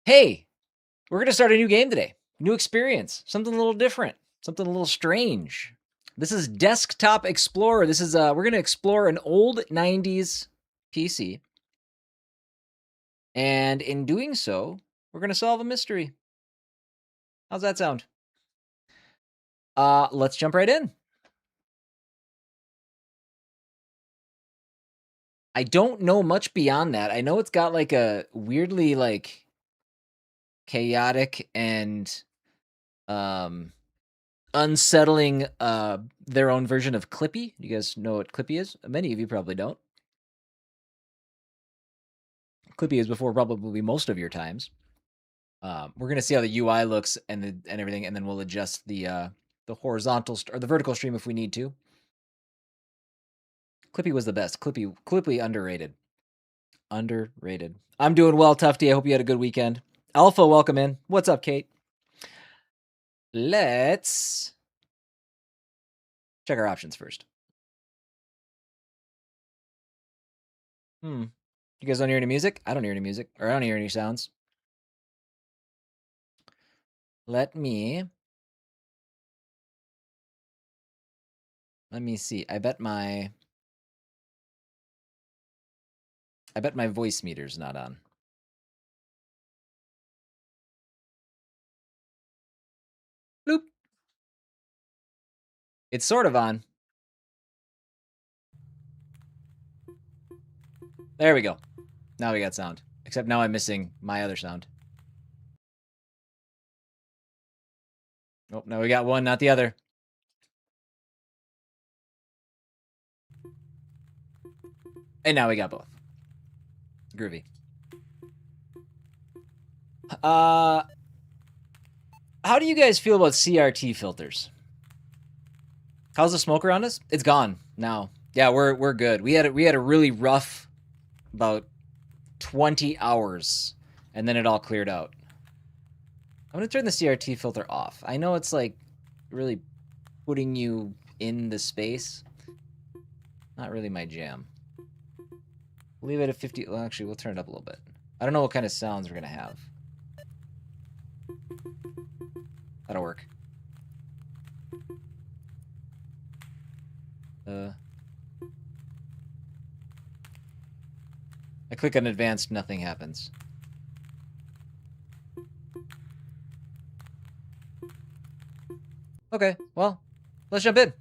Hey, we're going to start a new game today. New experience, something a little different, something a little strange. This is Desktop Explorer. This is we're going to explore an old 90s PC. And in doing so, we're going to solve a mystery. How's that sound? Let's jump right in. I don't know much beyond that. I know it's got like a weirdly like chaotic and unsettling their own version of Clippy. You guys know what Clippy is? Many of you probably don't. Clippy is before probably most of your times. We're gonna see how the UI looks and everything, and then we'll adjust the horizontal or the vertical stream if we need to. Clippy was the best. Clippy underrated. Underrated. I'm doing well, Tufty. I hope you had a good weekend. Alpha, welcome in. What's up, Kate? Let's check our options first. You guys don't hear any music? I don't hear any music, or I don't hear any sounds. Let me see. I bet my voice meter's not on. Bloop. It's sort of on. There we go. Now we got sound. Except now I'm missing my other sound. Oh, no, we got one, not the other. And now we got both. Groovy. How do you guys feel about CRT filters? How's the smoke around us? It's gone now. Yeah, we're good. We had a really rough about 20 hours, and then it all cleared out. I'm gonna turn the CRT filter off. I know it's like really putting you in the space. Not really my jam. Leave it at 50. Well, actually, we'll turn it up a little bit. I don't know what kind of sounds we're gonna have. That'll work. I click on advanced, nothing happens. Okay, well, let's jump in.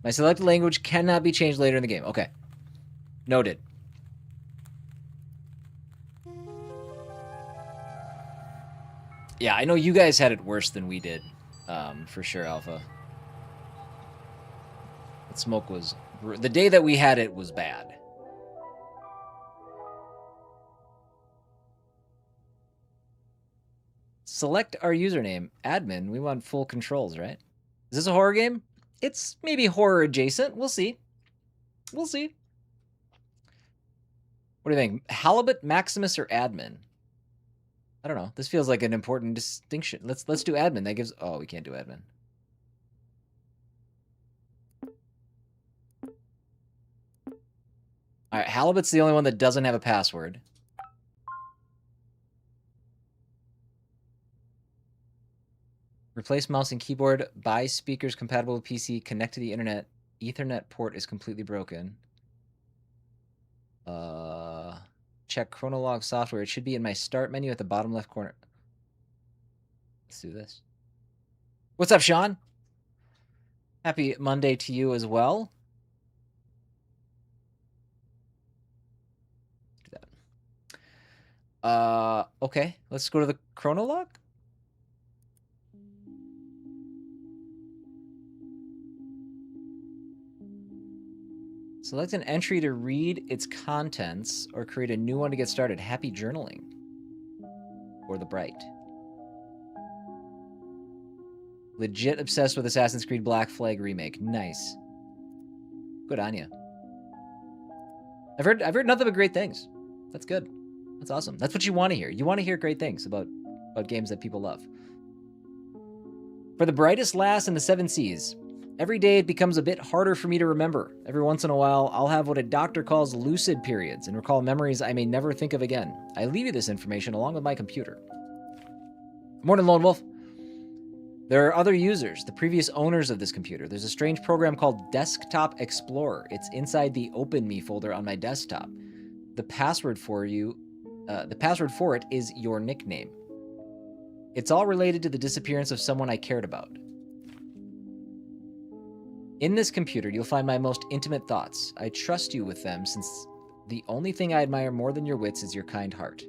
My selected language cannot be changed later in the game. Okay. Noted. Yeah, I know you guys had it worse than we did, for sure, Alpha. That smoke was... The day that we had it was bad. Select our username. Admin, we want full controls, right? Is this a horror game? It's maybe horror adjacent. We'll see. We'll see. What do you think? Halibut, Maximus, or admin? I don't know. This feels like an important distinction. Let's do admin. That gives... Oh, we can't do admin. All right, Halibut's the only one that doesn't have a password. Replace mouse and keyboard. Buy speakers compatible with PC. Connect to the internet. Ethernet port is completely broken. Check Chronolog software. It should be in my start menu at the bottom left corner. Let's do this. What's up, Sean? Happy Monday to you as well. Do that. Okay. Let's go to the Chronolog. Select an entry to read its contents or create a new one to get started. Happy journaling. Or the Bright. Legit obsessed with Assassin's Creed Black Flag remake. Nice. Good on you. I've heard nothing but great things. That's good. That's awesome. That's what you want to hear. You want to hear great things about games that people love. For the brightest lass in the 7 seas, Every day it becomes a bit harder for me to remember. Every once in a while, I'll have what a doctor calls lucid periods and recall memories I may never think of again. I leave you this information along with my computer. Morning, Lone Wolf. There are other users, the previous owners of this computer. There's a strange program called Desktop Explorer. It's inside the Open Me folder on my desktop. The password for it is your nickname. It's all related to the disappearance of someone I cared about. In this computer, you'll find my most intimate thoughts. I trust you with them since the only thing I admire more than your wits is your kind heart.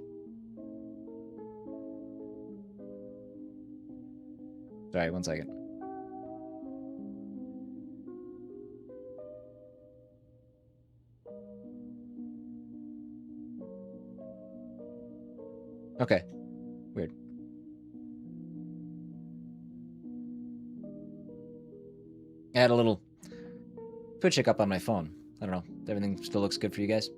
Sorry, 1 second. Okay. Weird. I had a little Twitch hiccup on my phone. I don't know. Everything still looks good for you guys?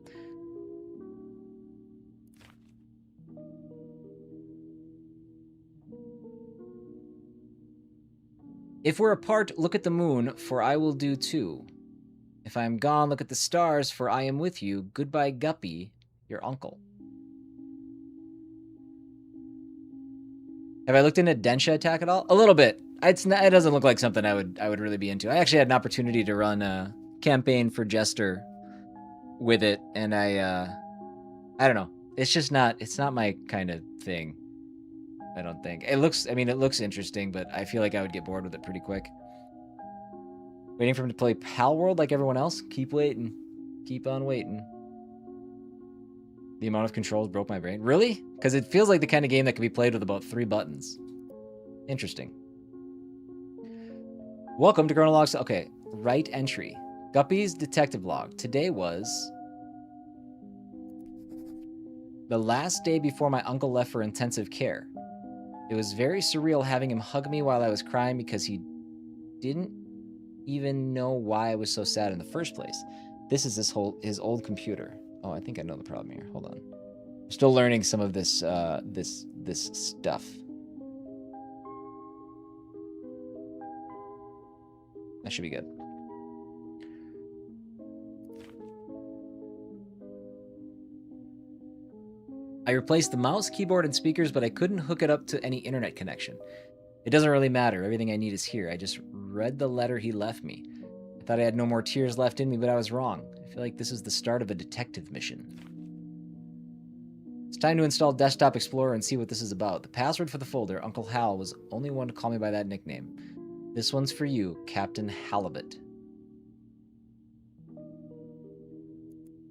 If we're apart, look at the moon, for I will do too. If I am gone, look at the stars, for I am with you. Goodbye, Guppy, your uncle. Have I looked into Densha Attack at all? A little bit. It doesn't look like something I would really be into. I actually had an opportunity to run a campaign for Jester with it, and I don't know. It's not my kind of thing. I don't think. It looks interesting, but I feel like I would get bored with it pretty quick. Waiting for him to play Pal World like everyone else? Keep waiting. Keep on waiting. The amount of controls broke my brain. Really? Because it feels like the kind of game that can be played with about 3 buttons. Interesting. Welcome to Chronologs. Okay, right entry. Guppy's detective log. Today was the last day before my uncle left for intensive care. It was very surreal having him hug me while I was crying because he didn't even know why I was so sad in the first place. This is his old computer. Oh, I think I know the problem here. Hold on. I'm still learning some of this this stuff. That should be good. I replaced the mouse, keyboard, and speakers, but I couldn't hook it up to any internet connection. It doesn't really matter. Everything I need is here. I just read the letter he left me. I thought I had no more tears left in me, but I was wrong. I feel like this is the start of a detective mission. It's time to install Desktop Explorer and see what this is about. The password for the folder, Uncle Hal, was only one to call me by that nickname. This one's for you, Captain Halibut.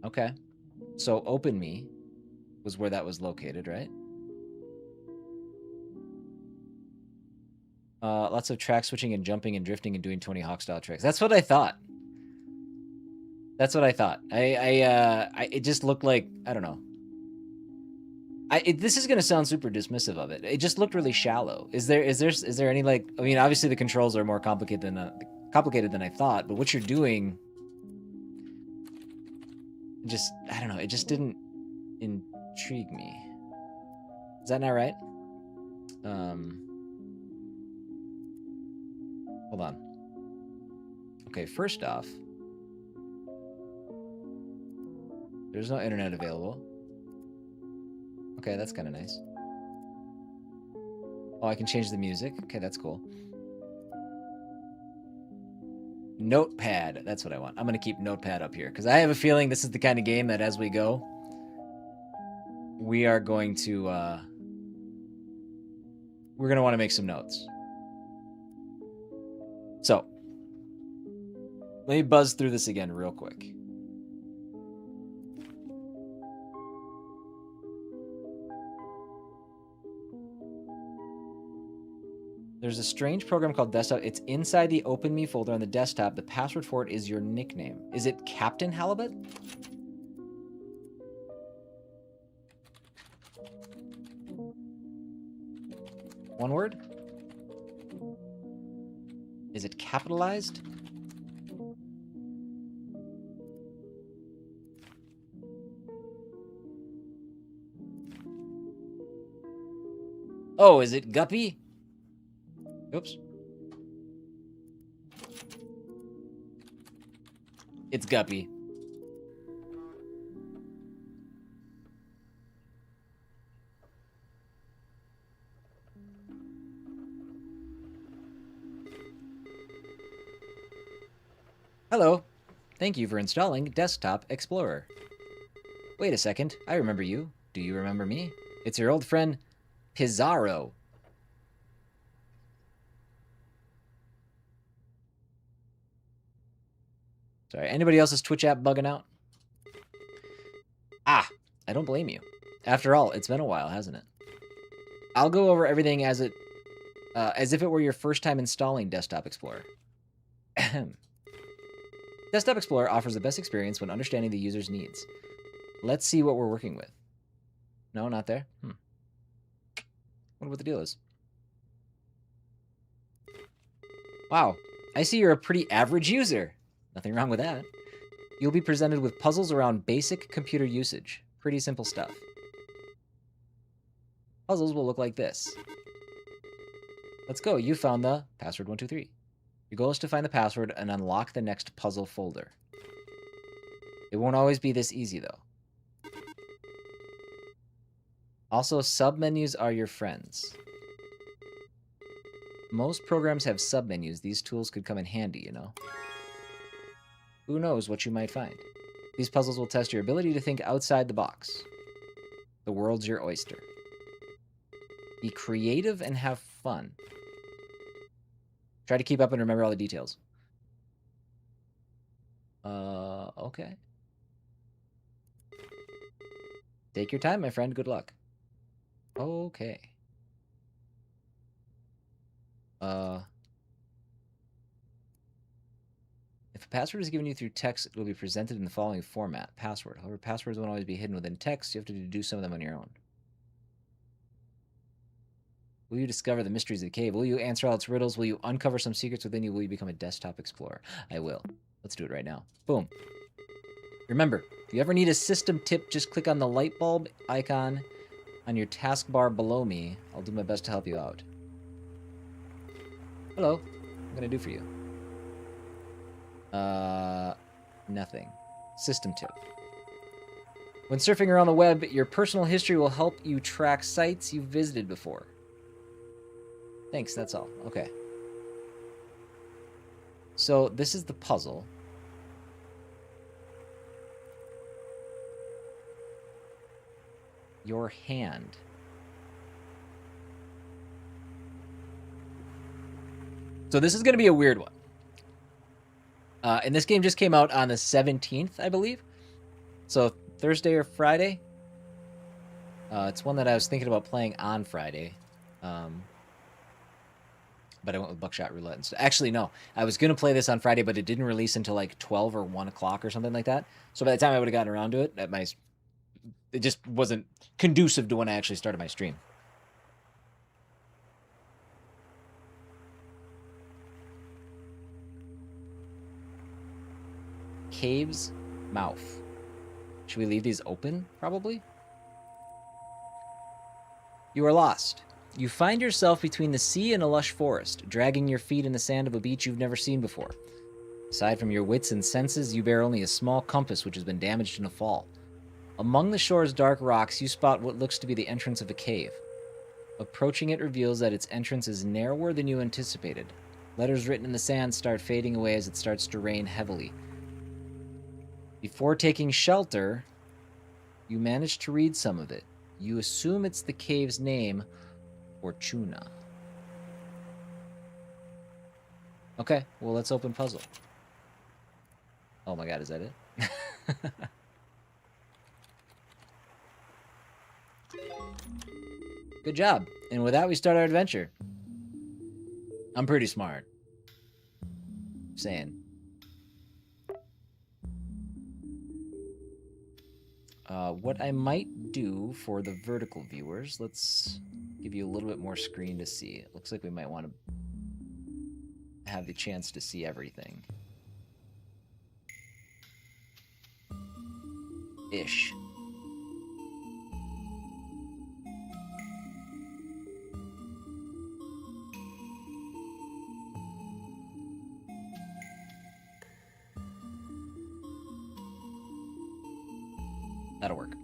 Okay. So Open Me was where that was located, right? Lots of track switching and jumping and drifting and doing Tony Hawk style tricks. That's what I thought. That's what I thought. It just looked like, I don't know. This is gonna sound super dismissive of it. It just looked really shallow. Is there any, like, I mean, obviously the controls are more complicated than I thought, but what you're doing, just, I don't know. It just didn't intrigue me. Is that not right? Hold on. Okay, first off, there's no internet available. Okay, that's kind of nice. Oh, I can change the music. Okay, that's cool. Notepad. That's what I want. I'm going to keep Notepad up here because I have a feeling this is the kind of game that as we go, we are going to, we're going to want to make some notes. So, let me buzz through this again real quick. There's a strange program called Desktop. It's inside the Open Me folder on the desktop. The password for it is your nickname. Is it Captain Halibut? One word? Is it capitalized? Oh, is it Guppy? Oops. It's Guppy. Hello. Thank you for installing Desktop Explorer. Wait a second. I remember you. Do you remember me? It's your old friend, Pizarro. Sorry, anybody else's Twitch app bugging out? Ah, I don't blame you. After all, it's been a while, hasn't it? I'll go over everything as if it were your first time installing Desktop Explorer. Desktop Explorer offers the best experience when understanding the user's needs. Let's see what we're working with. No, not there? Wonder what the deal is. Wow, I see you're a pretty average user. Nothing wrong with that. You'll be presented with puzzles around basic computer usage. Pretty simple stuff. Puzzles will look like this. Let's go. You found the password 123. Your goal is to find the password and unlock the next puzzle folder. It won't always be this easy, though. Also, submenus are your friends. Most programs have submenus. These tools could come in handy, you know. Who knows what you might find. These puzzles will test your ability to think outside the box. The world's your oyster. Be creative and have fun. Try to keep up and remember all the details. Okay. Take your time, my friend. Good luck. Okay. If a password is given you through text, it will be presented in the following format. Password. However, passwords won't always be hidden within text. You have to do some of them on your own. Will you discover the mysteries of the cave? Will you answer all its riddles? Will you uncover some secrets within you? Will you become a desktop explorer? I will. Let's do it right now. Boom. Remember, if you ever need a system tip, just click on the light bulb icon on your taskbar below me. I'll do my best to help you out. Hello. What can I do for you? Nothing. System tip. When surfing around the web, your personal history will help you track sites you've visited before. Thanks, that's all. Okay. So this is the puzzle. Your hand. So this is going to be a weird one. And this game just came out on the 17th, I believe. So Thursday or Friday. It's one that I was thinking about playing on Friday. But I went with Buckshot Roulette instead. Actually, no. I was going to play this on Friday, but it didn't release until like 12 or 1 o'clock or something like that. So by the time I would have gotten around to it, it just wasn't conducive to when I actually started my stream. Cave's mouth. Should we leave these open, probably? You are lost. You find yourself between the sea and a lush forest, dragging your feet in the sand of a beach you've never seen before. Aside from your wits and senses, you bear only a small compass which has been damaged in a fall. Among the shore's dark rocks, you spot what looks to be the entrance of a cave. Approaching it reveals that its entrance is narrower than you anticipated. Letters written in the sand start fading away as it starts to rain heavily. Before taking shelter, you manage to read some of it. You assume it's the cave's name, Fortuna. Okay, well, let's open puzzle. Oh my god, is that it? Good job. And with that, we start our adventure. I'm pretty smart. Saying. What I might do for the vertical viewers, let's give you a little bit more screen to see. It looks like we might want to have the chance to see everything. Ish. That'll work.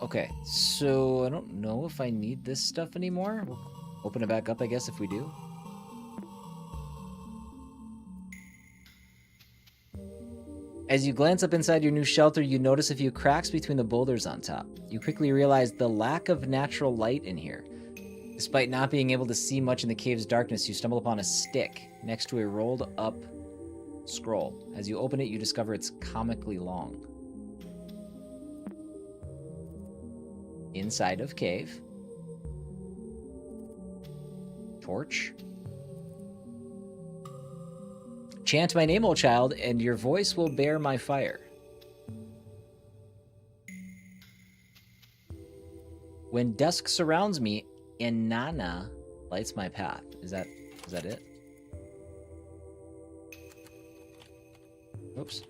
Okay. So I don't know if I need this stuff anymore. We'll open it back up, I guess, if we do. As you glance up inside your new shelter, you notice a few cracks between the boulders on top. You quickly realize the lack of natural light in here. Despite not being able to see much in the cave's darkness, you stumble upon a stick next to a rolled up scroll. As you open it, you discover it's comically long. Inside of cave. Torch. Chant my name, O child, and your voice will bear my fire. When dusk surrounds me, Inanna lights my path. Is that it? Oops.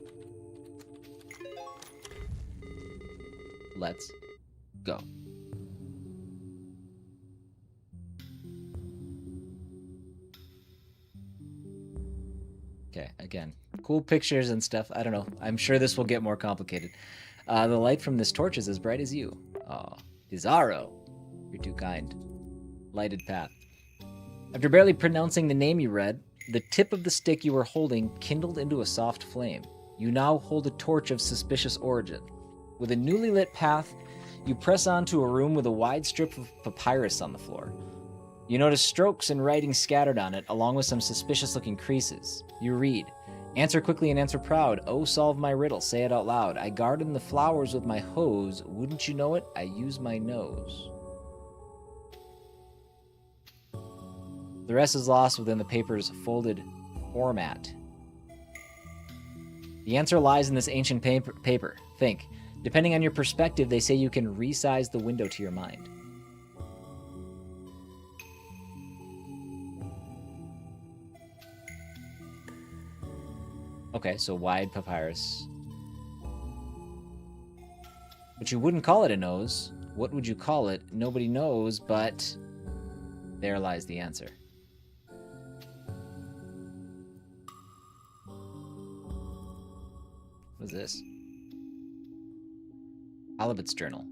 Let's go. Okay, again, cool pictures and stuff. I don't know. I'm sure this will get more complicated. The light from this torch is as bright as you. Aw, Pizarro. You're too kind. Lighted path. After barely pronouncing the name you read, the tip of the stick you were holding kindled into a soft flame. You now hold a torch of suspicious origin. With a newly lit path, you press on to a room with a wide strip of papyrus on the floor. You notice strokes and writing scattered on it, along with some suspicious-looking creases. You read, "Answer quickly and answer proud. Oh, solve my riddle. Say it out loud. I garden the flowers with my hose. Wouldn't you know it? I use my nose." The rest is lost within the paper's folded format. The answer lies in this ancient paper. Think. Depending on your perspective, they say you can resize the window to your mind. Okay, so wide papyrus. But you wouldn't call it a nose. What would you call it? Nobody knows, but there lies the answer. What is this? Halibut's journal.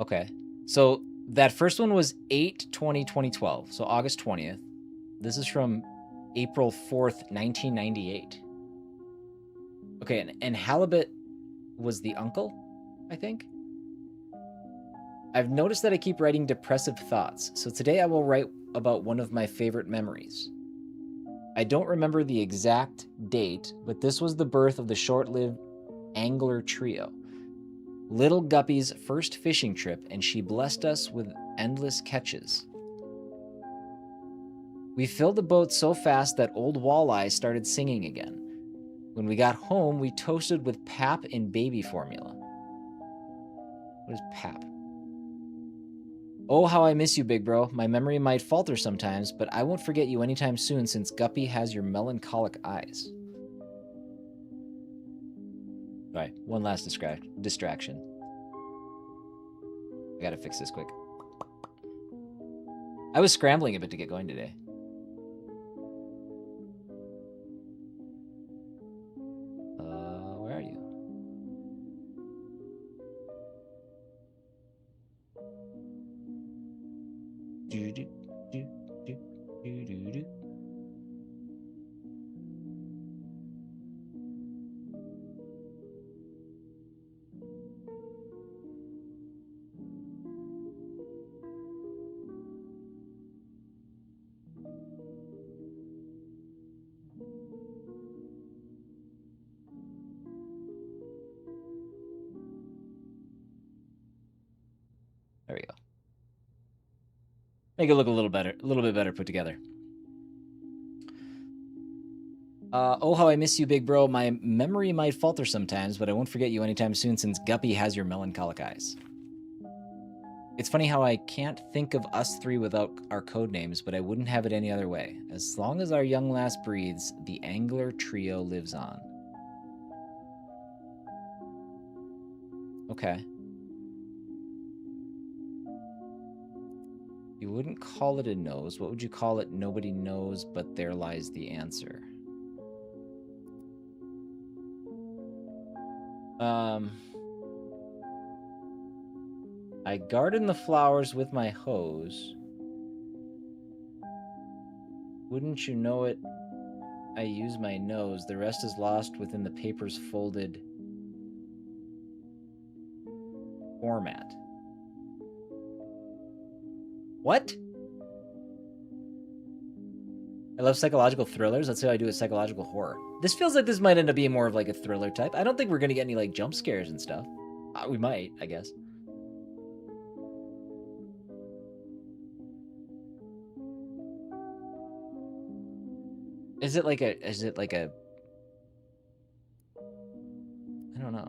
Okay, so that first one was 8/20/2012, so August 20th. This is from April 4th, 1998. Okay, and Halibut was the uncle, I think? I've noticed that I keep writing depressive thoughts, so today I will write about one of my favorite memories. I don't remember the exact date, but this was the birth of the short-lived angler trio. Little Guppy's first fishing trip, and she blessed us with endless catches. We filled the boat so fast that old Walleye started singing again. When we got home, we toasted with pap and baby formula. What is pap? Oh, how I miss you, big bro. My memory might falter sometimes, but I won't forget you anytime soon since Guppy has your melancholic eyes. All right, one last distraction. I gotta fix this quick. I was scrambling a bit to get going today. Where are you? Do do do do do do do. There we go. Make it look a little bit better put together. Oh, how I miss you, big bro. My memory might falter sometimes, but I won't forget you anytime soon since Guppy has your melancholic eyes. It's funny how I can't think of us three without our code names, but I wouldn't have it any other way. As long as our young lass breathes, the angler trio lives on. Okay. You wouldn't call it a nose. What would you call it? Nobody knows, but there lies the answer. I garden the flowers with my hose. Wouldn't you know it? I use my nose. The rest is lost within the paper's folded format. What? I love psychological thrillers. That's how I do a psychological horror. This feels like this might end up being more of like a thriller type. I don't think we're going to get any like jump scares and stuff. We might, I guess. Is it like a I don't know.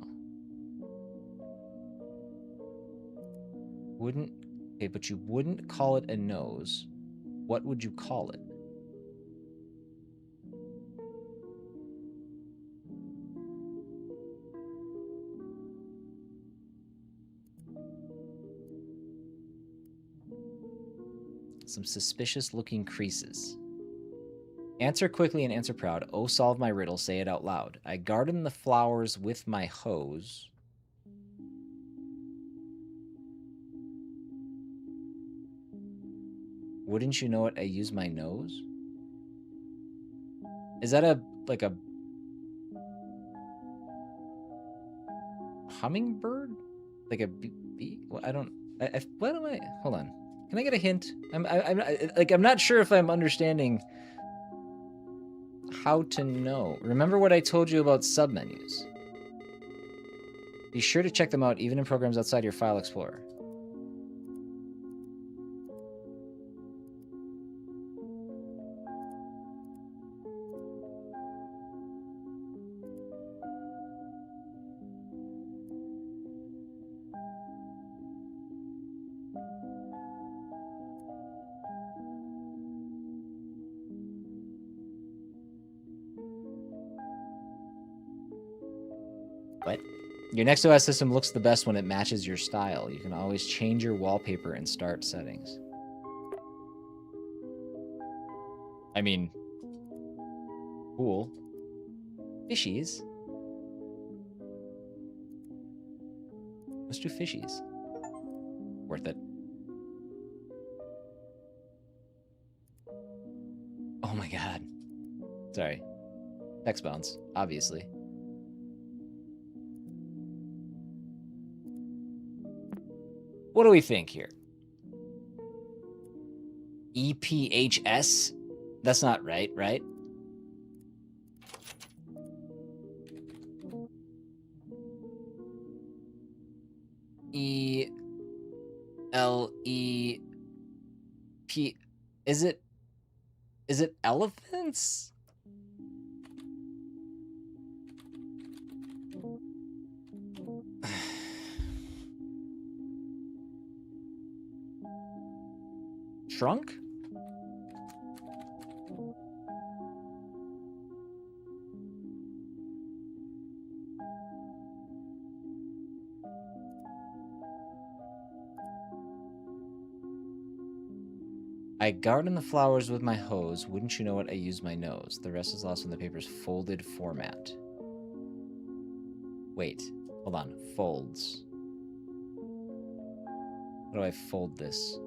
Wouldn't, okay, but you wouldn't call it a nose. What would you call it? Some suspicious looking creases. Answer quickly and answer proud. Oh, solve my riddle. Say it out loud. I garden the flowers with my hose. Wouldn't you know it? I use my nose. Is that like a hummingbird? Like a bee? Well, I don't. What am I? Hold on. Can I get a hint? I'm not sure if I'm understanding how to know. Remember what I told you about submenus. Be sure to check them out even in programs outside your file explorer. What? Your next OS system looks the best when it matches your style. You can always change your wallpaper and start settings. I mean, cool. Fishies. Let's do fishies. Worth it. Oh my god. Sorry. Text bounce, obviously. What do we think here? EPHS? That's not right, right? ELEP. Is it elephants? Trunk? I garden the flowers with my hose. Wouldn't you know it? I use my nose. The rest is lost in the paper's folded format. Wait, hold on. Folds. How do I fold this?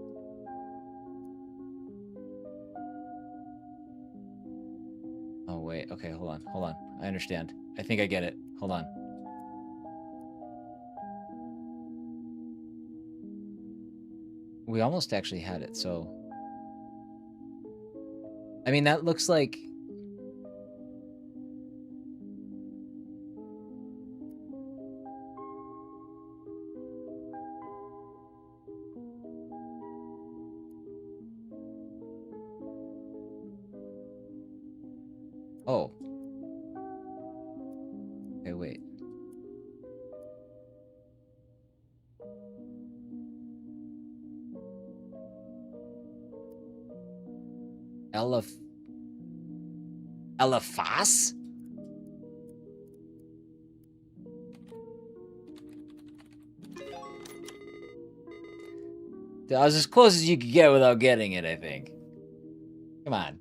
Oh, wait. Okay, hold on. Hold on. I understand. I think I get it. Hold on. We almost actually had it, so... I mean, that looks like... Oh. Okay, wait. Elephas? was as close as you could get without getting it, I think. Come on.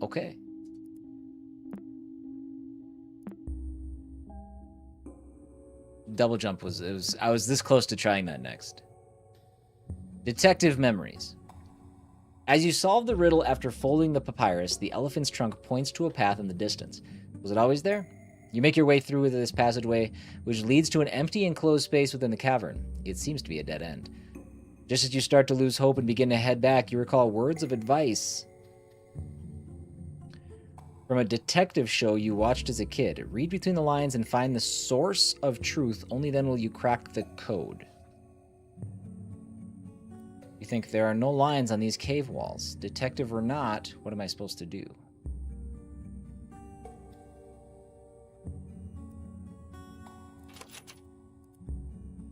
Okay. Double jump I was this close to trying that next. Detective memories. As you solve the riddle after folding the papyrus, the elephant's trunk points to a path in the distance. Was it always there? You make your way through this passageway, which leads to an empty enclosed space within the cavern. It seems to be a dead end. Just as you start to lose hope and begin to head back, you recall words of advice from a detective show you watched as a kid. Read between the lines and find the source of truth. Only then will you crack the code. You think there are no lines on these cave walls. Detective or not, what am I supposed to do?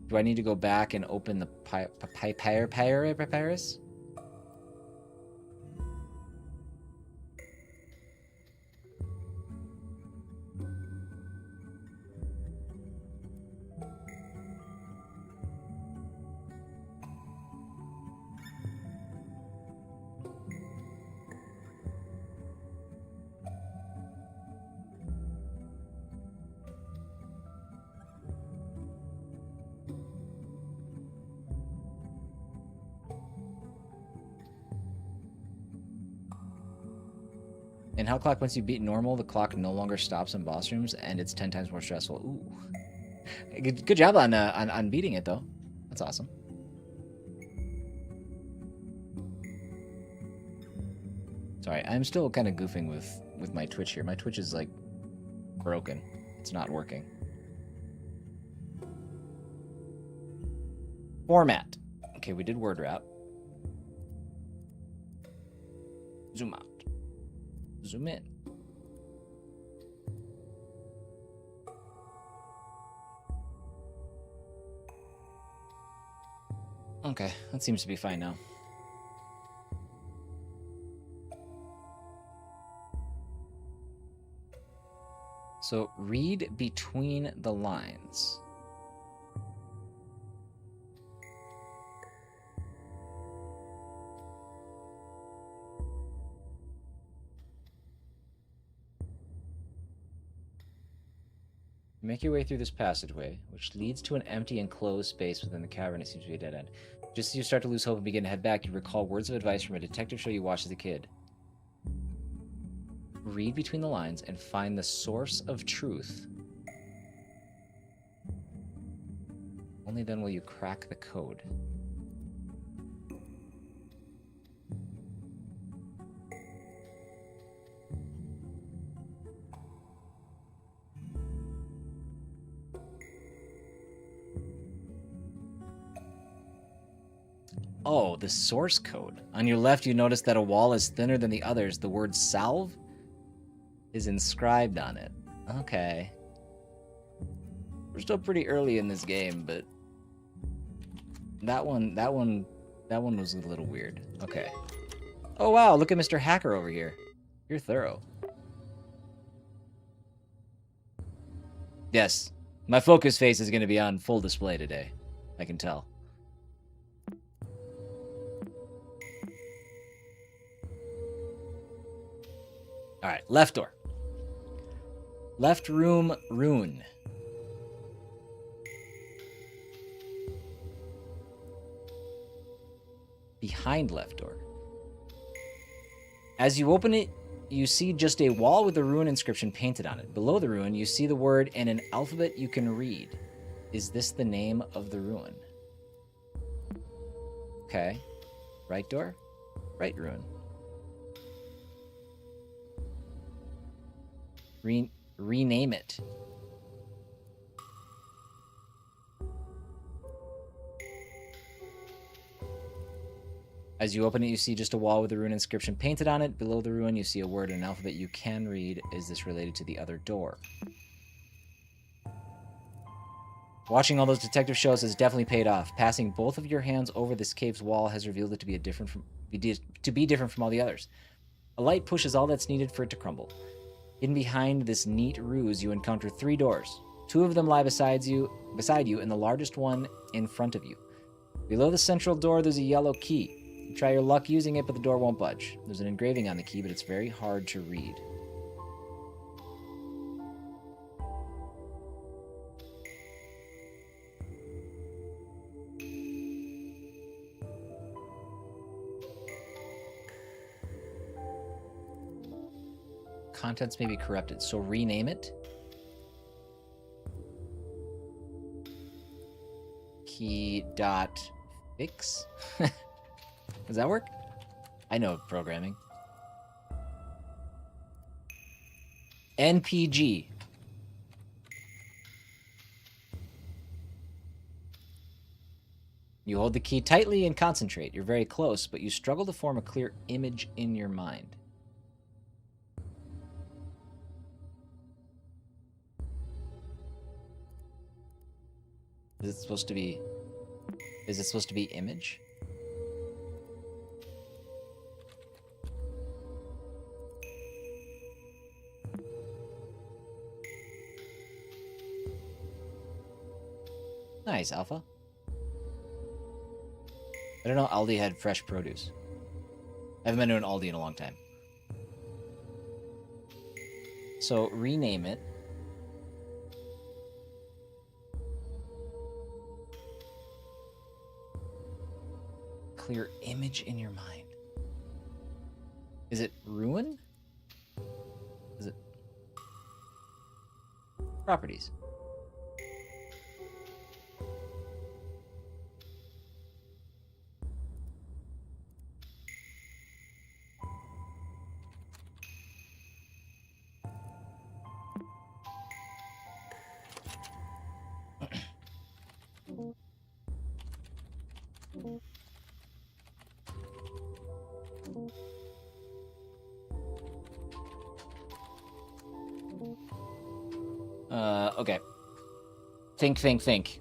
Do I need to go back and open the papyrus? In Hell Clock, once you beat normal, the clock no longer stops in boss rooms, and it's 10 times more stressful. Ooh. Good job on beating it, though. That's awesome. Sorry, I'm still kind of goofing with my Twitch here. My Twitch is, like, broken. It's not working. Format. Okay, we did word wrap. Zoom out. Zoom in. Okay, that seems to be fine now. So, read between the lines. Make your way through this passageway, which leads to an empty enclosed space within the cavern. It seems to be a dead end. Just as you start to lose hope and begin to head back, you recall words of advice from a detective show you watched as a kid. Read between the lines and find the source of truth. Only then will you crack the code. Oh, the source code. On your left, you notice that a wall is thinner than the others. The word salve is inscribed on it. Okay. We're still pretty early in this game, but that one was a little weird. Okay. Oh wow, look at Mr. Hacker over here. You're thorough. Yes, my focus face is going to be on full display today. I can tell. All right, left door. Left room, rune. Behind left door. As you open it, you see just a wall with a rune inscription painted on it. Below the rune, you see the word in an alphabet you can read. Is this the name of the rune? Okay. Right door? Right rune. Rename it. As you open it, you see just a wall with a rune inscription painted on it. Below the rune, you see a word in an alphabet you can read. Is this related to the other door? Watching all those detective shows has definitely paid off. Passing both of your hands over this cave's wall has revealed it to be different from all the others. A light pushes all that's needed for it to crumble. Hidden behind this neat ruse, you encounter 3 doors. 2 of them lie beside you, and the largest one in front of you. Below the central door, there's a yellow key. You try your luck using it, but the door won't budge. There's an engraving on the key, but it's very hard to read. Contents may be corrupted, so rename it. Key.fix. Does that work? I know programming. NPG. You hold the key tightly and concentrate. You're very close, but you struggle to form a clear image in your mind. Is it supposed to be image? Nice, Alpha. I don't know, Aldi had fresh produce. I haven't been to an Aldi in a long time. So, rename it. Clear image in your mind. Is it ruin? Is it properties? Okay. Think.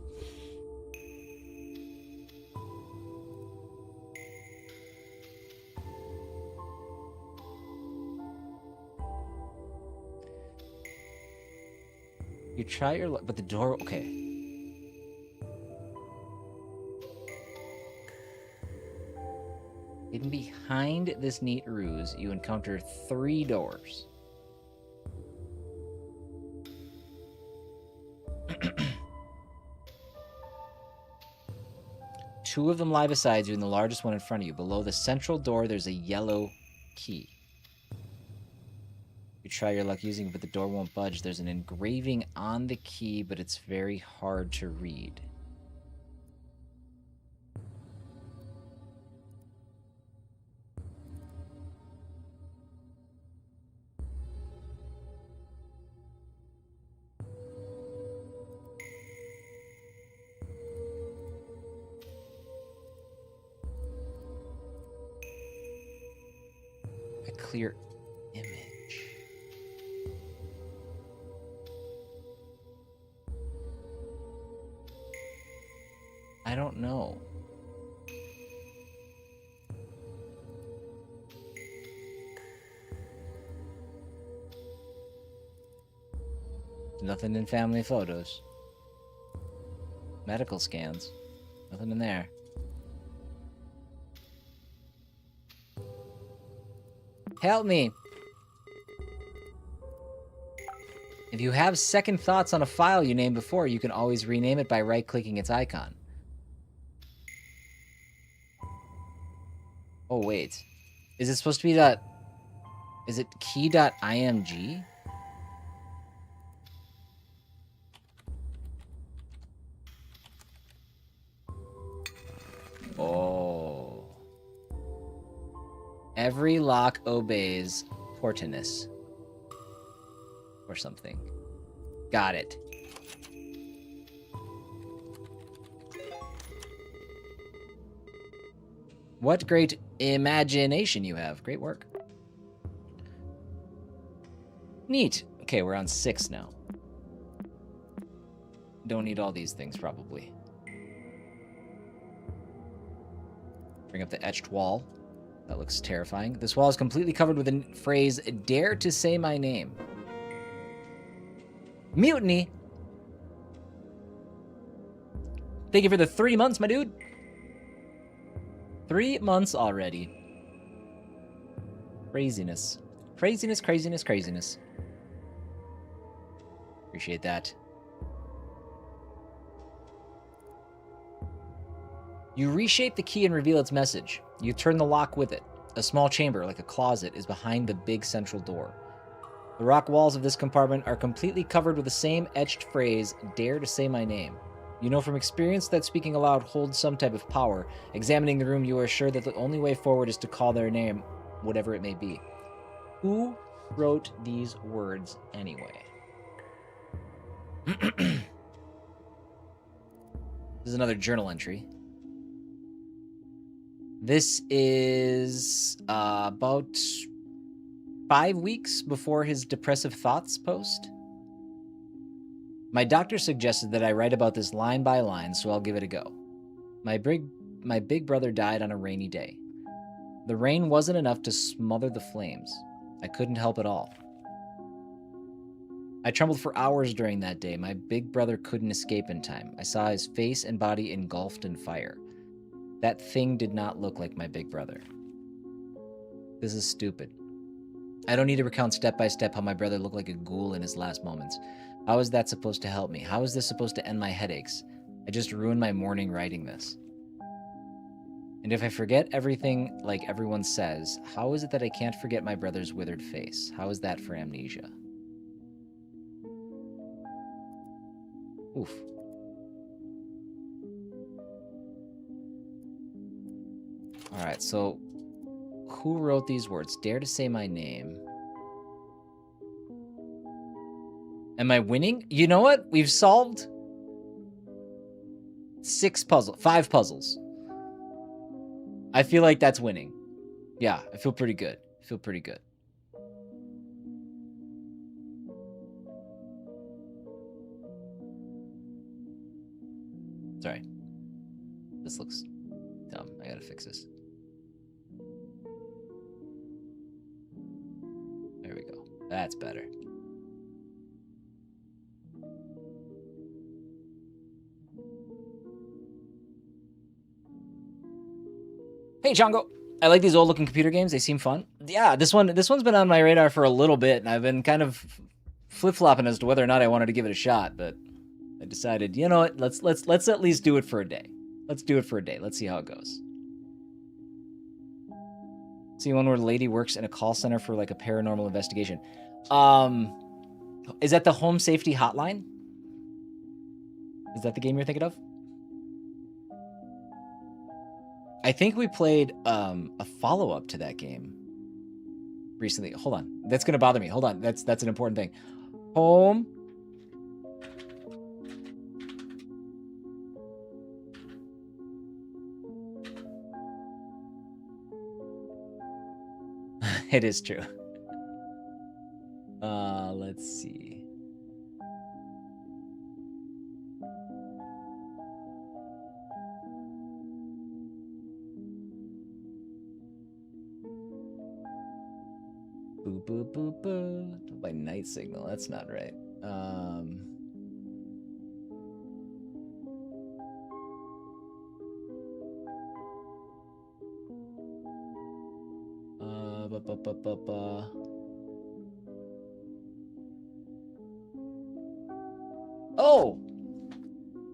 You try your luck, but the door, okay. Hidden behind this neat ruse, you encounter 3 doors. Two of them lie beside you, and the largest one in front of you. Below the central door, there's a yellow key. You try your luck using it, but the door won't budge. There's an engraving on the key, but it's very hard to read. A clear image. I don't know. Nothing in family photos. Medical scans. Nothing in there. Help me. If you have second thoughts on a file you named before, you can always rename it by right-clicking its icon. Oh, wait. Is it supposed to be that... Is it key.img? Oh. Every lock obeys Portinus. Or something. Got it. What great imagination you have. Great work. Neat. Okay, we're on 6 now. Don't need all these things, probably. Bring up the etched wall. That looks terrifying. This wall is completely covered with the phrase, "Dare to say my name." Mutiny! Thank you for the 3 months, my dude. 3 months already. Craziness. Craziness, craziness, craziness. Appreciate that. You reshape the key and reveal its message. You turn the lock with it. A small chamber, like a closet, is behind the big central door. The rock walls of this compartment are completely covered with the same etched phrase, "Dare to say my name." You know from experience that speaking aloud holds some type of power. Examining the room, you are sure that the only way forward is to call their name, whatever it may be. Who wrote these words anyway? This is another journal entry. This is about 5 weeks before his depressive thoughts post. My doctor suggested that I write about this line by line, so I'll give it a go. My big brother died on a rainy day. The rain wasn't enough to smother the flames. I couldn't help at all. I trembled for hours during that day. My big brother couldn't escape in time. I saw his face and body engulfed in fire. That thing did not look like my big brother. This is stupid. I don't need to recount step by step how my brother looked like a ghoul in his last moments. How is that supposed to help me? How is this supposed to end my headaches? I just ruined my morning writing this. And if I forget everything like everyone says, how is it that I can't forget my brother's withered face? How is that for amnesia? Oof. All right, so who wrote these words? Dare to say my name. Am I winning? You know what? We've solved 5 puzzles. I feel like that's winning. Yeah, I feel pretty good. I feel pretty good. Sorry. This looks dumb. I gotta fix this. There we go. That's better. Hey, Chongo. I like these old-looking computer games. They seem fun. Yeah, this one's been on my radar for a little bit, and I've been kind of flip-flopping as to whether or not I wanted to give it a shot, but I decided, you know what? Let's at least do it for a day. Let's do it for a day. Let's see how it goes. See one where the lady works in a call center for like a paranormal investigation. Is that the Home Safety Hotline? Is that the game you're thinking of? I think we played a follow-up to that game recently. Hold on. That's going to bother me. Hold on. That's an important thing. Home. It is true. Let's see. Boo, boo, boo, boo. By Night Signal. That's not right. Oh,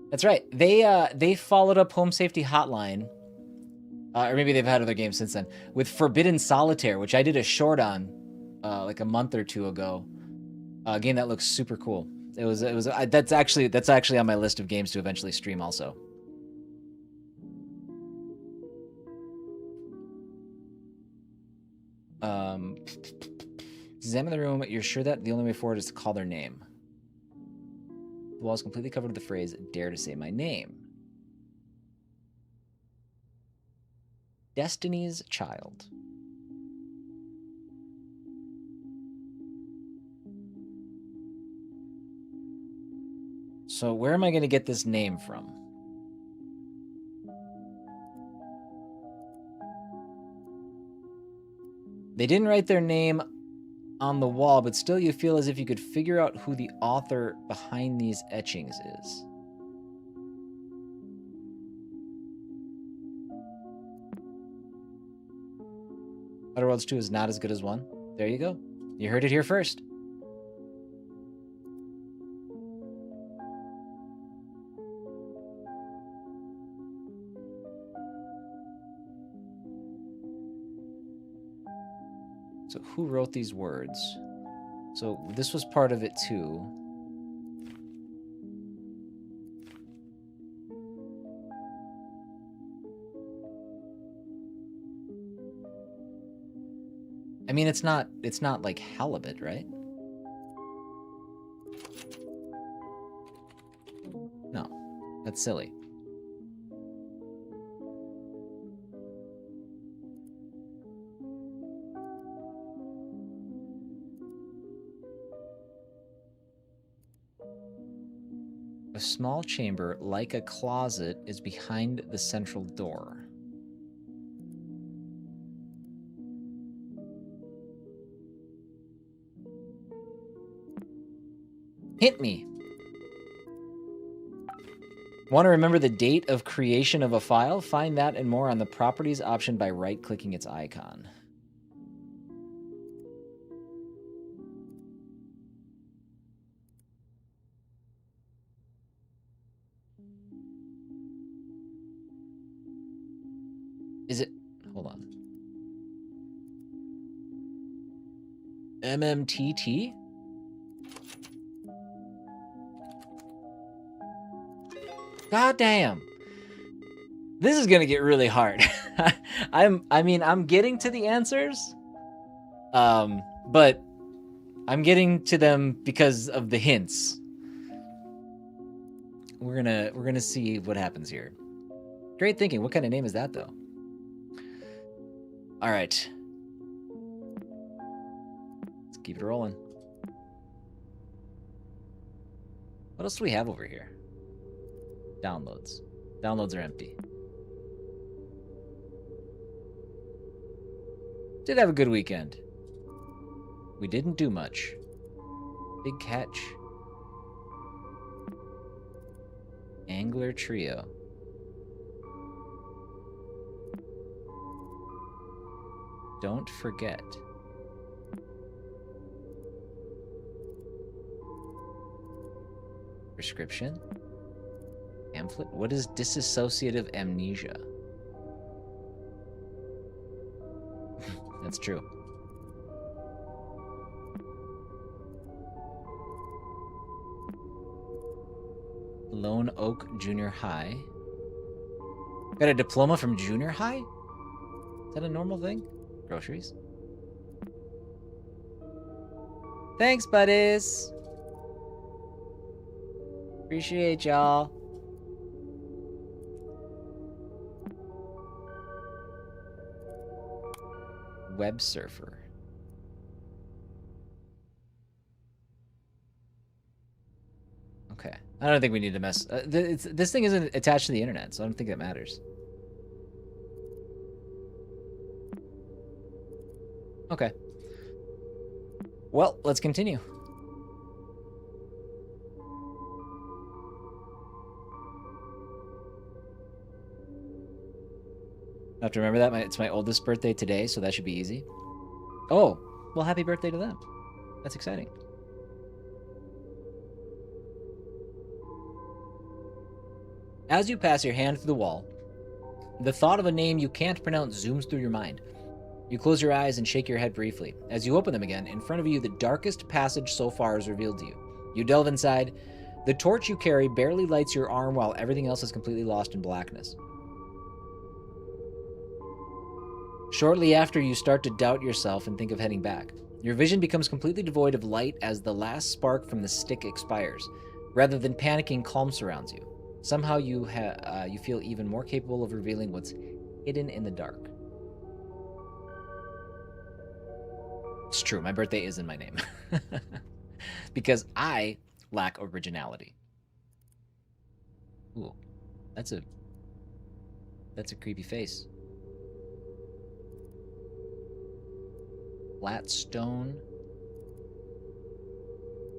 that's right. They followed up Home Safety Hotline, or maybe they've had other games since then, with Forbidden Solitaire, which I did a short on like a month or two ago. A game that looks super cool. That's actually on my list of games to eventually stream also. Examine the room. You're sure that the only way forward is to call their name. The wall is completely covered with the phrase, "Dare to say my name." Destiny's Child. So where am I going to get this name from? They didn't write their name on the wall, but still you feel as if you could figure out who the author behind these etchings is. Outer Worlds 2 is not as good as 1. There you go. You heard it here first. So who wrote these words? So this was part of it too. I mean, it's not like halibut, right? No, that's silly. A small chamber, like a closet, is behind the central door. Hit me. Want to remember the date of creation of a file? Find that and more on the Properties option by right-clicking its icon. Is it... Hold on. MMTT? God damn. This is gonna get really hard. I'm getting to the answers. But I'm getting to them because of the hints. We're gonna see what happens here. Great thinking. What kind of name is that though? All right. Let's keep it rolling. What else do we have over here? Downloads. Downloads are empty. Did have a good weekend. We didn't do much. Big catch. Angler trio. Don't forget. Prescription? Pamphlet? What is dissociative amnesia? That's true. Lone Oak Junior High. Got a diploma from junior high? Is that a normal thing? Groceries. Thanks, buddies. Appreciate y'all. Web surfer. Okay. I don't think we need to mess... this thing isn't attached to the internet, so I don't think that matters. Okay. Well, let's continue. I have to remember that. It's my oldest birthday today, so that should be easy. Oh, well, happy birthday to them. That's exciting. As you pass your hand through the wall, the thought of a name you can't pronounce zooms through your mind. You close your eyes and shake your head briefly. As you open them again, in front of you, the darkest passage so far is revealed to you. You delve inside. The torch you carry barely lights your arm while everything else is completely lost in blackness. Shortly after, you start to doubt yourself and think of heading back. Your vision becomes completely devoid of light as the last spark from the stick expires. Rather than panicking, calm surrounds you. Somehow you feel even more capable of revealing what's hidden in the dark. It's true, my birthday is in my name. Because I lack originality. Ooh, that's a creepy face. Flat stone.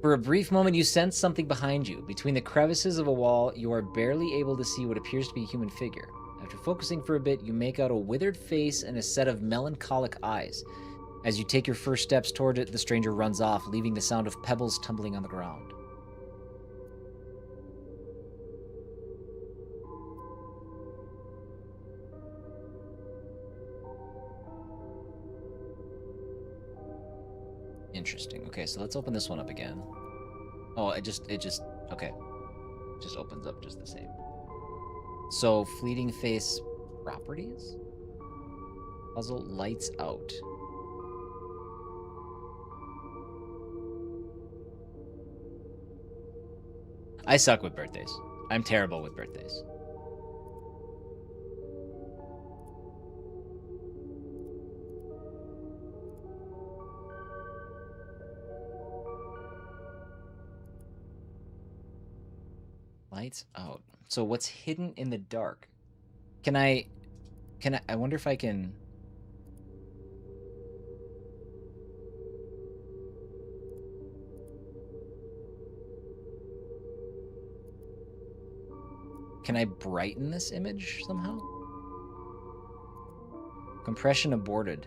For a brief moment, you sense something behind you. Between the crevices of a wall, you are barely able to see what appears to be a human figure. After focusing for a bit, you make out a withered face and a set of melancholic eyes. As you take your first steps toward it, the stranger runs off, leaving the sound of pebbles tumbling on the ground. Interesting. Okay, so let's open this one up again. Oh, it just, okay. Just opens up just the same. So, fleeting face properties? Puzzle lights out. I suck with birthdays. I'm terrible with birthdays. Lights out. So what's hidden in the dark? I wonder if I can... Can I brighten this image somehow? Compression aborted.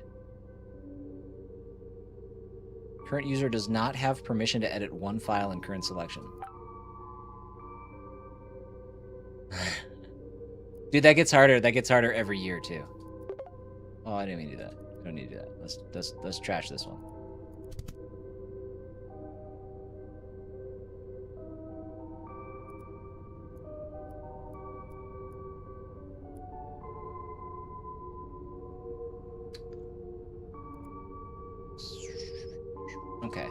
Current user does not have permission to edit one file in current selection. Dude, that gets harder. That gets harder every year, too. Oh, I didn't mean to do that. I don't need to do that. Let's trash this one. Okay.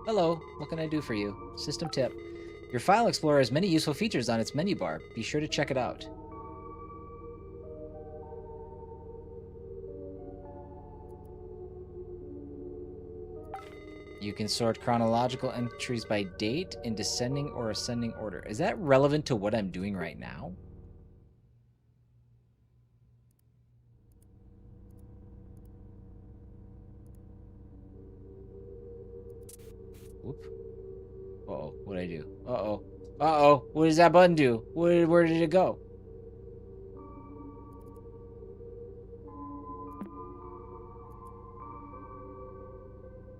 Hello, what can I do for you? System tip. Your File Explorer has many useful features on its menu bar. Be sure to check it out. You can sort chronological entries by date in descending or ascending order. Is that relevant to what I'm doing right now? Whoop. Uh-oh, what'd I do? Uh-oh. Uh-oh, what does that button do? Where did it go?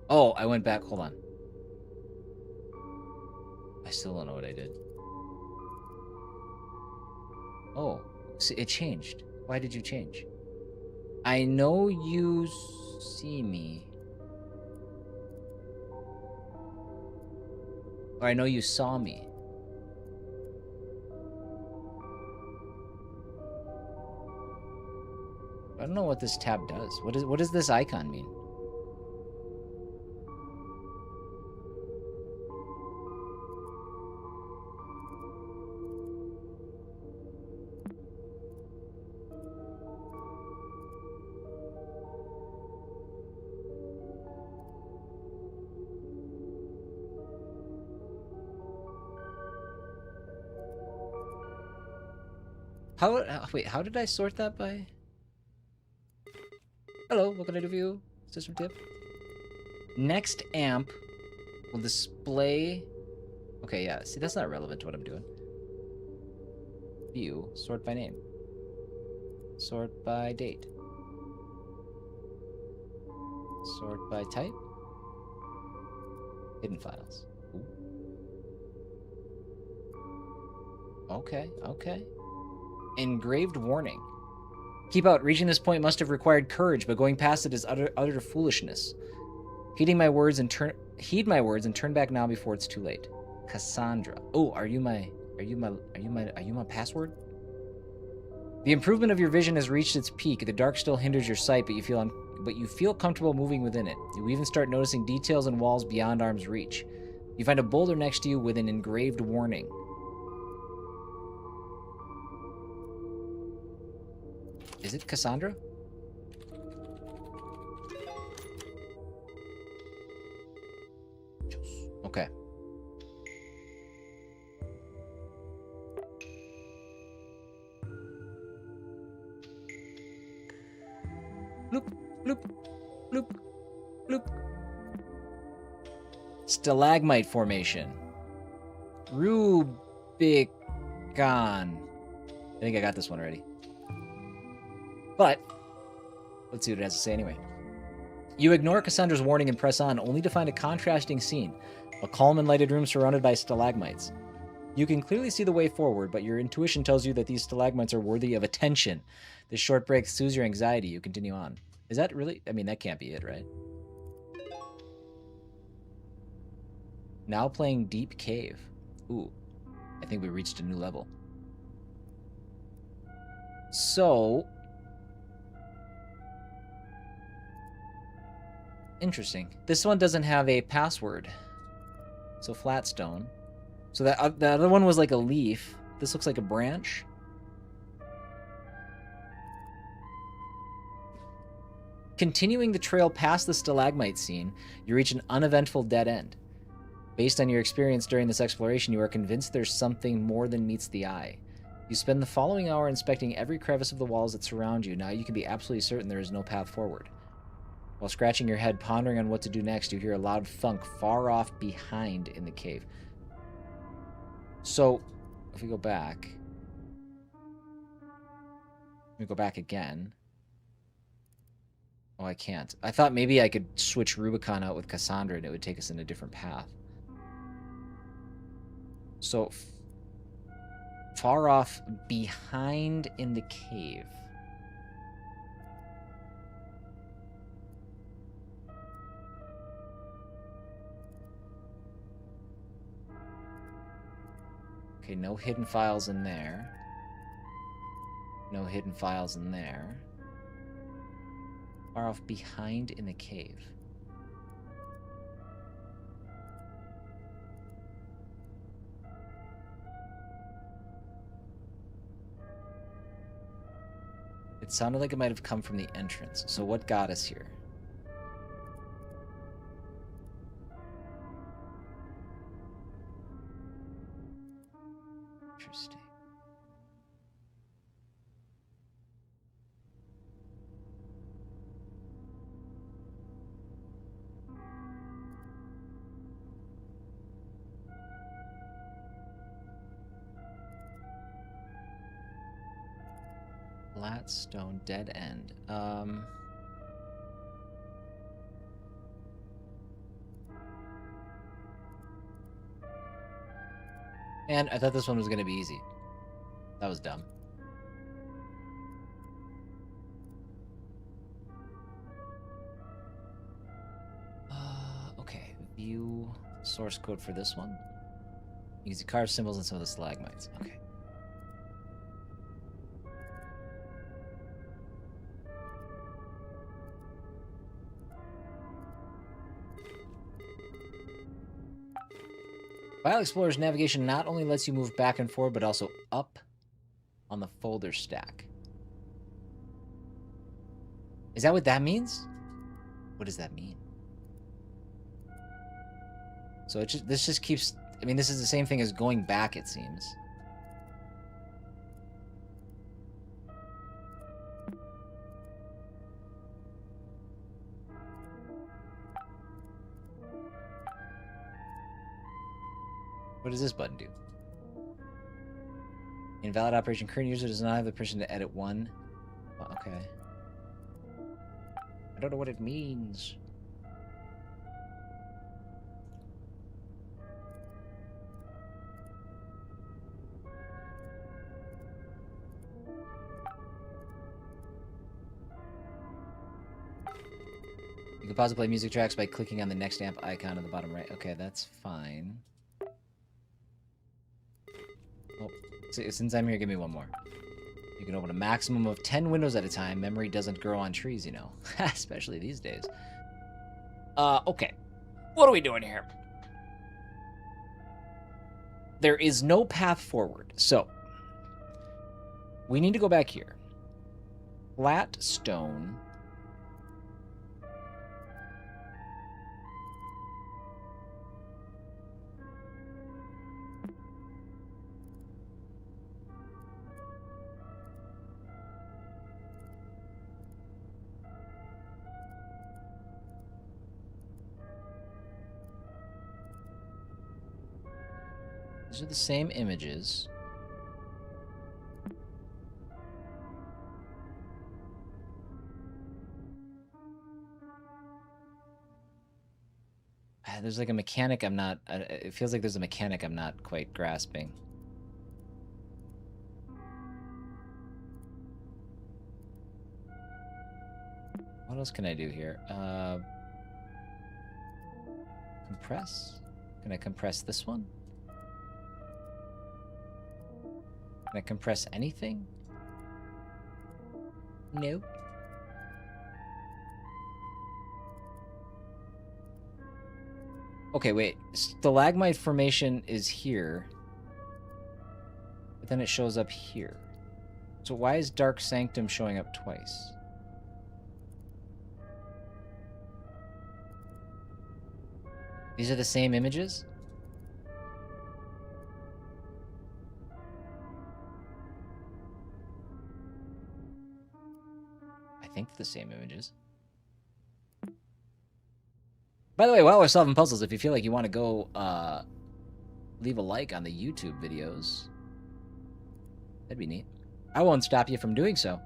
Oh, I went back. Hold on. I still don't know what I did. Oh, see, it changed. Why did you change? I know you see me. Or I know you saw me. I don't know what this tab does. What does this icon mean? Wait, how did I sort that by? Hello, what can I do for you? System tip. Next amp will display... Okay, yeah, see, that's not relevant to what I'm doing. View, sort by name. Sort by date. Sort by type. Hidden files. Ooh. Okay, okay. Engraved warning. Keep out. Reaching this point must have required courage, but going past it is utter foolishness. Heed my words and turn back now before it's too late. Cassandra. Oh, are you my password? The improvement of your vision has reached its peak. The dark still hinders your sight, but you feel comfortable moving within it. You even start noticing details in walls beyond arm's reach. You find a boulder next to you with an engraved warning. Is it Cassandra? Okay. bloop, bloop, bloop. Stalagmite formation. Rubicon. I think I got this one already. But let's see what it has to say anyway. You ignore Cassandra's warning and press on, only to find a contrasting scene. A calm and lighted room surrounded by stalagmites. You can clearly see the way forward, but your intuition tells you that these stalagmites are worthy of attention. This short break soothes your anxiety. You continue on. Is that really? I mean, that can't be it, right? Now playing Deep Cave. Ooh, I think we reached a new level. So, interesting. This one doesn't have a password. So flat stone. So that the other one was like a leaf. This looks like a branch. Continuing the trail past the stalagmite scene, you reach an uneventful dead end. Based on your experience during this exploration, you are convinced there's something more than meets the eye. You spend the following hour inspecting every crevice of the walls that surround you. Now you can be absolutely certain there is no path forward. While scratching your head, pondering on what to do next, you hear a loud thunk far off behind in the cave. So, if we go back... Let me go back again. Oh, I can't. I thought maybe I could switch Rubicon out with Cassandra and it would take us in a different path. So, far off behind in the cave. Okay, no hidden files in there. No hidden files in there. Far off behind in the cave. It sounded like it might have come from the entrance. So what got us here? Interesting. Flat stone dead end. And I thought this one was going to be easy. That was dumb. Okay. View source code for this one. You can see carved symbols and some of the stalagmites. Okay. File Explorer's navigation not only lets you move back and forward, but also up on the folder stack. Is that what that means? What does that mean? So this just keeps... I mean, this is the same thing as going back, it seems. What does this button do? Invalid operation. Current user does not have the permission to edit one. Oh, okay. I don't know what it means. You can pause and play music tracks by clicking on the next amp icon on the bottom right. Okay, that's fine. Oh, since I'm here, give me one more. You can open a maximum of 10 windows at a time. Memory doesn't grow on trees, you know. Especially these days. Okay. What are we doing here? There is no path forward. So, we need to go back here. Flat stone. These are the same images. There's like a mechanic I'm not... it feels like there's a mechanic I'm not quite grasping. What else can I do here? Compress? Can I compress this one? Can I compress anything? No. Okay, wait. Stalagmite formation is here. But then it shows up here. So why is Dark Sanctum showing up twice? These are the same images? I think they're the same images. By the way, while we're solving puzzles, if you feel like you want to go leave a like on the YouTube videos, that'd be neat. I won't stop you from doing so.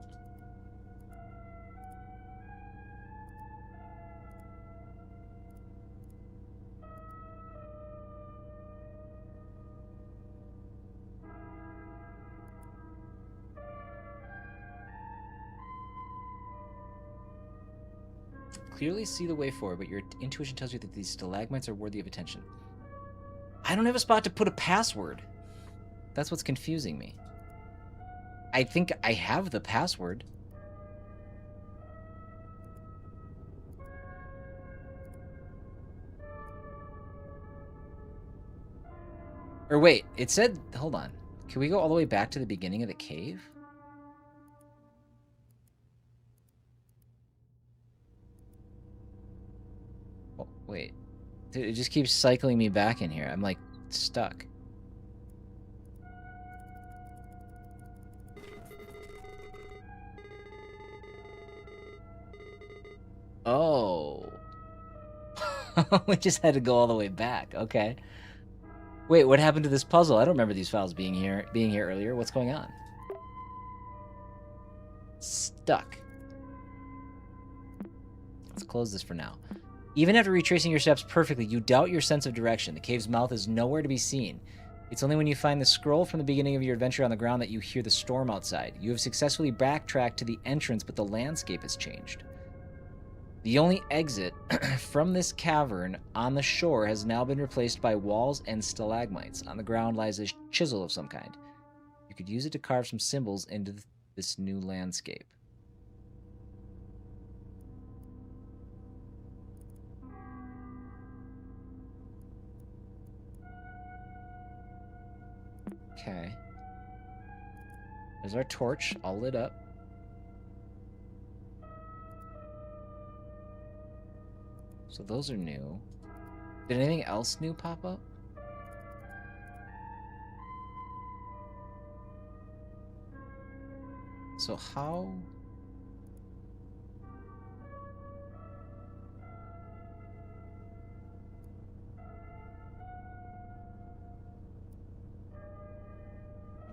Clearly see the way forward, but your intuition tells you that these stalagmites are worthy of attention. I don't have a spot to put a password. That's what's confusing me. I think I have the password. Or wait, it said, hold on. Can we go all the way back to the beginning of the cave? Oh, wait. Dude, it just keeps cycling me back in here. I'm like stuck. Oh. We just had to go all the way back. Okay. Wait, what happened to this puzzle? I don't remember these files being here earlier. What's going on? Stuck. Let's close this for now. Even after retracing your steps perfectly, you doubt your sense of direction. The cave's mouth is nowhere to be seen. It's only when you find the scroll from the beginning of your adventure on the ground that you hear the storm outside. You have successfully backtracked to the entrance, but the landscape has changed. The only exit from this cavern on the shore has now been replaced by walls and stalagmites. On the ground lies a chisel of some kind. You could use it to carve some symbols into this new landscape. Okay. There's our torch, all lit up. So those are new. Did anything else new pop up? So how...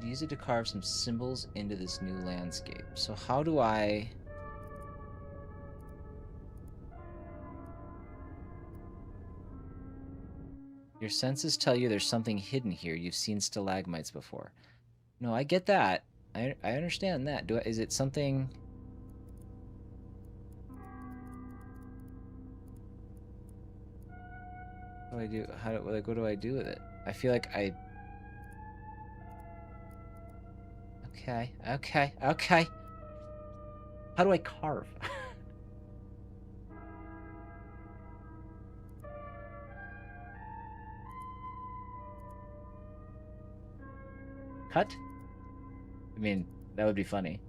use it to carve some symbols into this new landscape. So how do I... Your senses tell you there's something hidden here. You've seen stalagmites before. No, I get that. I understand that. Is it something... What do I do? What do I do with it? I feel like I... Okay. How do I carve? Cut? I mean, that would be funny.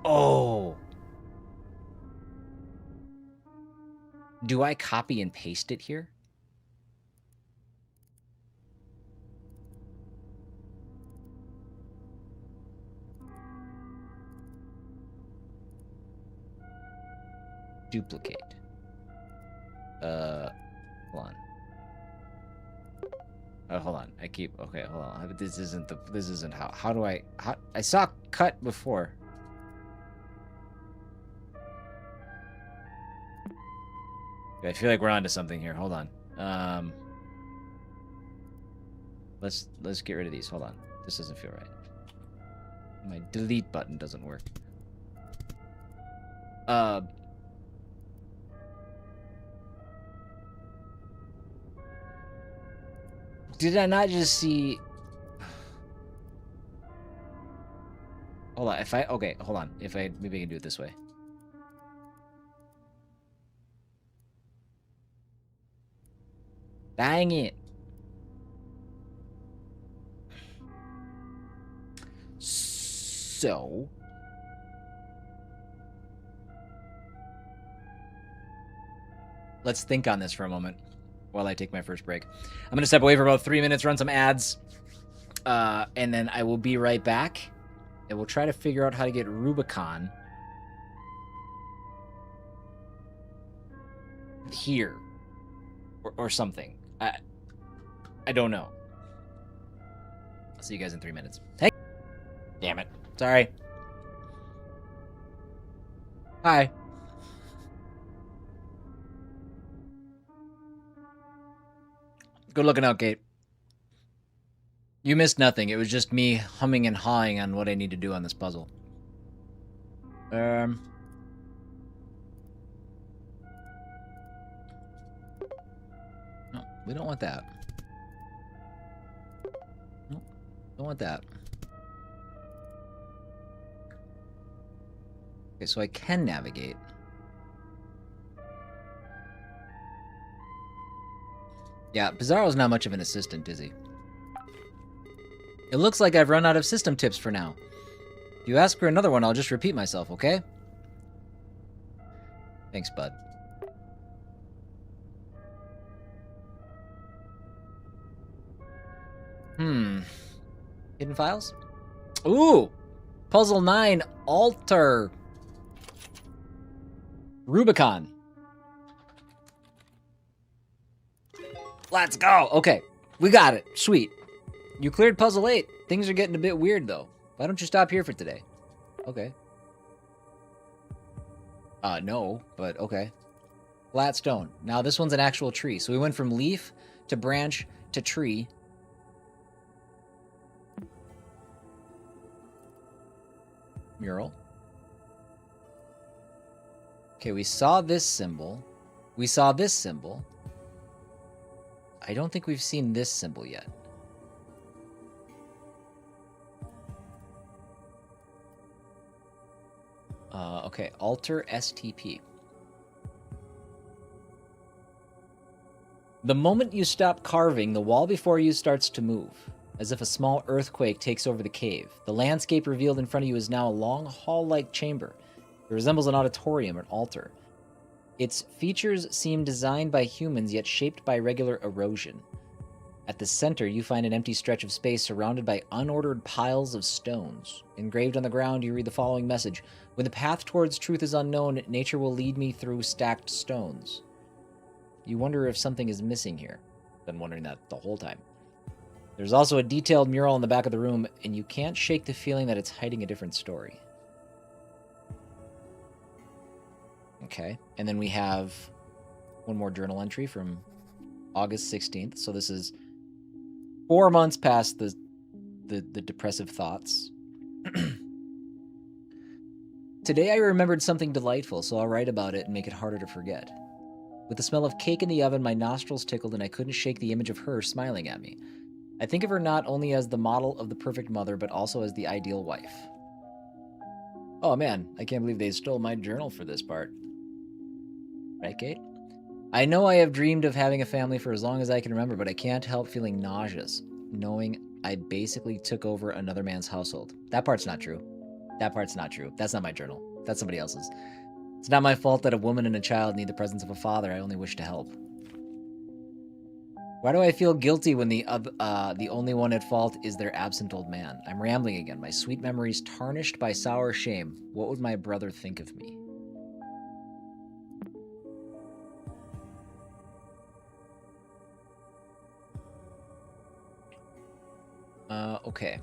Oh! Do I copy and paste it here? Duplicate. Hold on. Oh, hold on. Okay, hold on. This isn't how do I saw cut before. I feel like we're onto something here. Hold on. Let's get rid of these. Hold on. This doesn't feel right. My delete button doesn't work. Did I not just see... Hold on, okay, hold on. Maybe I can do it this way. Dang it. So... let's think on this for a moment while I take my first break. I'm going to step away for about 3 minutes, run some ads, and then I will be right back, and we'll try to figure out how to get Rubicon here or something. I don't know. I'll see you guys in 3 minutes. Hey! Damn it. Sorry. Hi. Good looking out, Kate. You missed nothing. It was just me humming and hawing on what I need to do on this puzzle. No, we don't want that. No, don't want that. Okay, so I can navigate. Yeah, Pizarro's not much of an assistant, is he? It looks like I've run out of system tips for now. If you ask for another one, I'll just repeat myself, okay? Thanks, bud. Hidden files? Ooh! Puzzle 9, Alter. Rubicon. Let's go. Okay, we got it. Sweet. You cleared puzzle 8. Things are getting a bit weird, though. Why don't you stop here for today? Okay. No, but okay. Flat stone. Now, this one's an actual tree. So we went from leaf to branch to tree. Mural. Okay, we saw this symbol. We saw this symbol. I don't think we've seen this symbol yet. Okay, alter STP. The moment you stop carving, the wall before you starts to move, as if a small earthquake takes over the cave. The landscape revealed in front of you is now a long hall-like chamber. It resembles an auditorium or altar. Its features seem designed by humans, yet shaped by regular erosion. At the center, you find an empty stretch of space surrounded by unordered piles of stones. Engraved on the ground, you read the following message. When the path towards truth is unknown, nature will lead me through stacked stones. You wonder if something is missing here. Been wondering that the whole time. There's also a detailed mural in the back of the room, and you can't shake the feeling that it's hiding a different story. Okay, and then we have one more journal entry from August 16th. So this is 4 months past the depressive thoughts. Today I remembered something delightful, so I'll write about it and make it harder to forget. With the smell of cake in the oven, my nostrils tickled and I couldn't shake the image of her smiling at me. I think of her not only as the model of the perfect mother, but also as the ideal wife. Oh man, I can't believe they stole my journal for this part. Right, Kate? I know I have dreamed of having a family for as long as I can remember, but I can't help feeling nauseous, knowing I basically took over another man's household. That part's not true. That part's not true. That's not my journal. That's somebody else's. It's not my fault that a woman and a child need the presence of a father. I only wish to help. Why do I feel guilty when the only one at fault is their absent old man? I'm rambling again. My sweet memories tarnished by sour shame. What would my brother think of me? Okay.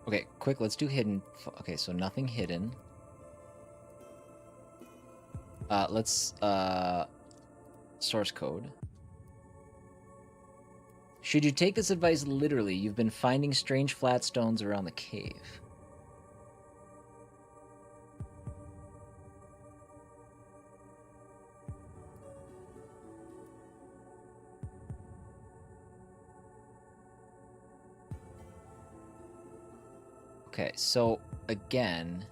Okay, quick, let's do hidden. Okay, so nothing hidden. Let's, source code. Should you take this advice literally, you've been finding strange flat stones around the cave. Okay, so again,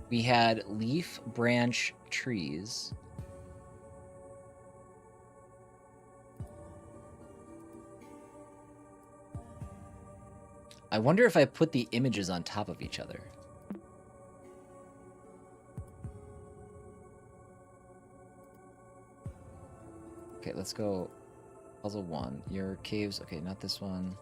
we had leaf, branch, trees. I wonder if I put the images on top of each other. Okay, let's go puzzle 1. Your caves, okay, not this one.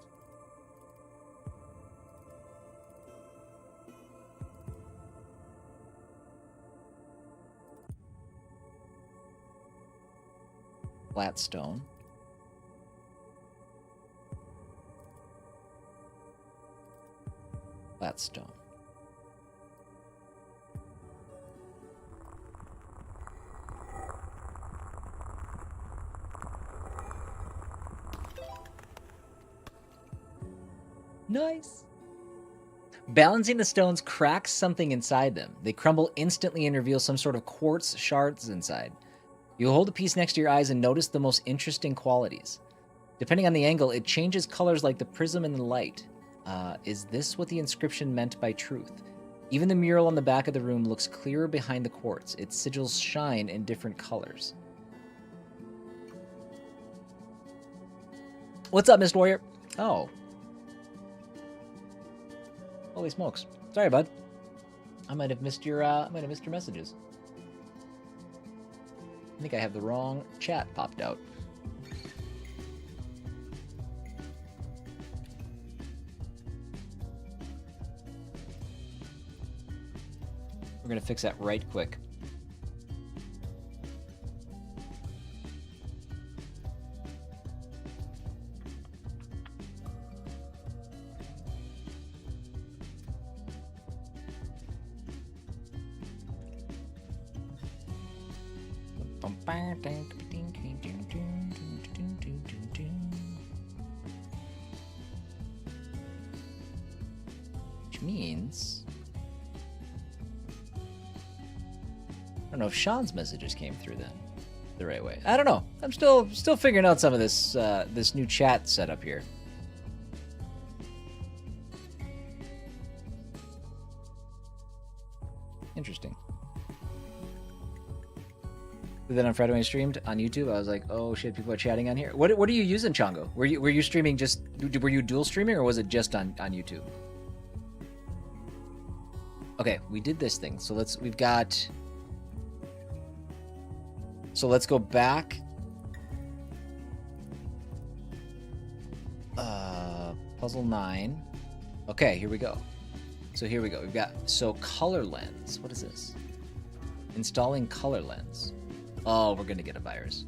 Flat stone. Flat stone. Nice. Balancing the stones cracks something inside them. They crumble instantly and reveal some sort of quartz shards inside. You hold a piece next to your eyes and notice the most interesting qualities. Depending on the angle, it changes colors like the prism in the light. Is this what the inscription meant by truth? Even the mural on the back of the room looks clearer behind the quartz. Its sigils shine in different colors. What's up, Mist Warrior? Oh. Holy smokes. Sorry, bud. I might have missed your messages. I think I have the wrong chat popped out. We're gonna fix that right quick. Which means I don't know if Sean's messages came through then the right way. I don't know. I'm still figuring out some of this this new chat setup here. Interesting. Then on Friday when I streamed on YouTube, I was like, "Oh shit, people are chatting on here." What are you using, Chongo? Were you streaming just? Were you dual streaming or was it just on YouTube? Okay, we did this thing. So let's go back. Puzzle 9. Okay, here we go. So here we go. We've got color lens. What is this? Installing color lens. Oh, we're gonna get a virus.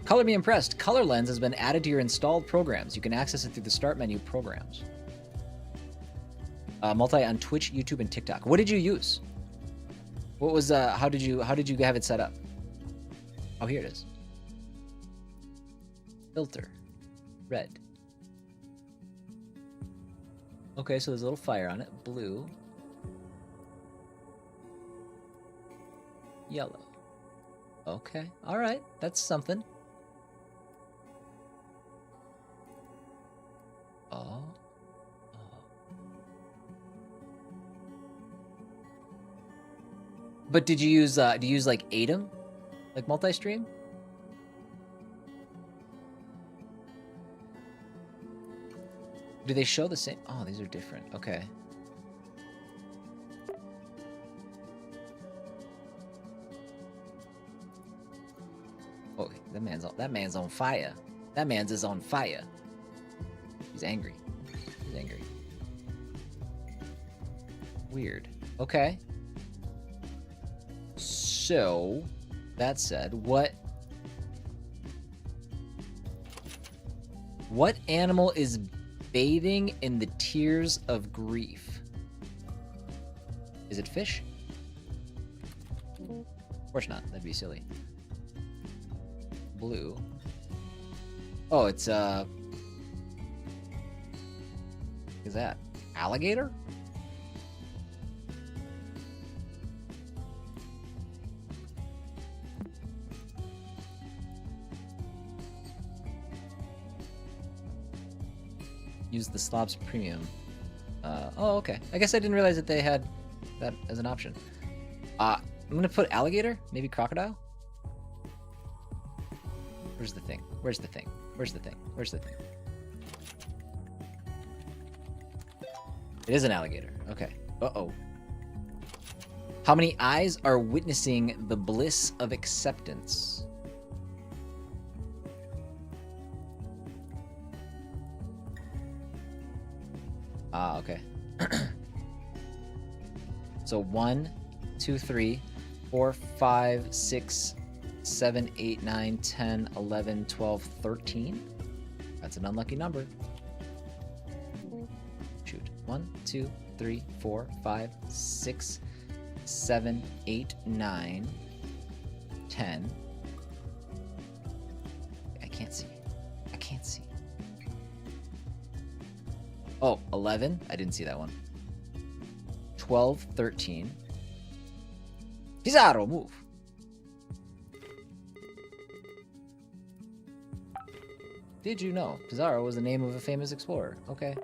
Color me impressed. Color lens has been added to your installed programs. You can access it through the start menu programs. Multi on Twitch, YouTube, and TikTok. What did you use? What was how did you have it set up? Oh, here it is. Filter. Red. Okay, so there's a little fire on it. Blue. Yellow. Okay. All right. That's something. Oh. But did you use like ATEM? Like multi-stream? Do they show the same? Oh, these are different. Okay. Oh, that man's on fire. That man's is on fire. He's angry. He's angry. Weird. Okay. So, that said, what animal is bathing in the tears of grief? Is it fish? Of course not. That'd be silly. Blue. Oh, it's is that alligator? Use the Slobs Premium. Oh, okay. I guess I didn't realize that they had that as an option. I'm gonna put alligator, maybe crocodile. Where's the thing? Where's the thing? Where's the thing? Where's the thing? It is an alligator. Okay. Uh-oh. How many eyes are witnessing the bliss of acceptance? Ah, okay. So 1, 2, 3, 4, 5, 6, 7, 8, 9, 10, 11, 12, 13. That's an unlucky number. Shoot. 1, 2, 3, 4, 5, 6, 7, 8, 9, 10. I can't see. I can't see. Oh, 11. I didn't see that one. 12, 13. Pizarro, move. Did you know Pizarro was the name of a famous explorer? Okay.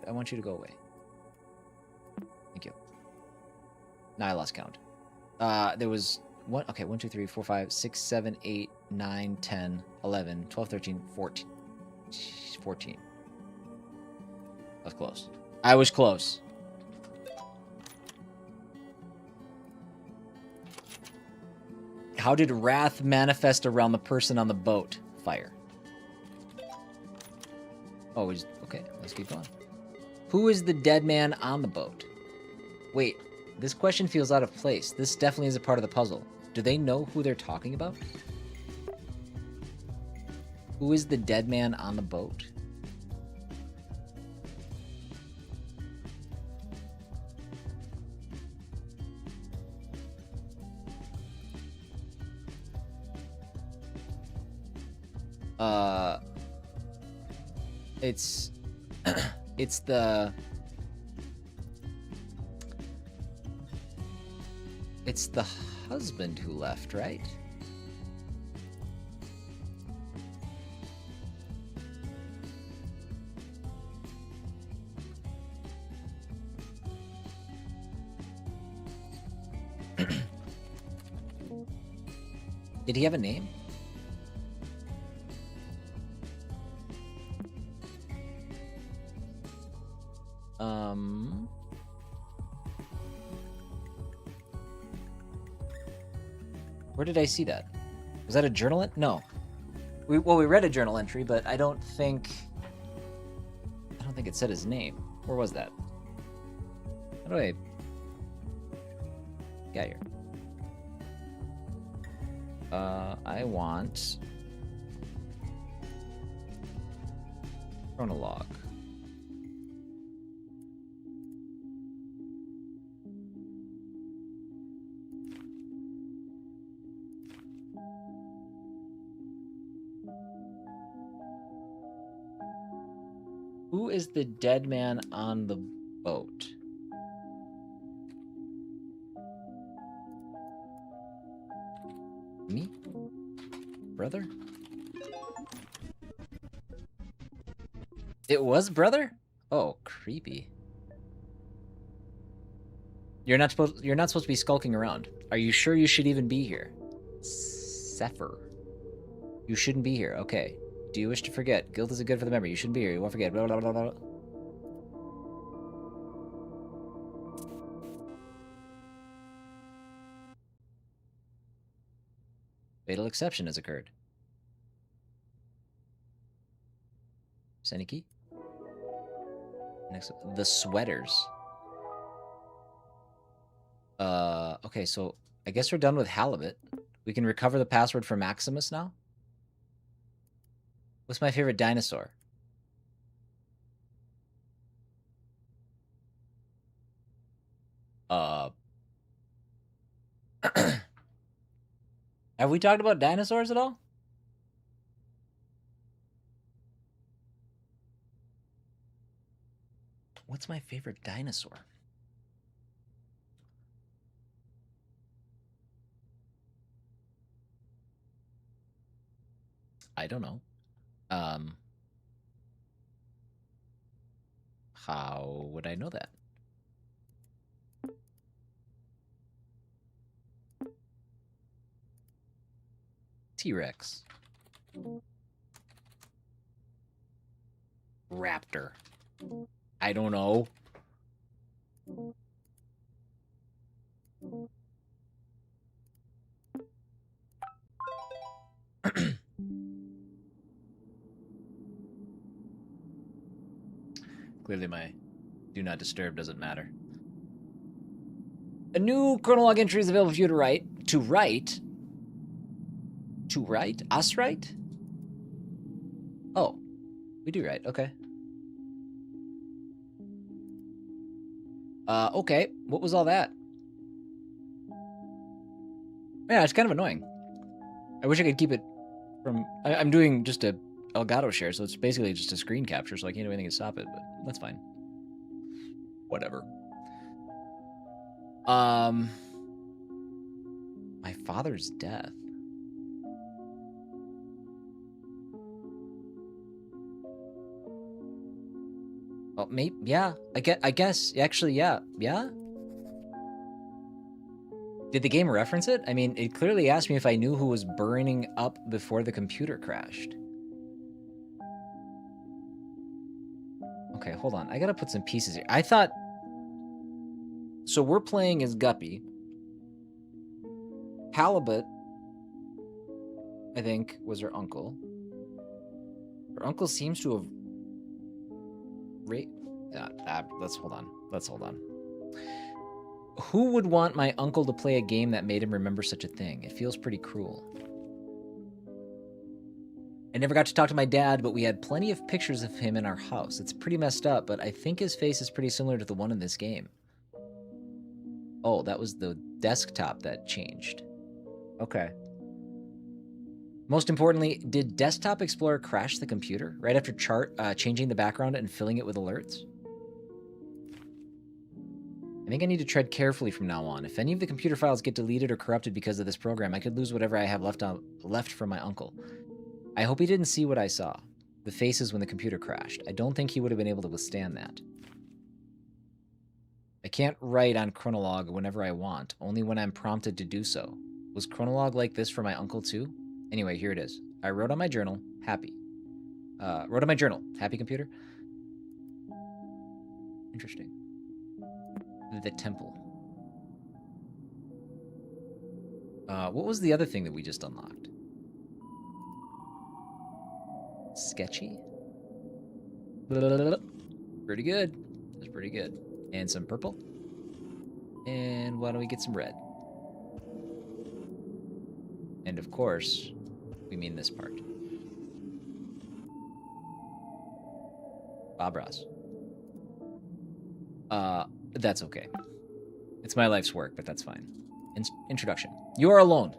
I want you to go away. Thank you. Now I lost count. There was one. Okay, 1, 2, 3, 4, 5, 6, 7, 8, 9, 10, 11, 12, 13, 14. 14. That's close. I was close. How did wrath manifest around the person on the boat? Fire. Oh, okay. Let's keep going. Who is the dead man on the boat? Wait, this question feels out of place. This definitely is a part of the puzzle. Do they know who they're talking about? Who is the dead man on the boat? It's it's the husband who left, right? Did he have a name? Where did I see that? Was that a journal? No. We read a journal entry, but I don't think it said his name. Where was that? How do I get here? I want chronologue. Who is the dead man on the boat? Me? Brother? It was brother? Oh, creepy. You're not supposed to be skulking around. Are you sure you should even be here? Sepher. You shouldn't be here. Okay. Do you wish to forget? Guilt isn't good for the memory. You shouldn't be here. You won't forget. Blah, blah, blah, blah. Fatal exception has occurred. Any key? Next, the sweaters. Okay, so I guess we're done with halibut. We can recover the password for Maximus now. What's my favorite dinosaur? Have we talked about dinosaurs at all? What's my favorite dinosaur? I don't know. How would I know that? T-Rex. Raptor. I don't know. Clearly my do not disturb doesn't matter. A new chronolog entry is available for you to write. To write? To write? Us write? Oh, we do write. Okay. Okay. What was all that? Yeah, it's kind of annoying. I wish I could keep it from... I'm doing just a Elgato share, so it's basically just a screen capture, so I can't do anything to stop it, but that's fine. Whatever. My father's death. Oh, maybe, yeah. I guess, actually, yeah. Yeah? Did the game reference it? I mean, it clearly asked me if I knew who was burning up before the computer crashed. Okay, hold on. I gotta put some pieces here. I thought... So we're playing as Guppy. Halibut, I think, was her uncle. Her uncle seems to have... let's hold on. Let's hold on. Who would want my uncle to play a game that made him remember such a thing? It feels pretty cruel. I never got to talk to my dad, but we had plenty of pictures of him in our house. It's pretty messed up, but I think his face is pretty similar to the one in this game. Oh, that was the desktop that changed. Okay. Most importantly, did Desktop Explorer crash the computer right after changing the background and filling it with alerts? I think I need to tread carefully from now on. If any of the computer files get deleted or corrupted because of this program, I could lose whatever I have left from my uncle. I hope he didn't see what I saw. The faces when the computer crashed. I don't think he would have been able to withstand that. I can't write on chronolog whenever I want, only when I'm prompted to do so. Was chronolog like this for my uncle too? Anyway, here it is. I wrote on my journal, happy. Happy computer? Interesting. The temple. What was the other thing that we just unlocked? Sketchy? Pretty good. That's pretty good. And some purple. And why don't we get some red? And of course, we mean this part. Bob Ross. That's okay. It's my life's work, but that's fine. Introduction. You are alone.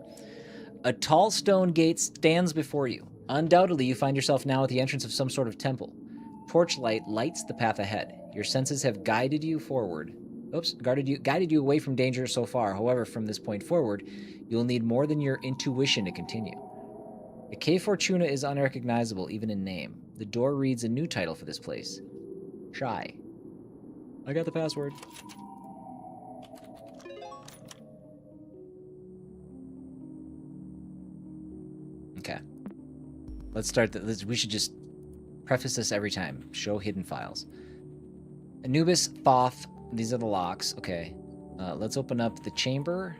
A tall stone gate stands before you. Undoubtedly, you find yourself now at the entrance of some sort of temple. Torchlight lights the path ahead. Your senses have guided you forward. Guided you away from danger so far. However, from this point forward, you'll need more than your intuition to continue. The Cave Fortuna is unrecognizable, even in name. The door reads a new title for this place. Shy. I got the password. Okay. Let's start. We should just preface this every time. Show hidden files. Anubis, Thoth. These are the locks. Okay. Let's open up the chamber.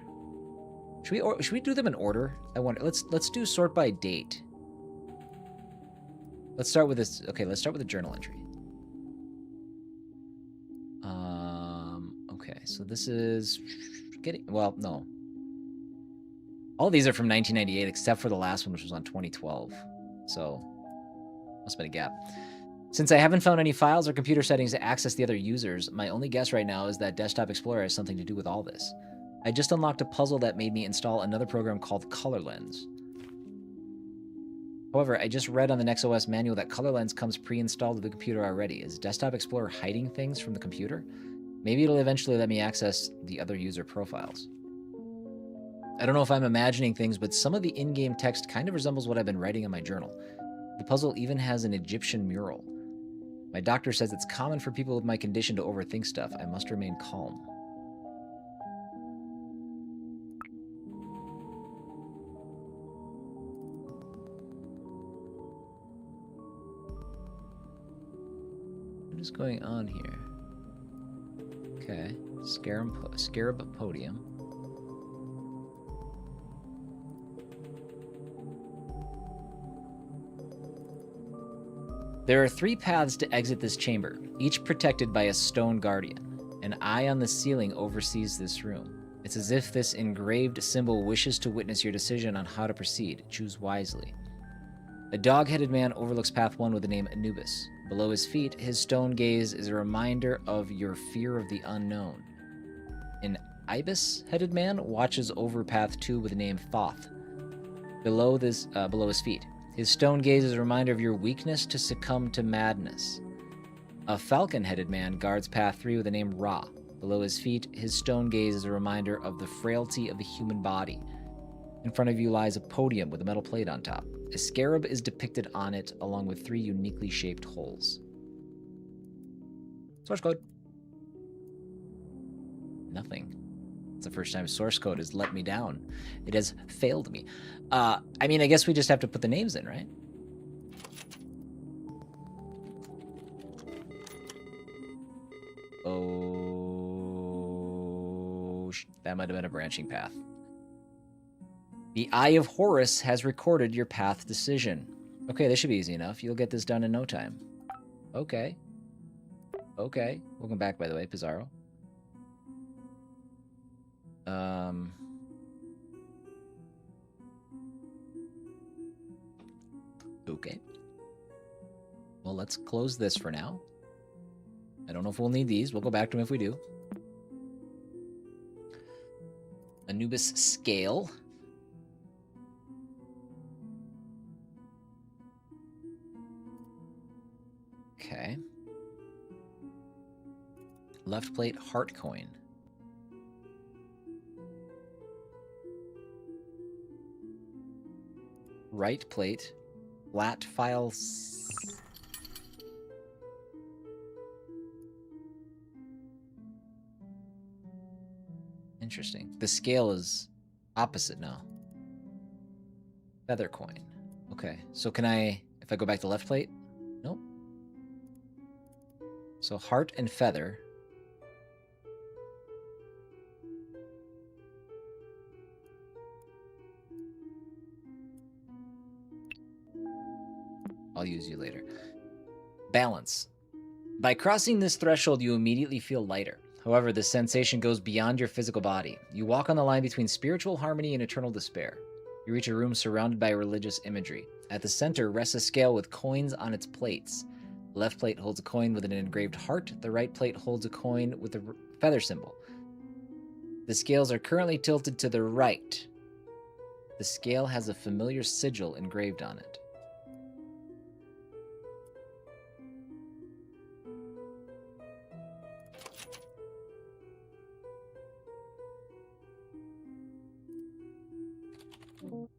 Should we do them in order? I wonder. Let's do sort by date. Let's start with this. Okay, let's start with a journal entry. Okay, so this is well, no. All these are from 1998 except for the last one, which was on 2012. So, must have been a gap. Since I haven't found any files or computer settings to access the other users, my only guess right now is that Desktop Explorer has something to do with all this. I just unlocked a puzzle that made me install another program called Color Lens. However, I just read on the NextOS manual that Color Lens comes pre-installed with the computer already. Is Desktop Explorer hiding things from the computer? Maybe it'll eventually let me access the other user profiles. I don't know if I'm imagining things, but some of the in-game text kind of resembles what I've been writing in my journal. The puzzle even has an Egyptian mural. My doctor says it's common for people with my condition to overthink stuff. I must remain calm. What is going on here? Okay, Scarab Podium. There are 3 paths to exit this chamber, each protected by a stone guardian. An eye on the ceiling oversees this room. It's as if this engraved symbol wishes to witness your decision on how to proceed. Choose wisely. A dog-headed man overlooks path 1 with the name Anubis. Below his feet, his stone gaze is a reminder of your fear of the unknown. An ibis-headed man watches over path 2 with the name Thoth. Below his feet, his stone gaze is a reminder of your weakness to succumb to madness. A falcon-headed man guards path 3 with the name Ra. Below his feet, his stone gaze is a reminder of the frailty of the human body. In front of you lies a podium with a metal plate on top. A scarab is depicted on it, along with 3 uniquely shaped holes. Source code. Nothing. It's the first time source code has let me down. It has failed me. I mean, I guess we just have to put the names in, right? Oh, that might have been a branching path. The Eye of Horus has recorded your path decision. Okay, this should be easy enough. You'll get this done in no time. Okay. Okay. Welcome back, by the way, Pizarro. Okay. Well, let's close this for now. I don't know if we'll need these. We'll go back to them if we do. Anubis scale. Okay. Left plate heart coin. Right plate flat file. Interesting. The scale is opposite now. Feather coin. Okay. So can I, if I go back to left plate? Nope. So heart and feather. I'll use you later. Balance. By crossing this threshold, you immediately feel lighter. However, this sensation goes beyond your physical body. You walk on the line between spiritual harmony and eternal despair. You reach a room surrounded by religious imagery. At the center rests a scale with coins on its plates. The left plate holds a coin with an engraved heart. The right plate holds a coin with a feather symbol. The scales are currently tilted to the right. The scale has a familiar sigil engraved on it.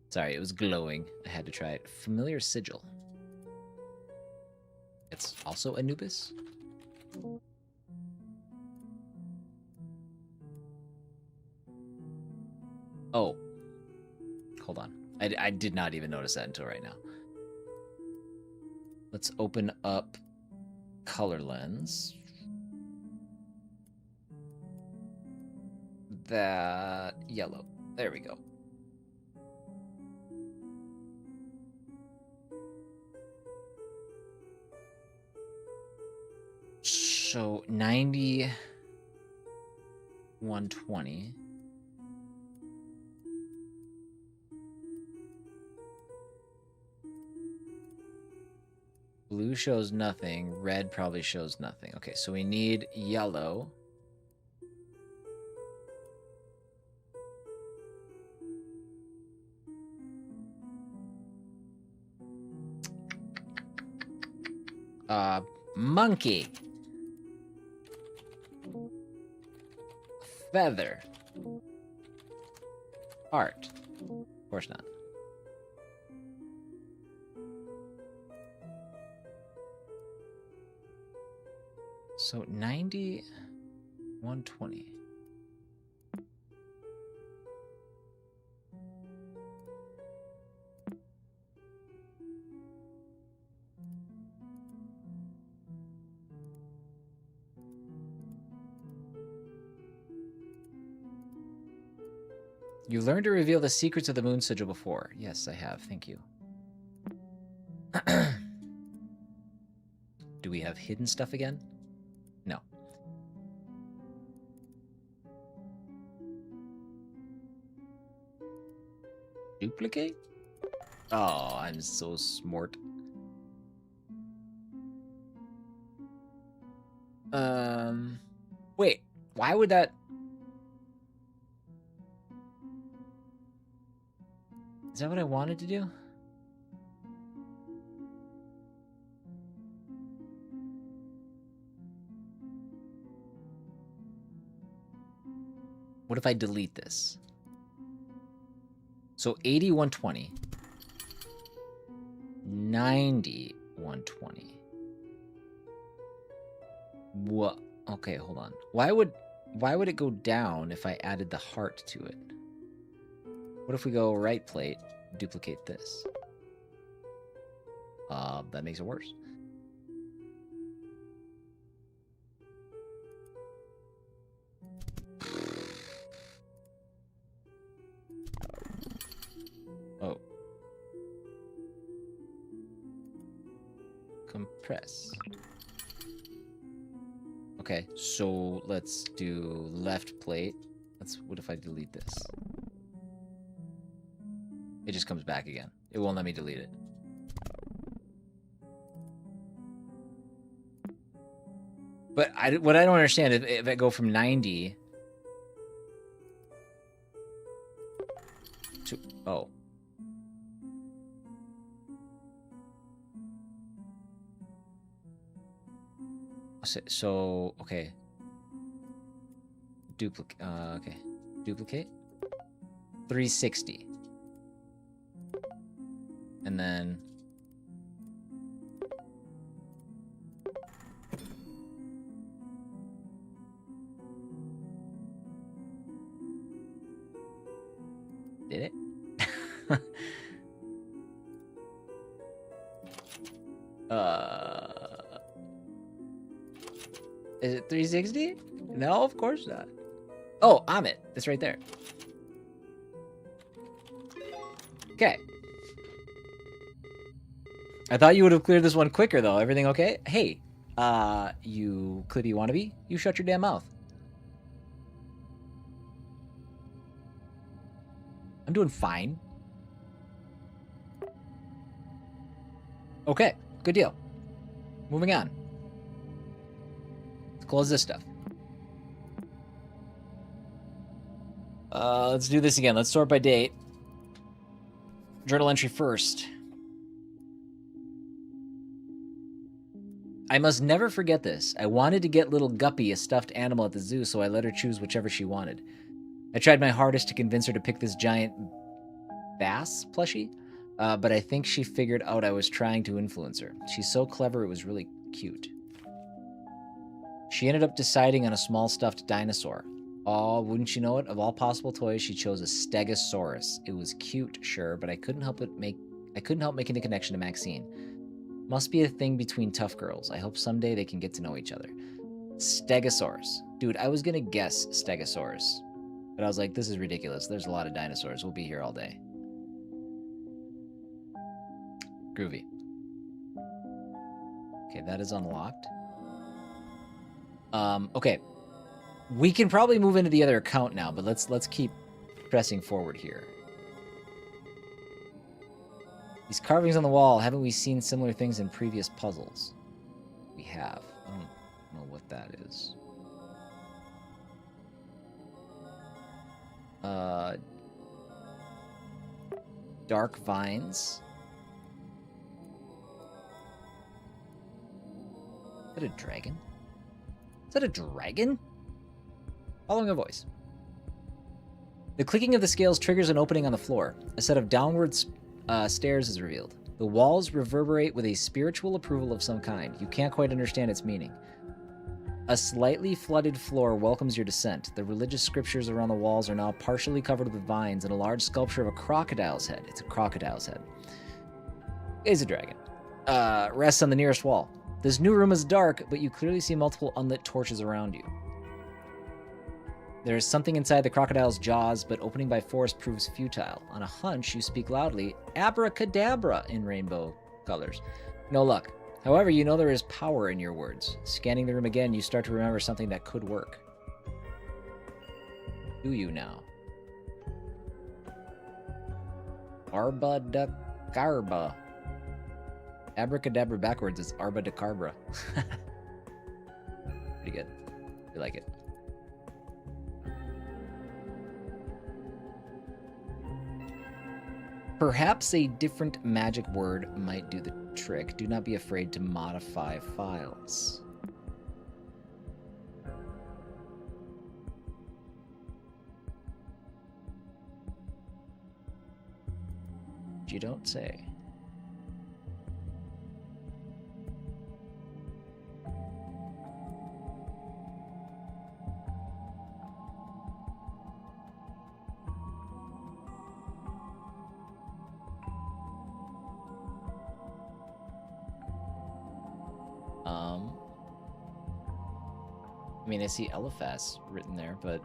Sorry, it was glowing. I had to try it. Familiar sigil. It's also Anubis? Oh. Hold on. I did not even notice that until right now. Let's open up Color Lens. That yellow. There we go. So 90, 120. Blue shows nothing. Red probably shows nothing. Okay, so we need yellow. Monkey. Feather. Heart. Of course not. So 90, 120. You learned to reveal the secrets of the moon sigil before. Yes, I have. Thank you. Do we have hidden stuff again? No. Duplicate? Oh, I'm so smart. Wait, why would that... Is that what I wanted to do? What if I delete this? So 80, 120. 90, 120. What? Okay, hold on. Why would it go down if I added the heart to it? What if we go right plate, duplicate this? That makes it worse. Oh. Compress. Okay, so let's do left plate. What if I delete this? It just comes back again. It won't let me delete it. But what I don't understand, if I go from 90 to... Oh. So, okay. Duplicate, okay. Duplicate. 360. And then... Did it? Is it 360? No, of course not. Oh, Amit. It's right there. Okay. I thought you would have cleared this one quicker, though. Everything okay? Hey, you Clippy wannabe, you shut your damn mouth. I'm doing fine. Okay, good deal. Moving on. Let's close this stuff. Let's do this again. Let's sort by date. Journal entry first. I must never forget this. I wanted to get little Guppy a stuffed animal at the zoo, so I let her choose whichever she wanted. I tried my hardest to convince her to pick this giant bass plushie, but I think she figured out I was trying to influence her. She's so clever, it was really cute. She ended up deciding on a small stuffed dinosaur. Oh, wouldn't you know it? Of all possible toys, she chose a Stegosaurus. It was cute, sure, but I couldn't help making the connection to Maxine. Must be a thing between tough girls. I hope someday they can get to know each other. Stegosaurus. Dude, I was gonna guess Stegosaurus. But I was like, this is ridiculous. There's a lot of dinosaurs. We'll be here all day. Groovy. Okay, that is unlocked. Okay. We can probably move into the other account now, but let's keep pressing forward here. These carvings on the wall, haven't we seen similar things in previous puzzles? We have. I don't know what that is. Dark vines. Is that a dragon? Is that a dragon? Following a voice. The clicking of the scales triggers an opening on the floor. A set of downward stairs is revealed. The walls reverberate with a spiritual approval of some kind. You can't quite understand its meaning. A slightly flooded floor welcomes your descent. The religious scriptures around the walls are now partially covered with vines and a large sculpture of a crocodile's head. It's a crocodile's head. Is a dragon. Rests on the nearest wall. This new room is dark, but you clearly see multiple unlit torches around you. There is something inside the crocodile's jaws, but opening by force proves futile. On a hunch, you speak loudly, abracadabra, in rainbow colors. No luck. However, you know there is power in your words. Scanning the room again, you start to remember something that could work. Do you now? Arbadacarba. Abracadabra backwards is arbadacarba. Pretty good. I like it. Perhaps a different magic word might do the trick. Do not be afraid to modify files. You don't say. I mean, I see Eliphas written there, but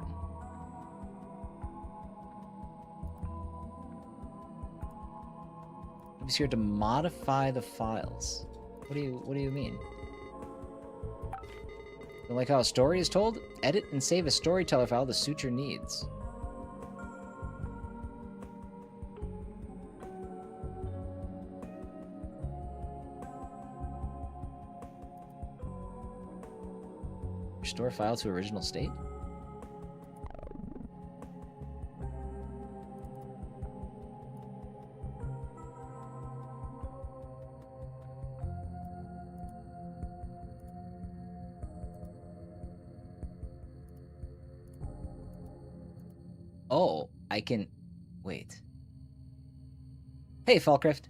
I'm just here to modify the files. What do you mean? You like how a story is told? Edit and save a storyteller file to suit your needs. Restore file to original state? Oh, I can... Wait. Hey, Falcraft.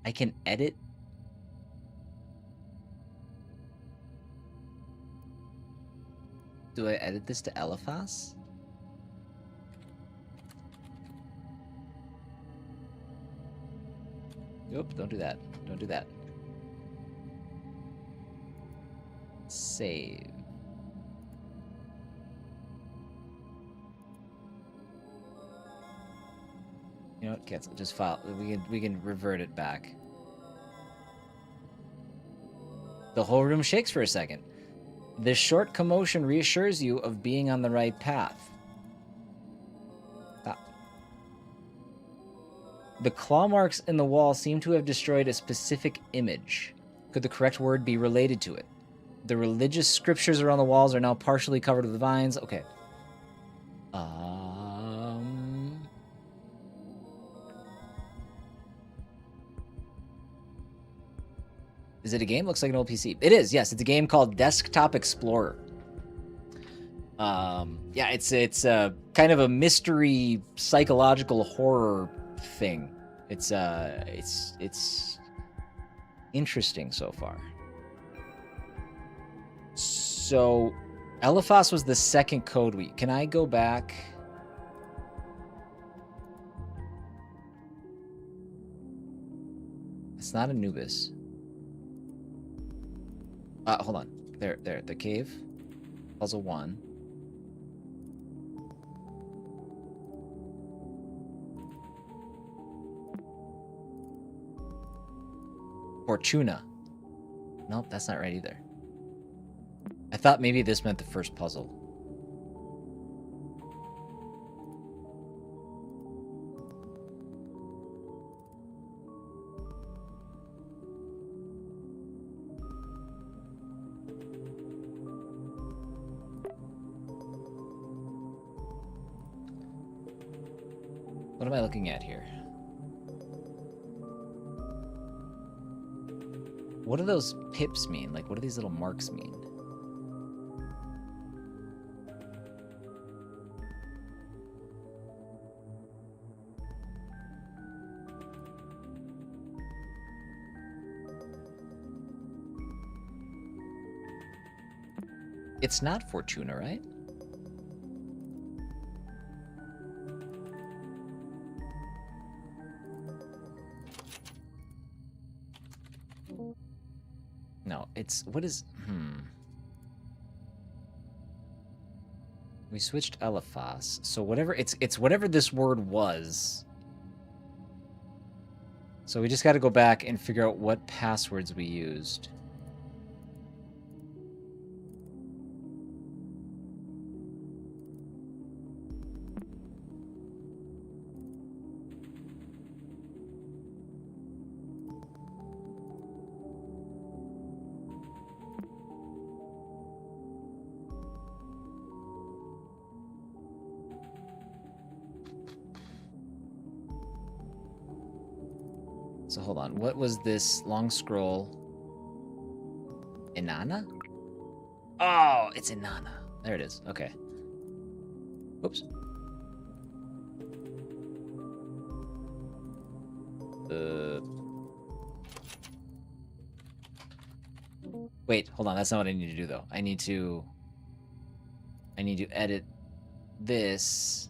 I can edit... Do I edit this to Eliphas? Nope, don't do that. Don't do that. Save. You know what? Cancel. Just file. We can revert it back. The whole room shakes for a second. This short commotion reassures you of being on the right path. The claw marks in the wall seem to have destroyed a specific image. Could the correct word be related to it? The religious scriptures around the walls are now partially covered with vines. Okay. Is it a game? Looks like an old PC. It is, yes. It's a game called Desktop Explorer. Yeah, it's kind of a mystery psychological horror thing. It's interesting so far. So Eliphas was the second code week. Can I go back? It's not Anubis. Hold on. There, the cave. Puzzle 1. Fortuna. Nope, that's not right either. I thought maybe this meant the first puzzle. What am I looking at here? What do those pips mean? Like, what do these little marks mean? It's not Fortuna, right? No, it's... What is... We switched Eliphas. So whatever... It's whatever this word was. So we just got to go back and figure out what passwords we used. So hold on, what was this long scroll? Inanna? Oh, it's Inanna. There it is. Okay. Oops. Wait, hold on. That's not what I need to do though. I need to edit this.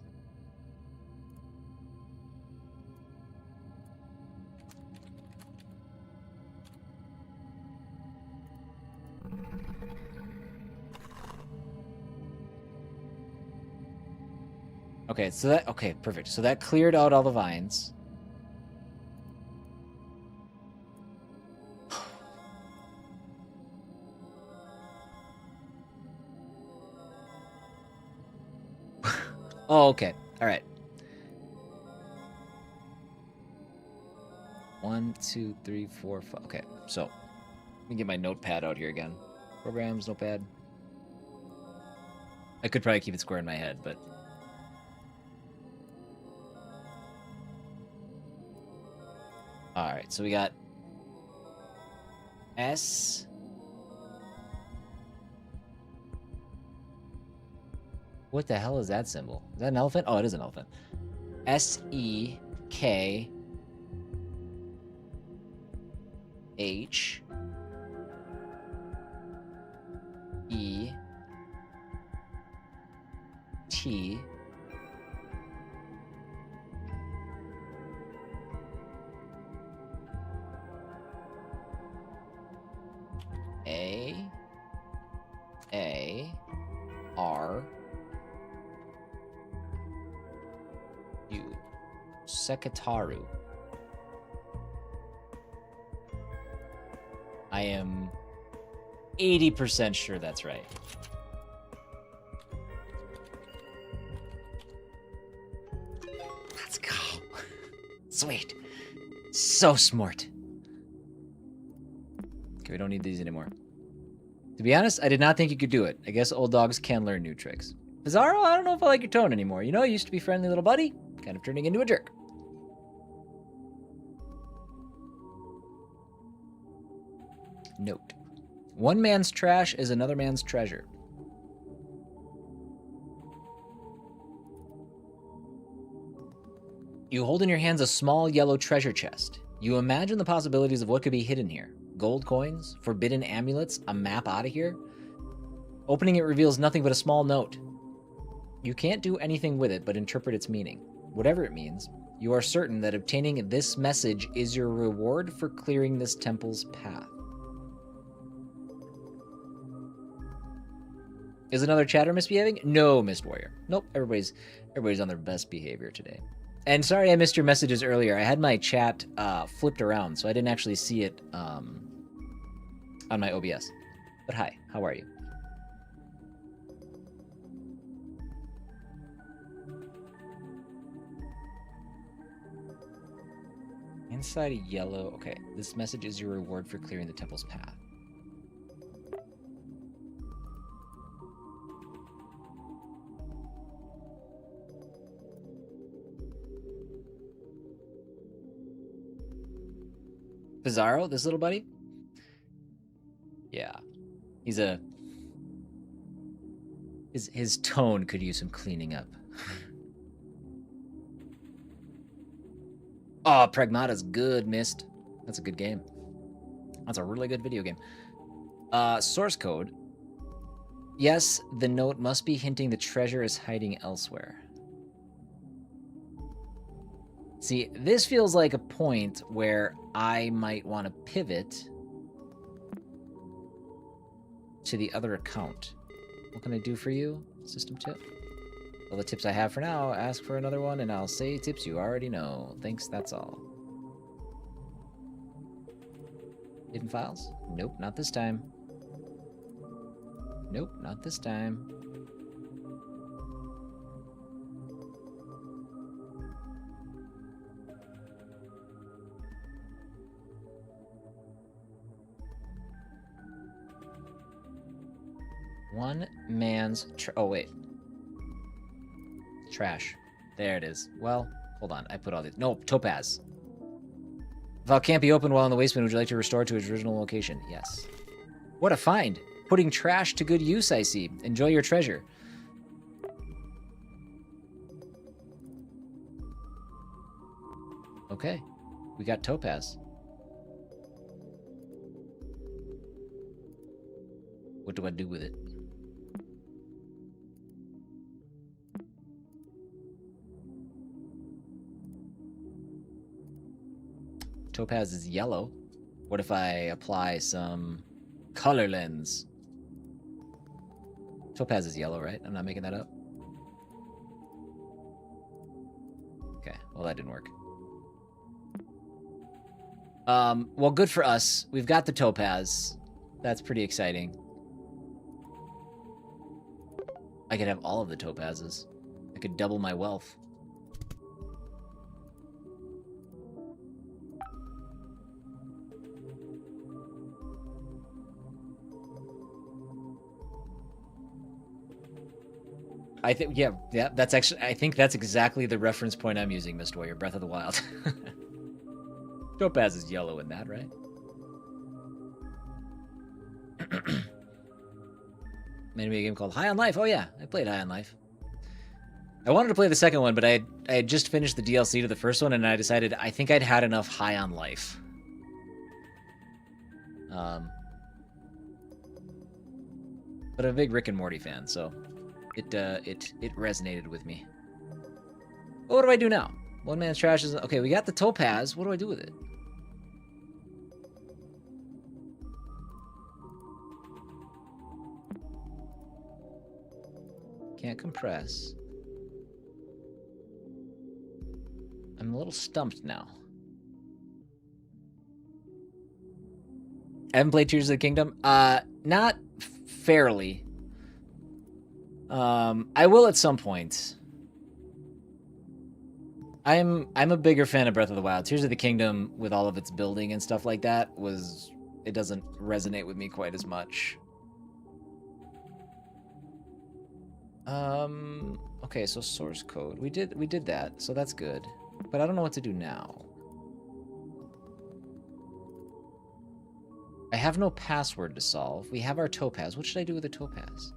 Okay, so that... Okay, perfect. So that cleared out all the vines. Oh, okay. All right. 1, 2, 3, 4, 5. Okay, so let me get my notepad out here again. Programs, notepad. I could probably keep it square in my head, but... Alright, so we got S. What the hell is that symbol? Is that an elephant? Oh, it is an elephant. S-E-K H E T A R U. Sekitaru. I am 80% sure that's right. Let's go. Sweet. So smart. Okay, we don't need these anymore. To be honest, I did not think you could do it. I guess old dogs can learn new tricks. Pizarro, I don't know if I like your tone anymore. You know, you used to be friendly little buddy, kind of turning into a jerk. Note. One man's trash is another man's treasure. You hold in your hands a small yellow treasure chest. You imagine the possibilities of what could be hidden here. Gold coins, forbidden amulets, a map out of here. Opening it reveals nothing but a small note. You can't do anything with it but interpret its meaning. Whatever it means, you are certain that obtaining this message is your reward for clearing this temple's path. Is another chatter misbehaving? No, Mist Warrior. Nope, everybody's on their best behavior today. And sorry I missed your messages earlier. I had my chat flipped around, so I didn't actually see it on my OBS. But hi, how are you? inside a yellow. Okay, this message is your reward for clearing the temple's path. Bizarro, this little buddy? Yeah. He's a... His tone could use some cleaning up. Oh, Pragmata's good, Mist. That's a good game. That's a really good video game. Source code. Yes, the note must be hinting the treasure is hiding elsewhere. See, this feels like a point where I might want to pivot to the other account. What can I do for you? System tip? All the tips I have for now, ask for another one, and I'll say tips you already know. Thanks, that's all. Hidden files? Nope, not this time. Nope, not this time. One man's... oh, wait. Trash. There it is. Well, hold on. I put all these... No, topaz. Vault can't be opened while in the basement. Would you like to restore it to its original location? Yes. What a find. Putting trash to good use, I see. Enjoy your treasure. Okay. We got topaz. What do I do with it? Topaz is yellow. What if I apply some color lens? Topaz is yellow, right? I'm not making that up. Okay, well that didn't work. Well, good for us. We've got the topaz. That's pretty exciting. I could have all of the topazes. I could double my wealth. I think, yeah, that's actually, I think that's exactly the reference point I'm using, Mist Warrior, Breath of the Wild. Topaz is yellow in that, right? Made me a game called High on Life. Oh yeah, I played High on Life. I wanted to play the second one, but I had just finished the DLC to the first one, and I decided I think I'd had enough High on Life. But I'm a big Rick and Morty fan, so it resonated with me. But what do I do now? One man's trash is... Okay, we got the topaz. What do I do with it? Can't compress. I'm a little stumped now. I haven't played Tears of the Kingdom. Not fairly. I will at some point. I'm a bigger fan of Breath of the Wild. Tears of the Kingdom, with all of its building and stuff like that, it doesn't resonate with me quite as much. Okay, so source code. We did that, so that's good. But I don't know what to do now. I have no password to solve. We have our topaz. What should I do with the topaz?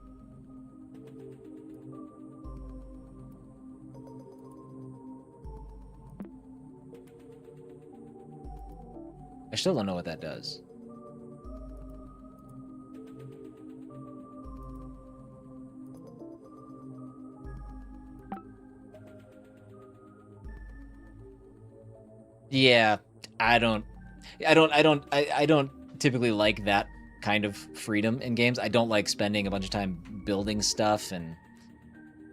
I still don't know what that does. Yeah, I don't typically like that kind of freedom in games. I don't like spending a bunch of time building stuff, and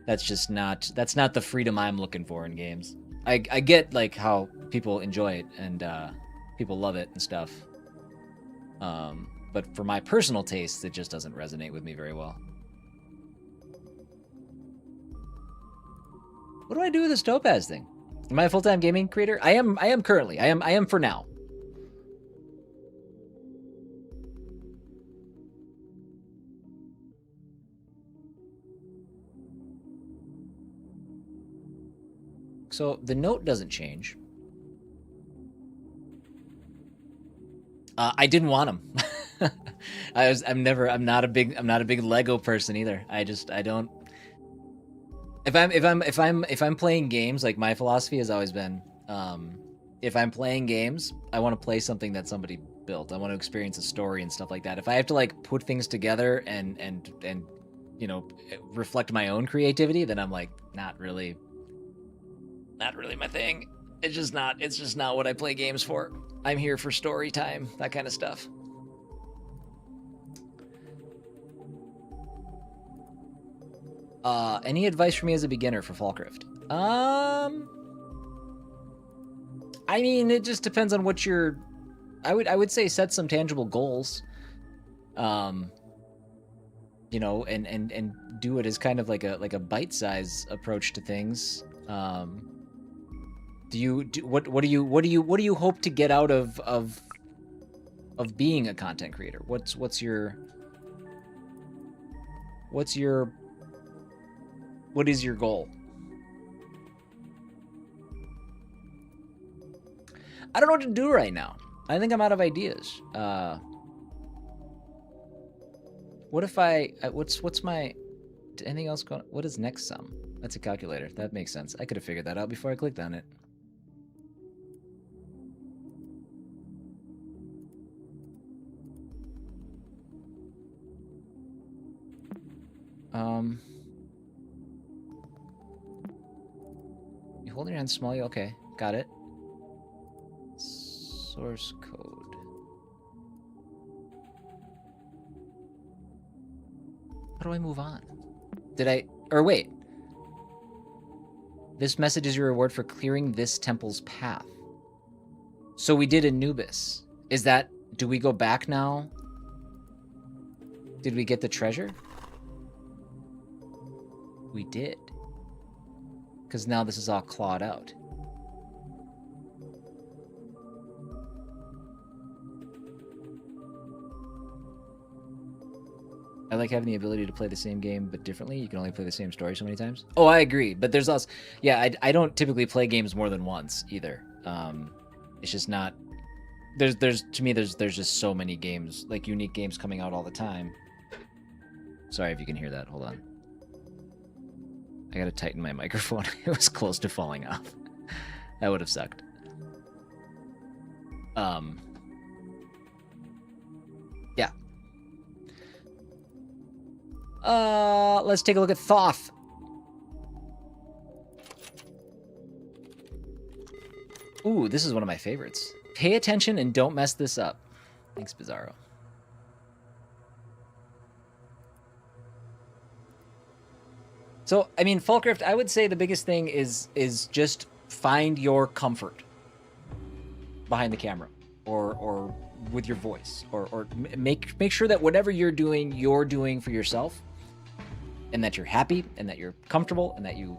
that's not the freedom I'm looking for in games. I get like how people enjoy it and people love it and stuff. But for my personal tastes, it just doesn't resonate with me very well. What do I do with this topaz thing? Am I a full-time gaming creator? I am currently. I am for now. So the note doesn't change. I didn't want them. I'm not a big Lego person either. I don't. If I'm playing games, like my philosophy has always been, if I'm playing games, I want to play something that somebody built. I want to experience a story and stuff like that. If I have to like put things together and you know, reflect my own creativity, then I'm like not really my thing. It's just not what I play games for. I'm here for story time, that kind of stuff. Any advice for me as a beginner for Fallcraft? I mean, it just depends on what you're. I would say set some tangible goals. You know, and do it as kind of like a bite-size approach to things. What do you hope to get out of being a content creator? What is your goal? I don't know what to do right now. I think I'm out of ideas. What if what's my anything else going? What is next sum? That's a calculator. That makes sense. I could have figured that out before I clicked on it. You holding your hand small? Okay, got it. Source code. How do I move on? Or wait. This message is your reward for clearing this temple's path. So we did Anubis. Do we go back now? Did we get the treasure? We did. Because now this is all clawed out. I like having the ability to play the same game but differently. You can only play the same story so many times. Oh, I agree. But there's also, yeah, I don't typically play games more than once either. It's just not. There's to me there's just so many games, like unique games coming out all the time. Sorry if you can hear that. Hold on. I gotta tighten my microphone. It was close to falling off. That would have sucked. Yeah. Let's take a look at Thoth. Ooh, this is one of my favorites. Pay attention and don't mess this up. Thanks, Bizarro. So, I mean, Fallcraft, I would say the biggest thing is just find your comfort behind the camera or with your voice or make sure that whatever you're doing for yourself and that you're happy and that you're comfortable and that you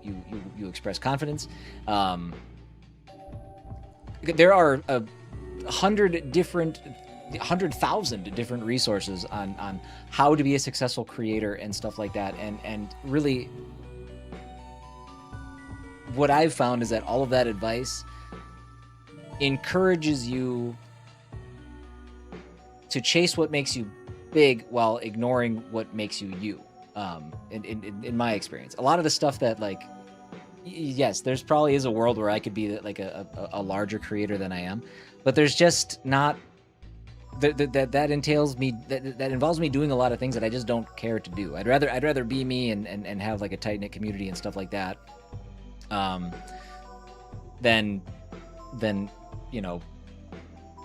express confidence. There are 100,000 different resources on how to be a successful creator and stuff like that. And really what I've found is that all of that advice encourages you to chase what makes you big while ignoring what makes you you. In my experience, a lot of the stuff that, like, yes, there's probably is a world where I could be like a larger creator than I am, but there's just not that entails me that involves me doing a lot of things that I just don't care to do. I'd rather be me and have like a tight knit community and stuff like that, than you know,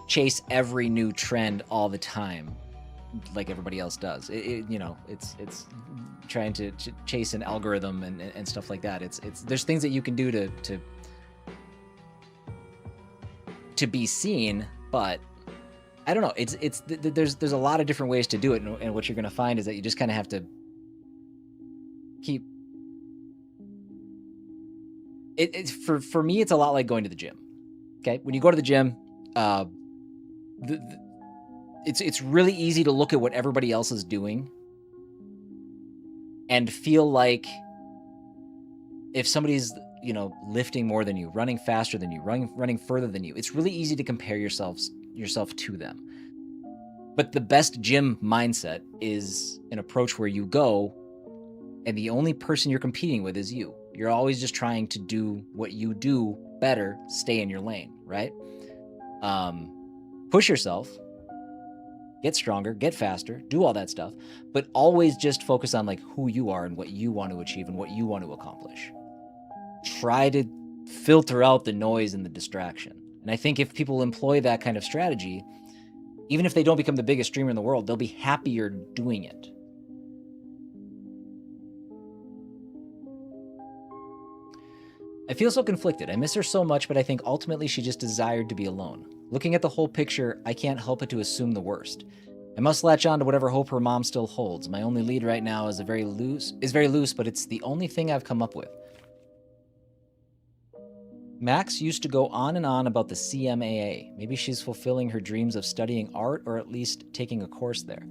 chase every new trend all the time like everybody else does. You know, it's trying to chase an algorithm and stuff like that. It's there's things that you can do to be seen, but I don't know. There's a lot of different ways to do it, and what you're going to find is that you just kind of have to keep. it's for me, it's a lot like going to the gym. Okay, when you go to the gym, it's really easy to look at what everybody else is doing and feel like if somebody's, you know, lifting more than you, running faster than you, running further than you, it's really easy to compare yourself to them. But the best gym mindset is an approach where you go and the only person you're competing with is you. You're always just trying to do what you do better, stay in your lane, right? Push yourself, get stronger, get faster, do all that stuff, but always just focus on like who you are and what you want to achieve and what you want to accomplish. Try to filter out the noise and the distraction. And I think if people employ that kind of strategy, even if they don't become the biggest streamer in the world, they'll be happier doing it. I feel so conflicted. I miss her so much, but I think ultimately she just desired to be alone. Looking at the whole picture, I can't help but to assume the worst. I must latch on to whatever hope her mom still holds. My only lead right now is very loose, but it's the only thing I've come up with. Max used to go on and on about the CMAA. Maybe she's fulfilling her dreams of studying art or at least taking a course there.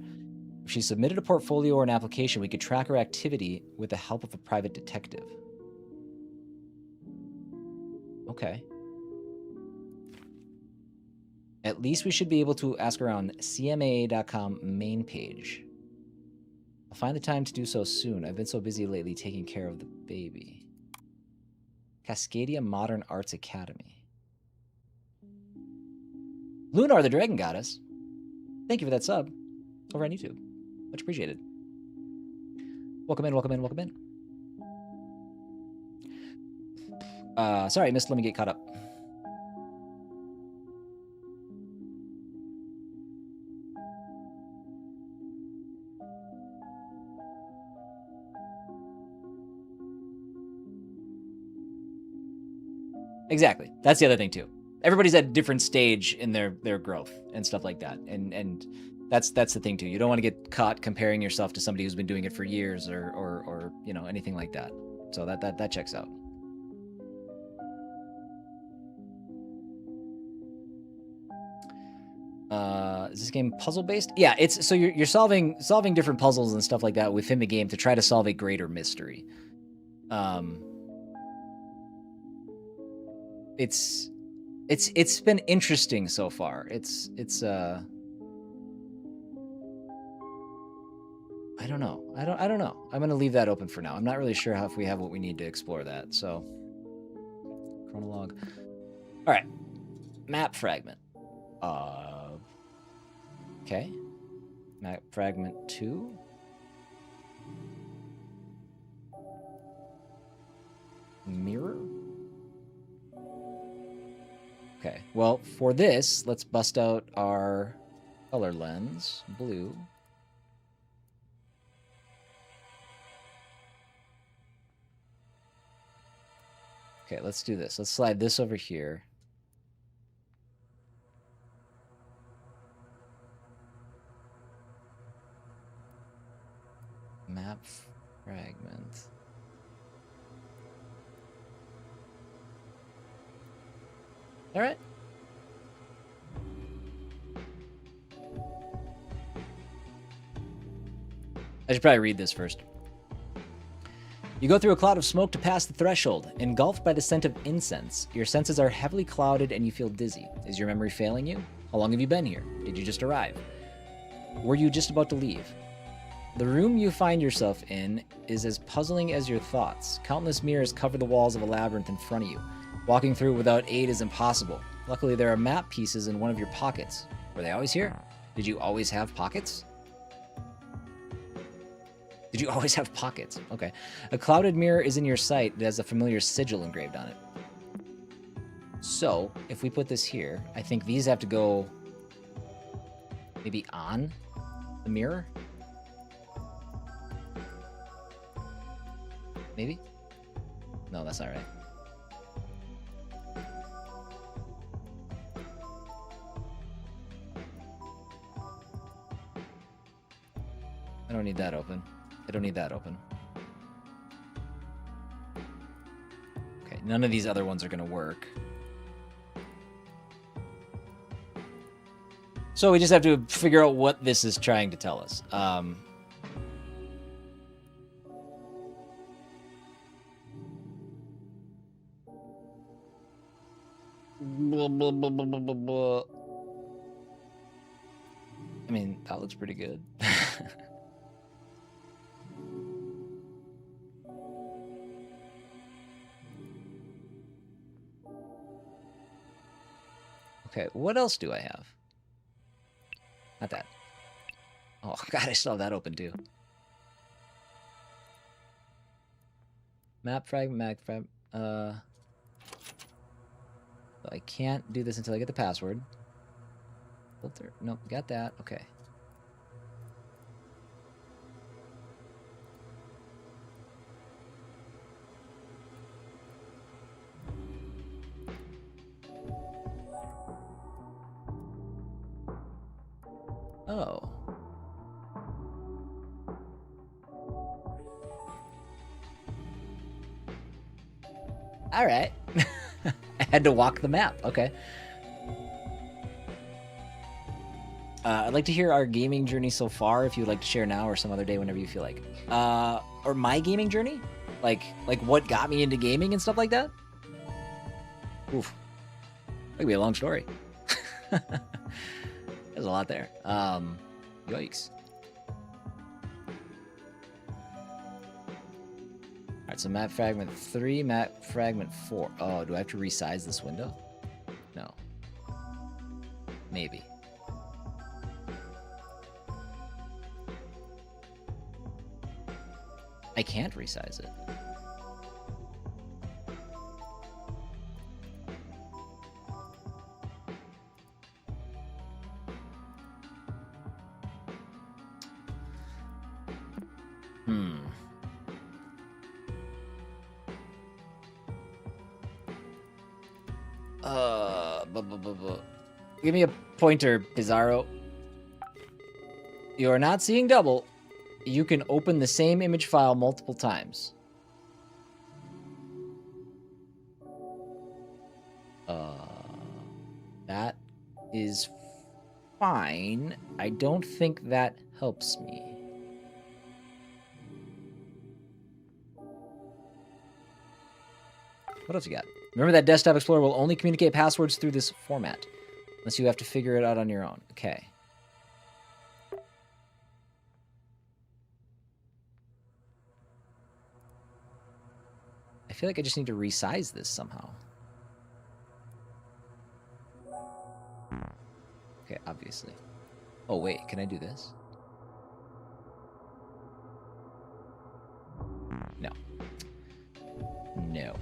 If she submitted a portfolio or an application, we could track her activity with the help of a private detective. Okay. At least we should be able to ask her on CMAA.com main page. I'll find the time to do so soon. I've been so busy lately taking care of the baby. Cascadia Modern Arts Academy. Lunar the Dragon Goddess. Thank you for that sub over on YouTube. Much appreciated. Welcome in, welcome in, welcome in. Sorry, I missed. Let me get caught up. Exactly. That's the other thing too. Everybody's at a different stage in their growth and stuff like that. And that's the thing too. You don't want to get caught comparing yourself to somebody who's been doing it for years or you know, anything like that. So that checks out. Is this game puzzle based? Yeah, it's so you're solving different puzzles and stuff like that within the game to try to solve a greater mystery. It's been interesting so far. It's I don't know. I don't know. I'm gonna leave that open for now. I'm not really sure if we have what we need to explore that. So chronologue. All right, map fragment. Okay. Map fragment 2. Mirror. Okay, well, for this, let's bust out our color lens, blue. Okay, let's do this. Let's slide this over here. Map fragment. All right. I should probably read this first. You go through a cloud of smoke to pass the threshold. Engulfed by the scent of incense, your senses are heavily clouded and you feel dizzy. Is your memory failing you? How long have you been here? Did you just arrive? Were you just about to leave? The room you find yourself in is as puzzling as your thoughts. Countless mirrors cover the walls of a labyrinth in front of you. Walking through without aid is impossible. Luckily, there are map pieces in one of your pockets. Were they always here? Did you always have pockets? Did you always have pockets? Okay. A clouded mirror is in your sight that has a familiar sigil engraved on it. So, if we put this here, I think these have to go maybe on the mirror? Maybe? No, that's not right. I don't need that open. I don't need that open. Okay, None of these other ones are going to work. So we just have to figure out what this is trying to tell us. Blah, blah, blah, blah, blah, blah. I mean, that looks pretty good. Okay, what else do I have? Not that. Oh, God, I still have that open, too. Map fragment. I can't do this until I get the password. Filter. Nope, got that. Okay. Oh. All right. I had to walk the map. Okay. I'd like to hear our gaming journey so far, if you would like to share now or some other day whenever you feel like. Or my gaming journey? Like what got me into gaming and stuff like that? Oof. That could be a long story. There's a lot there. Yikes. Alright, so map fragment 3, map fragment 4. Oh, do I have to resize this window? No. Maybe. I can't resize it. Give me a pointer, Pizarro. You are not seeing double. You can open the same image file multiple times. That is fine. I don't think that helps me. What else you got? Remember that Desktop Explorer will only communicate passwords through this format, unless you have to figure it out on your own. Okay. I feel like I just need to resize this somehow. Okay, obviously. Oh, wait, can I do this? No. No.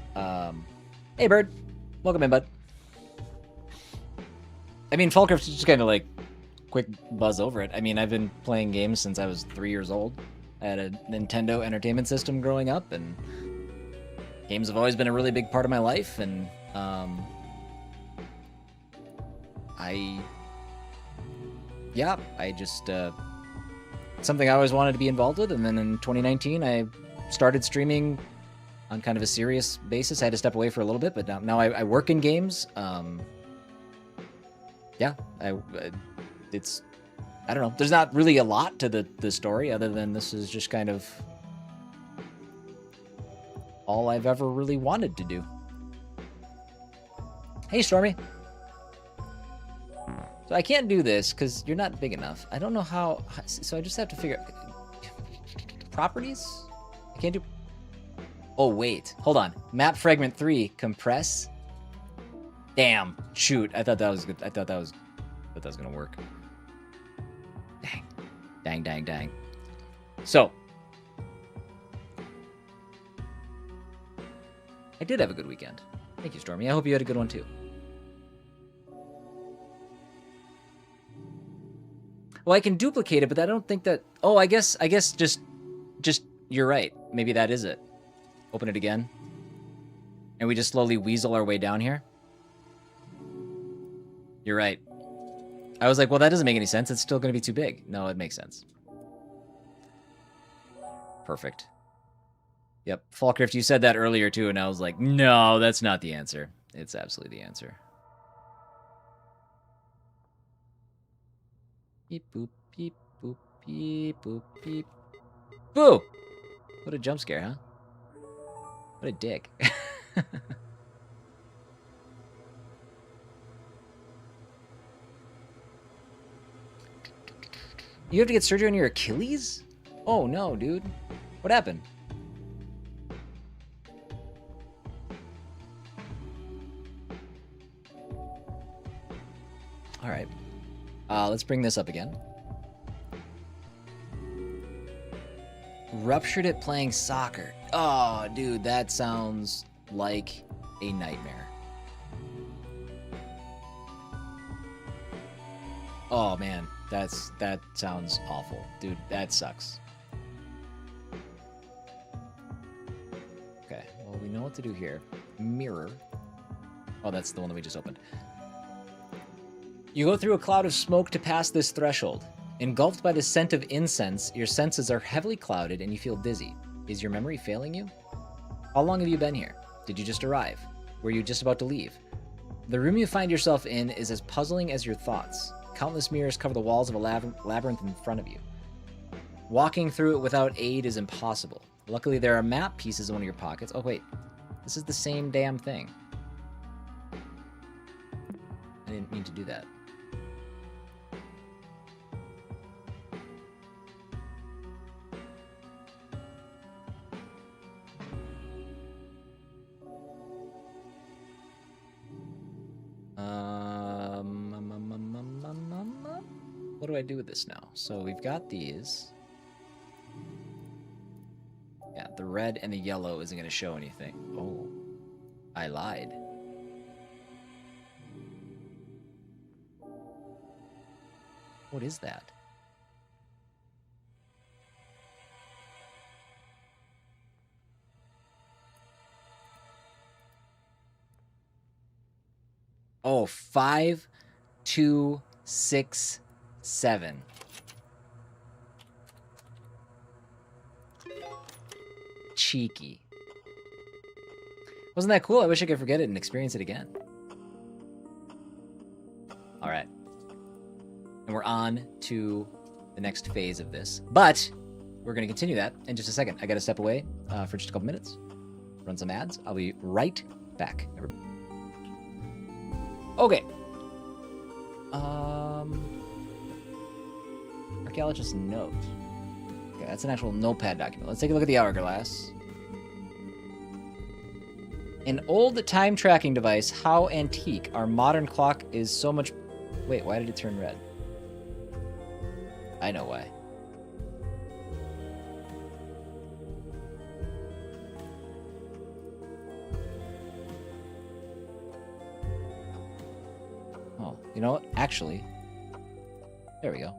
Hey, Bird. Welcome in, bud. I mean, Falkirk's just kind of like quick buzz over it. I mean, I've been playing games since I was 3 years old. I had a Nintendo Entertainment System growing up, and games have always been a really big part of my life, and I just something I always wanted to be involved with, and then in 2019 I started streaming on kind of a serious basis. I had to step away for a little bit, but now I work in games. Yeah, it's, I don't know. There's not really a lot to the story other than this is just kind of all I've ever really wanted to do. Hey, Stormy. So I can't do this because you're not big enough. I don't know how, so I just have to figure out properties. I can't do. Oh, wait, hold on. Map fragment 3, compress. Damn, shoot. I thought that was good. I thought that was gonna work. Dang. So, I did have a good weekend. Thank you, Stormy. I hope you had a good one too. Well, I can duplicate it, but I don't think that. Oh, I guess just you're right. Maybe that is it. Open it again, and we just slowly weasel our way down here. You're right. I was like, well, that doesn't make any sense. It's still going to be too big. No, it makes sense. Perfect. Yep. Falkrift, you said that earlier too, and I was like, no, that's not the answer. It's absolutely the answer. Beep, boop, beep, boop, beep, boop, beep. Boo! What a jump scare, huh? What a dick. You have to get surgery on your Achilles? Oh no, dude. What happened? All right. Let's bring this up again. Ruptured it playing soccer. Oh, dude, that sounds like a nightmare. Oh man, that sounds awful. Dude, that sucks. Okay, well, we know what to do here. Mirror. Oh, that's the one that we just opened. You go through a cloud of smoke to pass this threshold. Engulfed by the scent of incense, your senses are heavily clouded and you feel dizzy. Is your memory failing you? How long have you been here? Did you just arrive? Were you just about to leave? The room you find yourself in is as puzzling as your thoughts. Countless mirrors cover the walls of a labyrinth in front of you. Walking through it without aid is impossible. Luckily, there are map pieces in one of your pockets. Oh, wait. This is the same damn thing. I didn't mean to do that. What do I do with this now? So we've got these. Yeah, the red and the yellow isn't going to show anything. Oh, I lied. What is that? Oh, 5, 2, 6, 7. Cheeky. Wasn't that cool? I wish I could forget it and experience it again. All right. And we're on to the next phase of this. But we're going to continue that in just a second. I got to step away for just a couple minutes. Run some ads. I'll be right back. Okay. Archaeologist's note. Okay, that's an actual notepad document. Let's take a look at the hourglass. An old time tracking device. How antique. Our modern clock is so much... Wait, why did it turn red? I know why. Oh, you know what? Actually, there we go.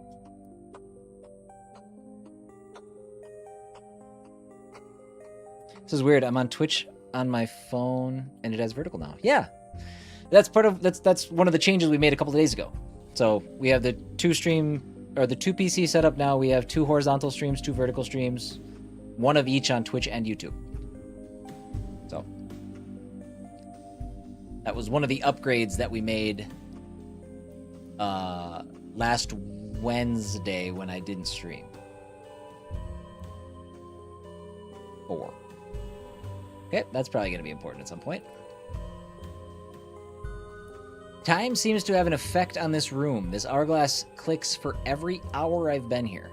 This is weird. I'm on Twitch on my phone, and it has vertical now. Yeah, that's part of that's one of the changes we made a couple of days ago. So we have the two PC setup now. We have 2 horizontal streams, 2 vertical streams, 1 of each on Twitch and YouTube. So that was one of the upgrades that we made last Wednesday when I didn't stream. 4. Okay, that's probably going to be important at some point. Time seems to have an effect on this room. This hourglass clicks for every hour I've been here.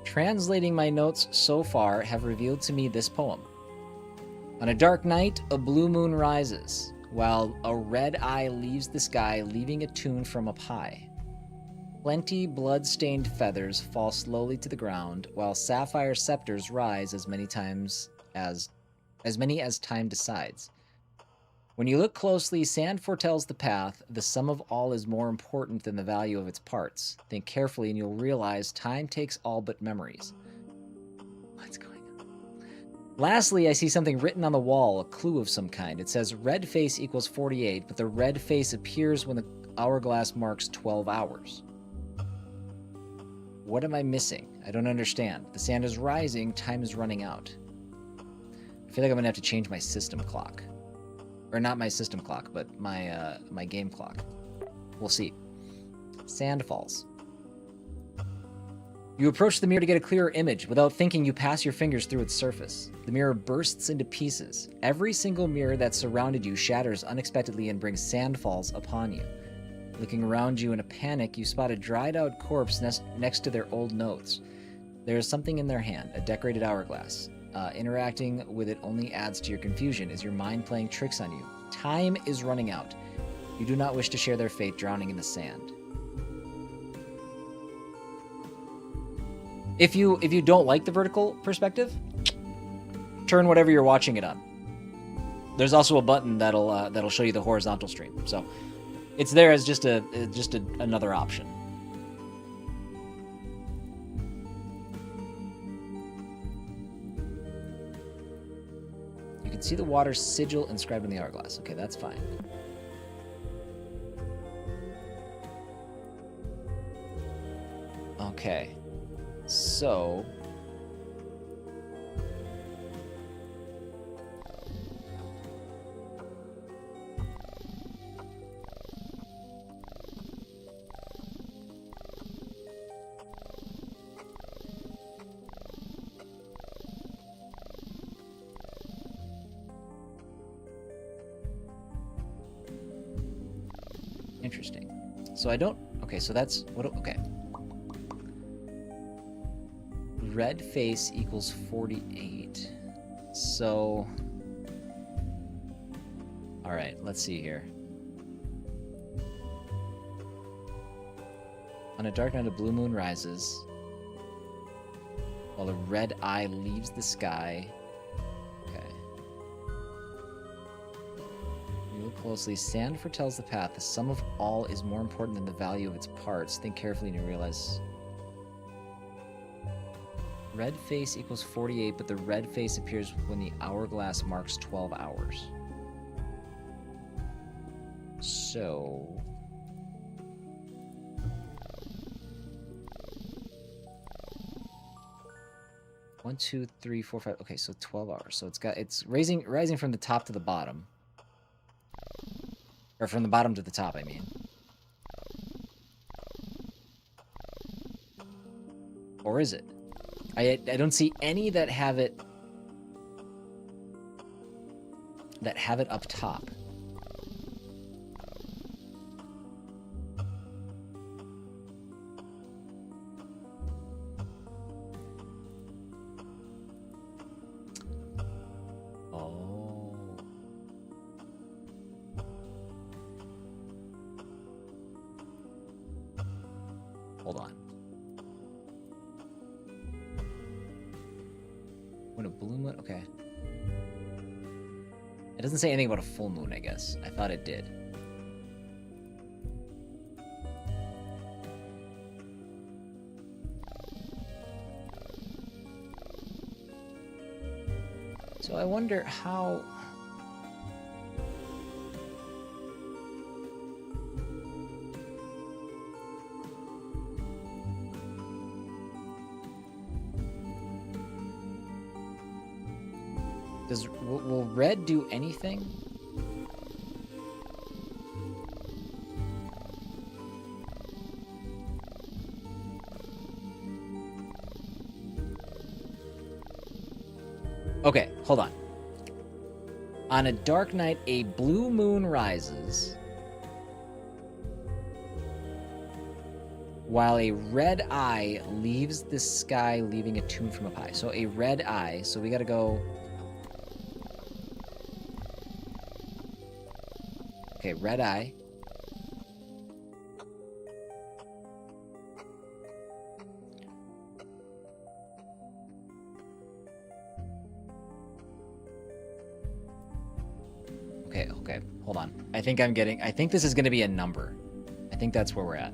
Translating my notes so far have revealed to me this poem. On a dark night, a blue moon rises, while a red eye leaves the sky, leaving a tune from up high. Plenty blood-stained feathers fall slowly to the ground, while sapphire scepters rise as many as time decides. When you look closely, sand foretells the path. The sum of all is more important than the value of its parts. Think carefully and you'll realize time takes all but memories. What's going on? Lastly, I see something written on the wall, a clue of some kind. It says red face equals 48, but the red face appears when the hourglass marks 12 hours. What am I missing? I don't understand. The sand is rising. Time is running out. I feel like I'm going to have to change my system clock. Or not my system clock, but my my game clock. We'll see. Sand falls. You approach the mirror to get a clearer image. Without thinking, you pass your fingers through its surface. The mirror bursts into pieces. Every single mirror that surrounded you shatters unexpectedly and brings sandfalls upon you. Looking around you in a panic, you spot a dried-out corpse next to their old notes. There is something in their hand, a decorated hourglass. Interacting with it only adds to your confusion. Is your mind playing tricks on you? Time is running out. You do not wish to share their fate, drowning in the sand. If you don't like the vertical perspective, turn whatever you're watching it on. There's also a button that'll show you the horizontal stream. So it's there as just another option. You can see the water's sigil inscribed in the hourglass. Okay, that's fine. Okay. So interesting. So I don't. Okay, so that's what. Okay. Red face equals 48. So, all right, let's see here. On a dark night, a blue moon rises, while a red eye leaves the sky. Okay. You look closely. Sand foretells the path. The sum of all is more important than the value of its parts. Think carefully and you realize. Red face equals 48, but the red face appears when the hourglass marks 12 hours. So... 1, 2, 3, 4, 5. Okay, so 12 hours. So it's rising from the top to the bottom. Or from the bottom to the top, I mean. Or is it? I don't see any that have it up top. Oh. Hold on. When a blue moon, okay. It doesn't say anything about a full moon, I guess. I thought it did. So I wonder how... Will red do anything? Okay, hold on. On a dark night, a blue moon rises, while a red eye leaves the sky, leaving a tune from up high. So a red eye, so we gotta go... Okay, red eye. Okay, hold on. I think this is going to be a number. I think that's where we're at.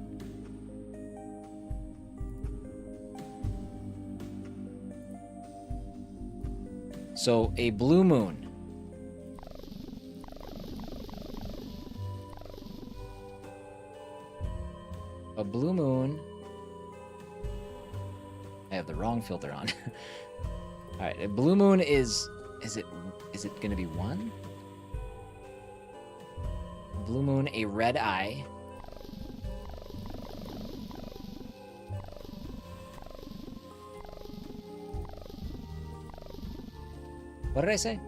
So, a blue moon. A blue moon have the wrong filter on. All right, a blue moon is it gonna be 1? Blue moon, a red eye. What did I say?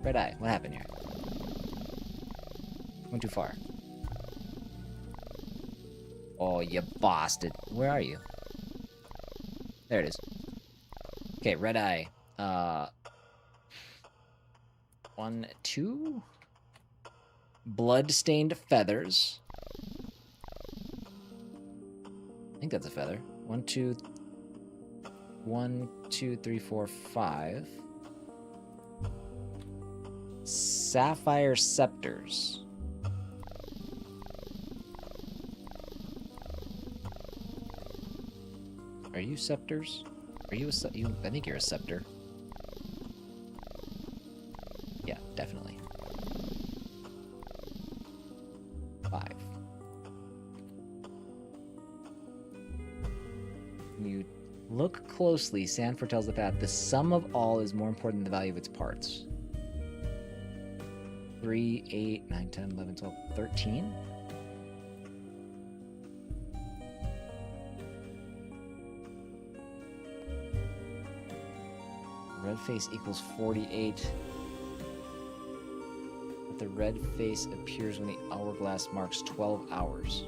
Red eye. What happened here? Went too far. Oh, you bastard. Where are you? There it is. Okay, red eye. 1, 2. Blood-stained feathers. I think that's a feather. 1, 2, 3, 4, 5. Sapphire scepters. Are you scepters? Are you a I think you're a scepter. Yeah, definitely. 5. You look closely. Sand foretells the path. The sum of all is more important than the value of its parts. 3, 8, 9, 10, 11, 12, 13? Red face equals 48. But the red face appears when the hourglass marks 12 hours.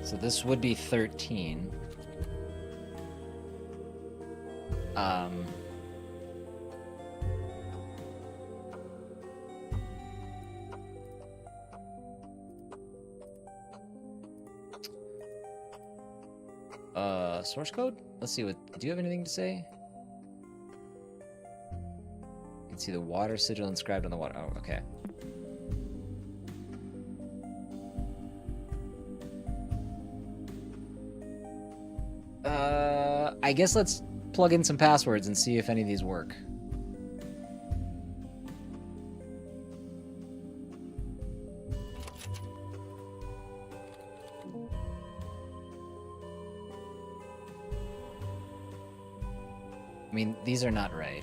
So this would be 13. Source code? Let's see what, do you have anything to say? You can see the water sigil inscribed on the water. Oh, okay. I guess let's plug in some passwords and see if any of these work. I mean, these are not right.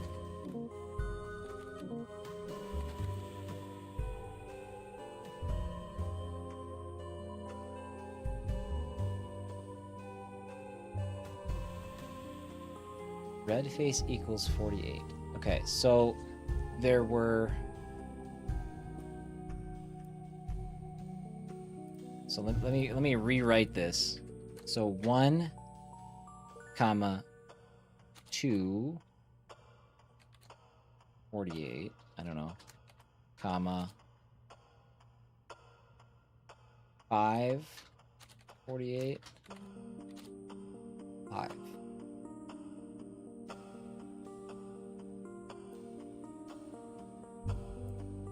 Red face equals 48. Okay, so there were... So let me rewrite this. So 1, comma, 2, 48, I don't know, comma, 5, 48, 5.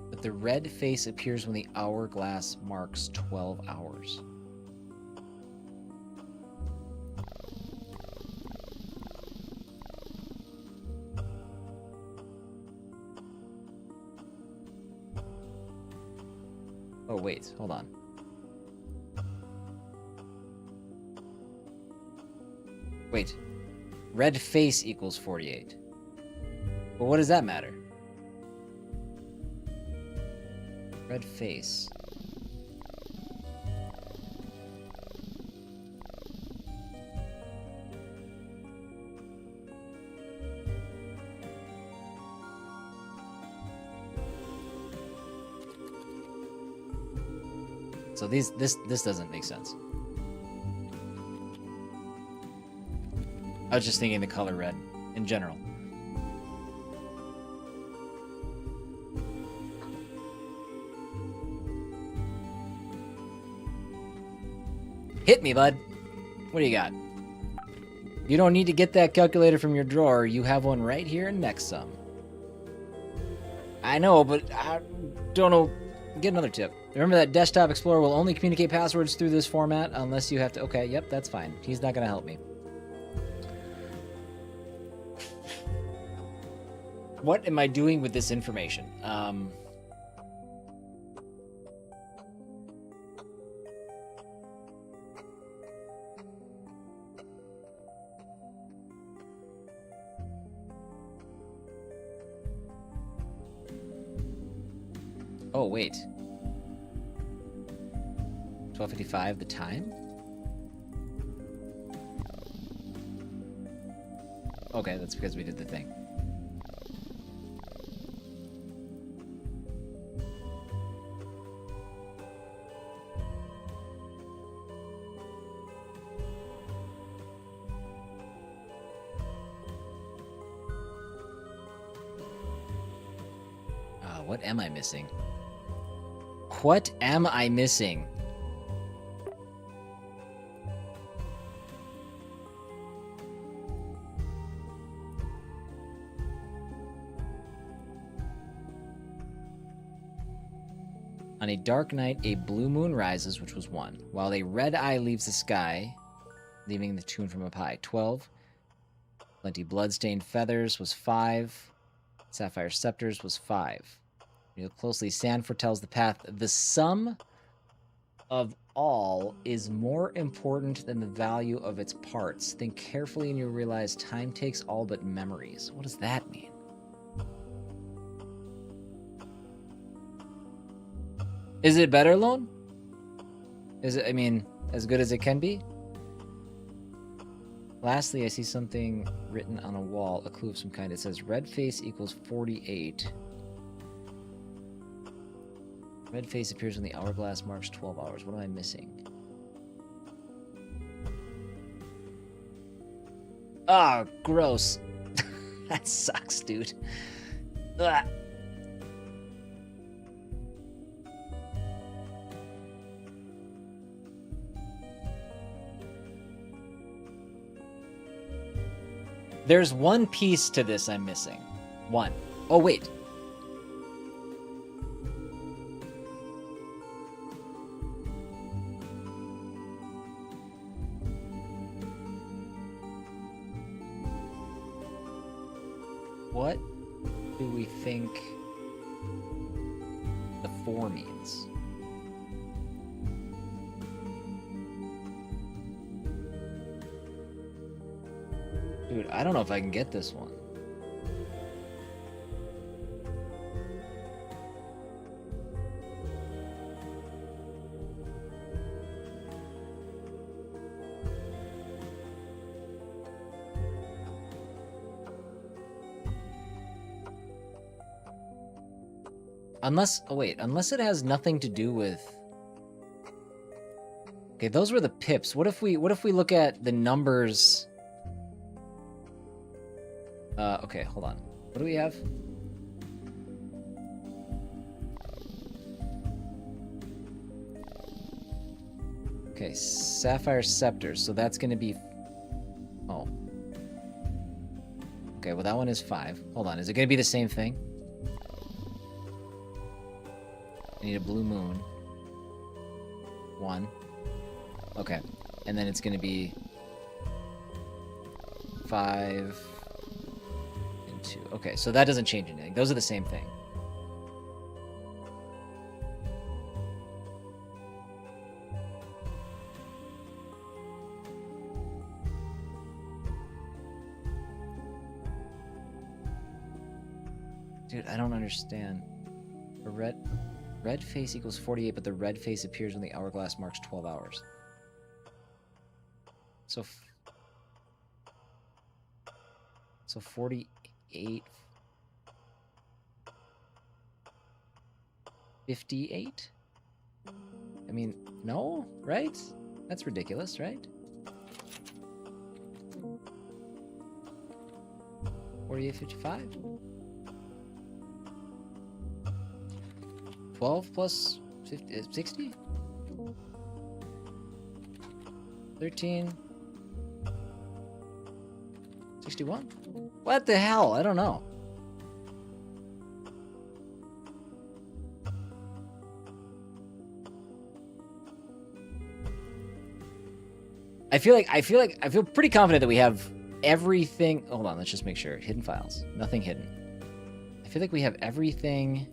But the red face appears when the hourglass marks 12 hours. Oh, wait, hold on. Wait. Red face equals 48. Well, what does that matter? Red face. So this doesn't make sense. I was just thinking the color red in general. Hit me, bud. What do you got? You don't need to get that calculator from your drawer. You have one right here in Nexum. I know, but I don't know. Get another tip. Remember that Desktop Explorer will only communicate passwords through this format unless you have to... Okay, yep, that's fine. He's not going to help me. What am I doing with this information? Oh, wait. 12:55, the time? Okay, that's because we did the thing. What am I missing? What am I missing? On a dark night, a blue moon rises, which was 1, while a red eye leaves the sky, leaving the tune from up high. 12. Plenty blood-stained feathers was 5. Sapphire scepters was 5. You look closely, sand foretells the path. The sum of all is more important than the value of its parts. Think carefully and you'll realize time takes all but memories. What does that mean? Is it better, Lone? Is it, I mean, as good as it can be? Lastly, I see something written on a wall, a clue of some kind. It says red face equals 48. Red face appears when the hourglass marks 12 hours. What am I missing? Ah, gross. That sucks, dude. Ugh. There's one piece to this I'm missing. One. Oh, wait. What do we think the 4 means? Dude, I don't know if I can get this one. Unless, oh wait, unless it has nothing to do with... Okay, those were the pips. What if we look at the numbers... okay, hold on. What do we have? Okay, Sapphire Scepters, so that's gonna be... Oh. Okay, well that one is 5. Hold on, is it gonna be the same thing? I need a blue moon. 1. Okay. And then it's going to be 5 and 2. Okay, so that doesn't change anything. Those are the same thing. Dude, I don't understand. A red face equals 48, but the red face appears when the hourglass marks 12 hours. So 48... 58? I mean, no, right? That's ridiculous, right? 48, 55? 12 plus 50, 60? 13? 61? What the hell? I don't know. I feel pretty confident that we have everything. Hold on, let's just make sure. Hidden files. Nothing hidden. I feel like we have everything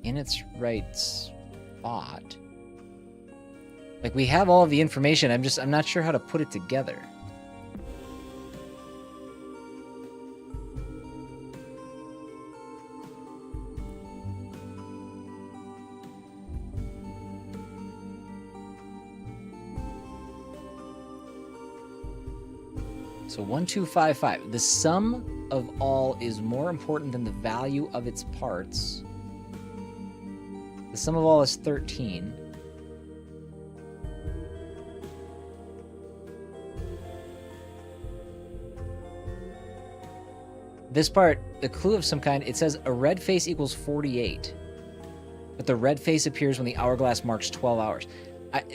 in its right spot. Like, we have all of the information. I'm not sure how to put it together. So 1255. The sum of all is more important than the value of its parts. The sum of all is 13. This part, the clue of some kind, it says a red face equals 48. But the red face appears when the hourglass marks 12 hours.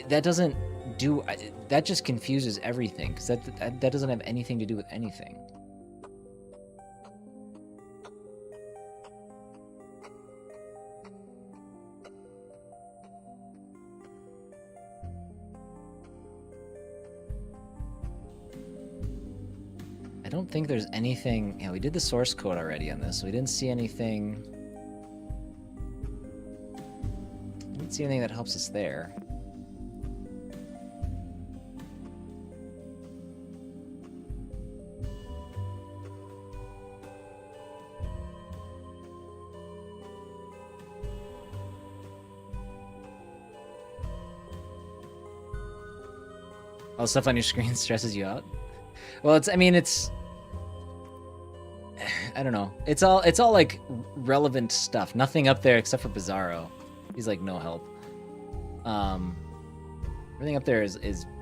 That doesn't do... that just confuses everything, because that doesn't have anything to do with anything. I don't think there's anything... Yeah, we did the source code already on this, so we didn't see anything... I didn't see anything that helps us there. Oh, stuff on your screen stresses you out? Well, I don't know. It's all like relevant stuff. Nothing up there except for Bizarro. He's like no help. Everything up there is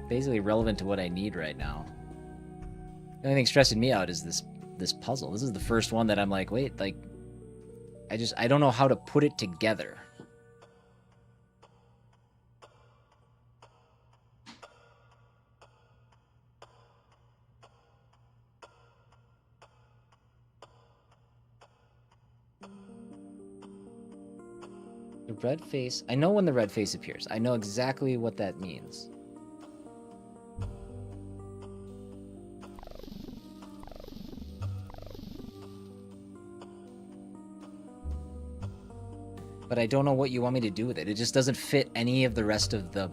basically relevant to what I need right now. The only thing stressing me out is this puzzle. This is the first one that I'm like, wait, like I don't know how to put it together. The red face... I know when the red face appears. I know exactly what that means. But I don't know what you want me to do with it. It just doesn't fit any of the rest of the...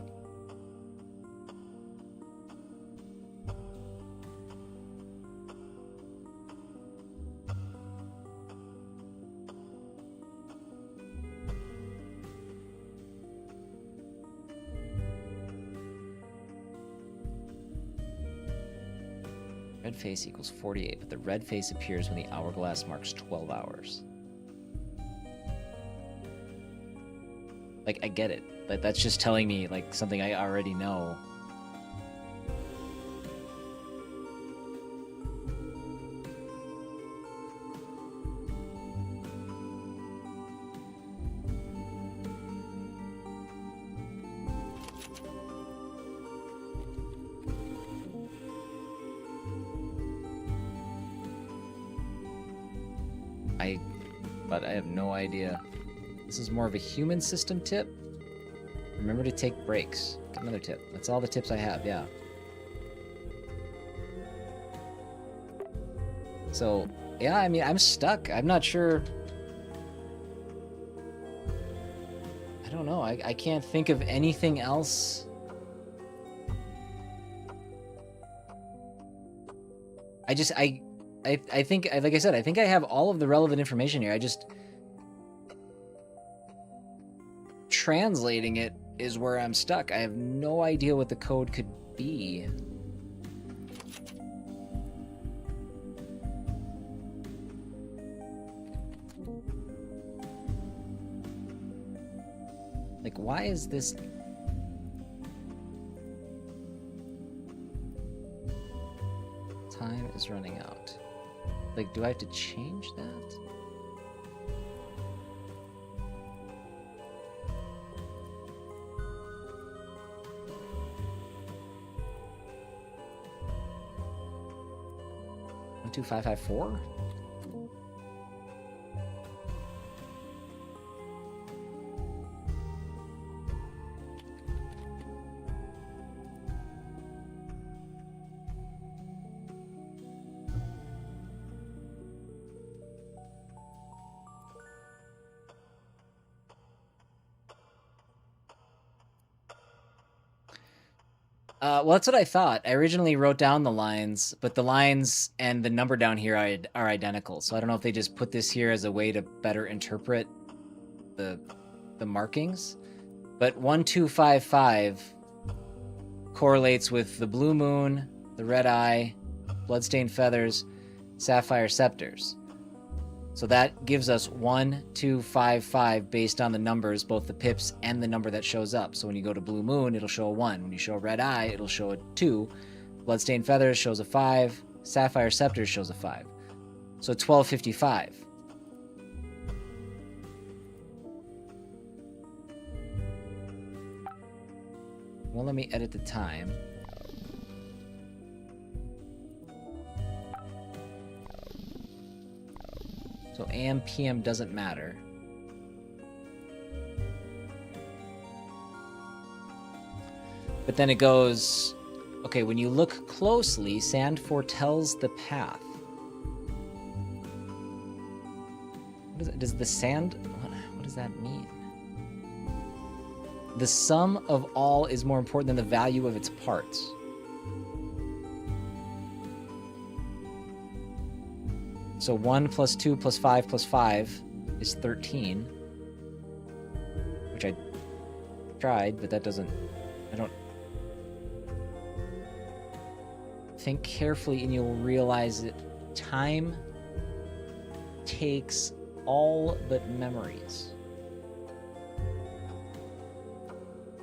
Red face equals 48, but the red face appears when the hourglass marks 12 hours. Like, I get it, but that's just telling me, like, something I already know. But I have no idea. This is more of a human system tip. Remember to take breaks. Get another tip. That's all the tips I have, yeah. So, yeah, I mean, I'm stuck. I'm not sure. I don't know. I can't think of anything else. I think, like I said, I think I have all of the relevant information here. Translating it is where I'm stuck. I have no idea what the code could be. Like, why is this... Time is running out. Like, do I have to change that? 12554. Well, that's what I thought. I originally wrote down the lines, but the lines and the number down here are identical. So I don't know if they just put this here as a way to better interpret the markings. But 1255 correlates with the blue moon, the red eye, bloodstained feathers, sapphire scepters. So that gives us 1255 based on the numbers, both the pips and the number that shows up. So when you go to blue moon, it'll show a 1. When you show red eye, it'll show a 2. Bloodstained feathers shows a 5. Sapphire scepters shows a 5. So 1255. Well, let me edit the time. So AM, PM doesn't matter. But then it goes, okay, when you look closely, sand foretells the path. What is it? Does the sand, what does that mean? The sum of all is more important than the value of its parts. So 1 plus 2 plus 5 plus 5 is 13. Which I tried, but that doesn't... I don't... Think carefully and you'll realize that time takes all but memories.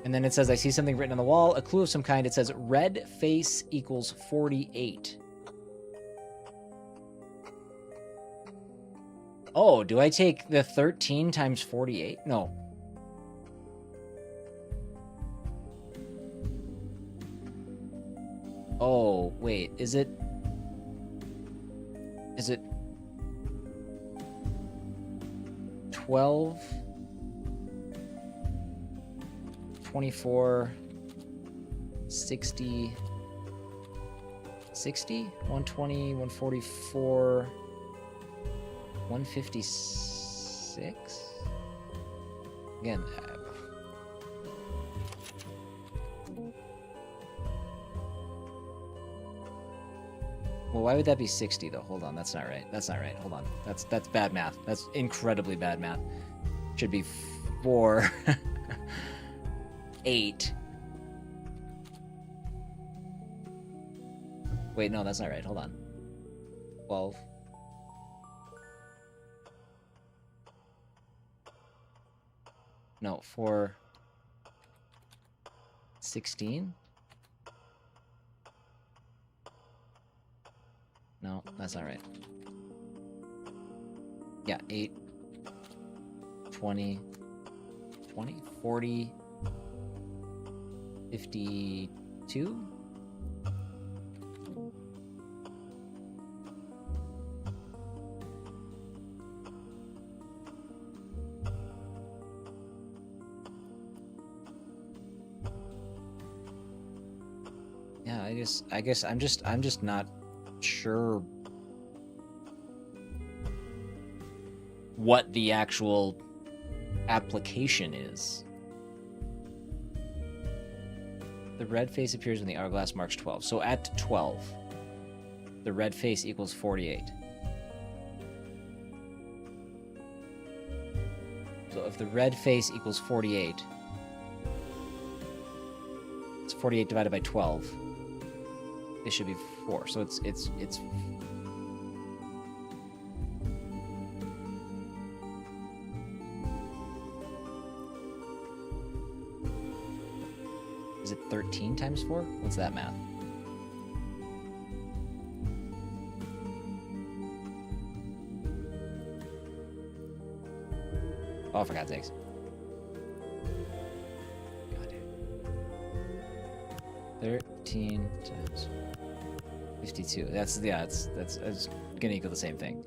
And then it says, I see something written on the wall, a clue of some kind. It says, red face equals 48. Oh, do I take the 13 times 48? No. Oh, wait, is it 12, 24, 60, 120, 144, 156? Again, well, why would that be 60 though? Hold on, that's not right. That's not right. Hold on. That's bad math. That's incredibly bad math. Should be 4, 8. Wait, no, that's not right. Hold on. 12. No, 4, 16. No, that's not right. Yeah, 8, 20, 40, 52? Yeah, I guess I'm just not sure what the actual application is. The red face appears when the hourglass marks 12. So at 12, the red face equals 48. So if the red face equals 48, it's 48 divided by 12. It should be 4. So it's is it 13 times 4? What's that math? Oh, for God's sakes. God. 13 times 52. That's it's gonna equal the same thing.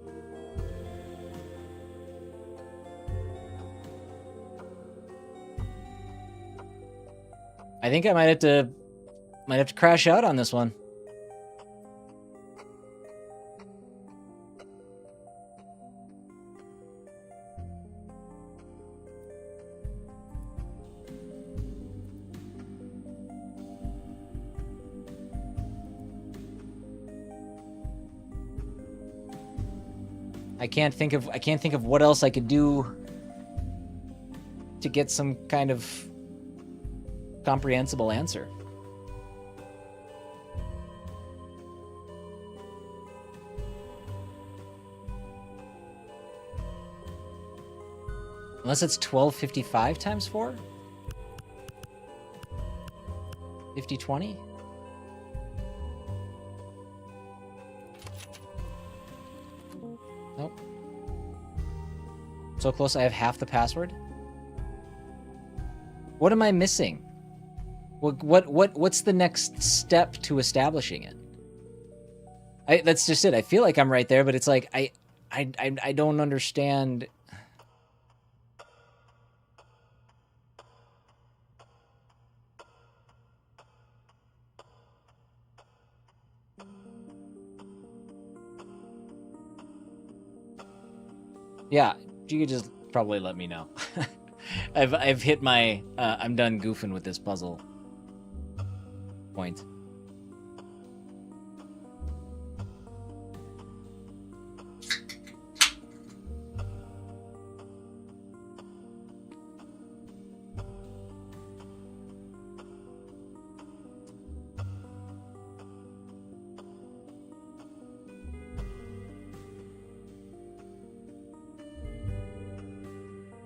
I think I might have to crash out on this one. I can't think of what else I could do to get some kind of comprehensible answer. Unless it's 1255 times 4? 5020? Nope. So close, I have half the password. What am I missing? What's the next step to establishing it? That's just it. I feel like I'm right there, but it's like I don't understand. Yeah, you could just probably let me know. I've hit my I'm done goofing with this puzzle point.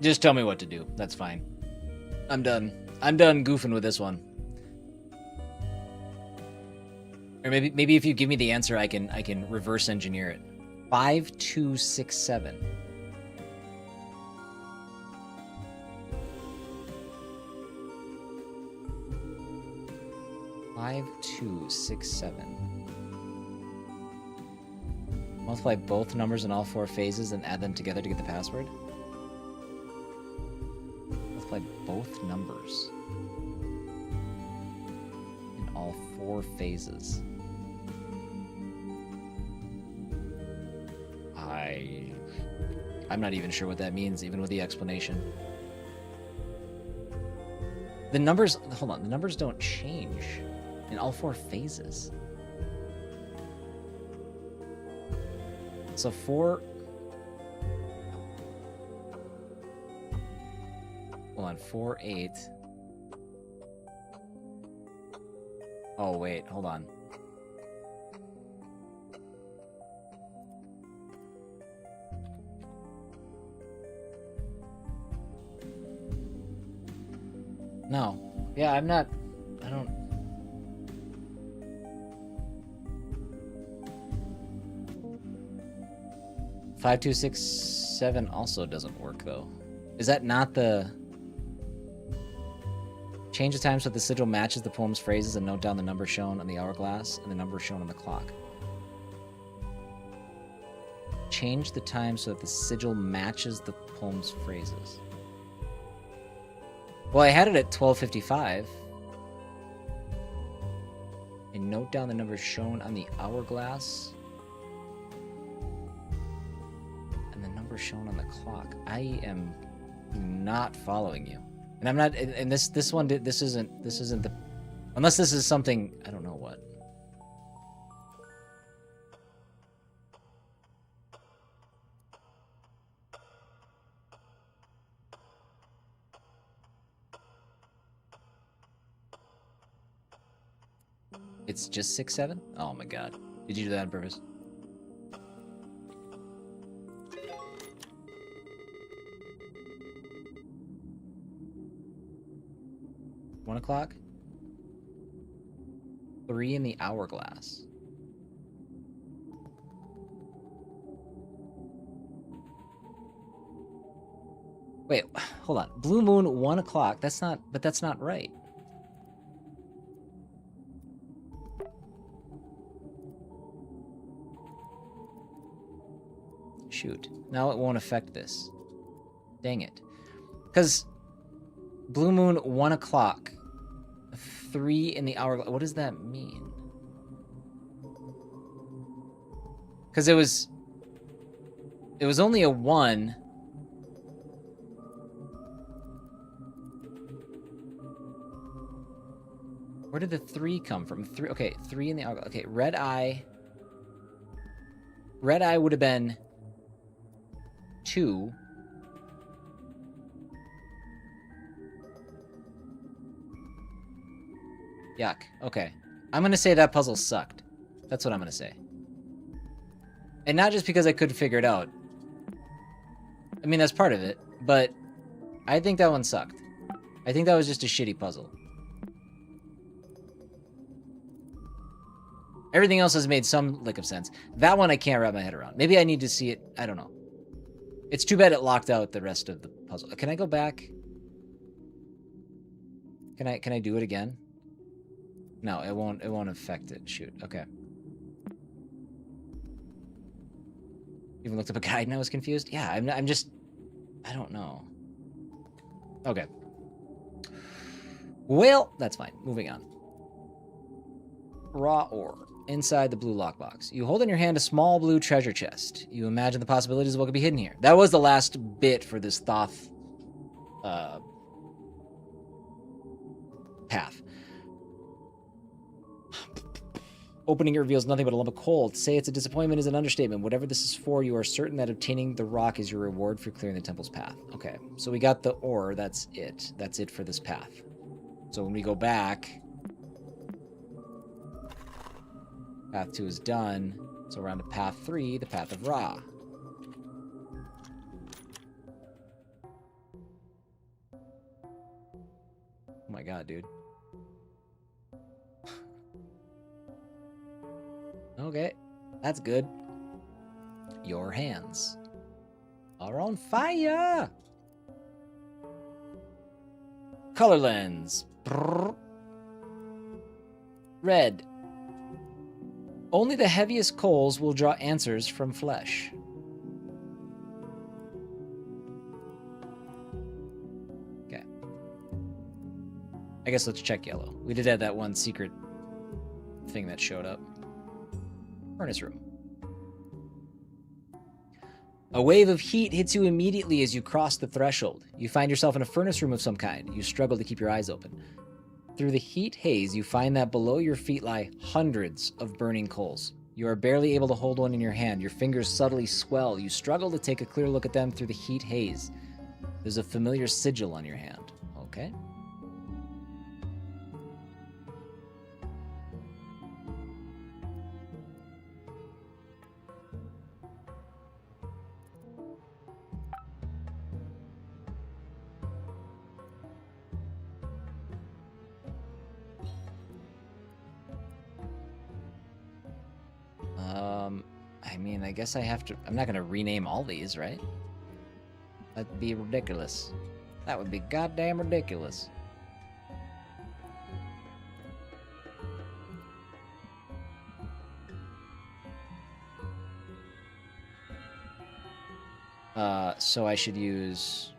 Just tell me what to do. That's fine. I'm done. I'm done goofing with this one. Or maybe if you give me the answer, I can reverse engineer it. 5267. Multiply both numbers in all 4 phases and add them together to get the password. Multiply both numbers in all 4 phases. I'm not even sure what that means, even with the explanation. The numbers, hold on, the numbers don't change in all 4 phases. So 4... Hold on, 4, 8... Oh, wait, hold on. No. Yeah, I don't... 5267 also doesn't work, though. Is that not the... Change the time so that the sigil matches the poem's phrases and note down the number shown on the hourglass and the number shown on the clock. Change the time so that the sigil matches the poem's phrases. Well, I had it at 12:55. And note down the numbers shown on the hourglass. And the number shown on the clock. I am not following you. And I'm not, and this isn't the, unless this is something, I don't know what. It's just 6, 7? Oh my god. Did you do that on purpose? One o'clock? 3 in the hourglass. Wait, hold on. Blue moon, 1 o'clock. That's not right. Shoot. Now it won't affect this. Dang it. Because Blue Moon, 1 o'clock. 3 in the hour. What does that mean? Because it was only a 1. Where did the 3 come from? 3. Okay, 3 in the hour. Okay, red eye. Red eye would have been 2. Yuck. Okay. I'm going to say that puzzle sucked. That's what I'm going to say. And not just because I couldn't figure it out. I mean, that's part of it. But I think that one sucked. I think that was just a shitty puzzle. Everything else has made some lick of sense. That one I can't wrap my head around. Maybe I need to see it. I don't know. It's too bad it locked out the rest of the puzzle. Can I go back? Can I do it again? No, it won't affect it. Shoot. Okay. Even looked up a guide and I was confused. Yeah, I'm just I don't know. Okay. Well, that's fine. Moving on. Raw ore. Inside the blue lockbox. You hold in your hand a small blue treasure chest. You imagine the possibilities of what could be hidden here. That was the last bit for this Thoth path. Opening it reveals nothing but a lump of coal. To say it's a disappointment is an understatement. Whatever this is for, you are certain that obtaining the rock is your reward for clearing the temple's path. Okay, so we got the ore. That's it. That's it for this path. So when we go back, path 2 is done. So we're on to path 3, the path of Ra. Oh my god, dude. Okay, that's good. Your hands are on fire. Color lens. Brrr. Red. Only the heaviest coals will draw answers from flesh. Okay. I guess let's check yellow. We did have that one secret thing that showed up. Furnace room. A wave of heat hits you immediately as you cross the threshold. You find yourself in a furnace room of some kind. You struggle to keep your eyes open. Through the heat haze, you find that below your feet lie hundreds of burning coals. You are barely able to hold one in your hand. Your fingers subtly swell. You struggle to take a clear look at them through the heat haze. There's a familiar sigil on your hand. Okay. I mean, I guess I have to... I'm not going to rename all these, right? That'd be ridiculous. That would be goddamn ridiculous. So I should use...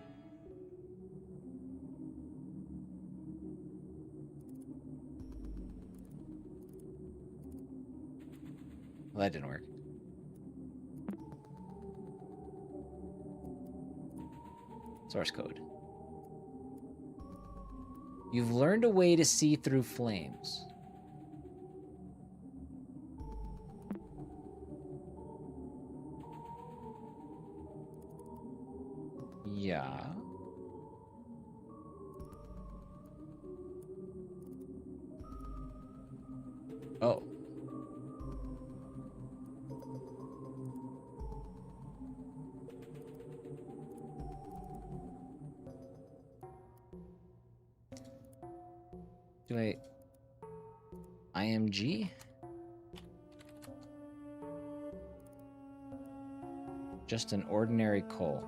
Well, that didn't work. Source code. You've learned a way to see through flames. Yeah. Oh. Do I... IMG? Just an ordinary coal.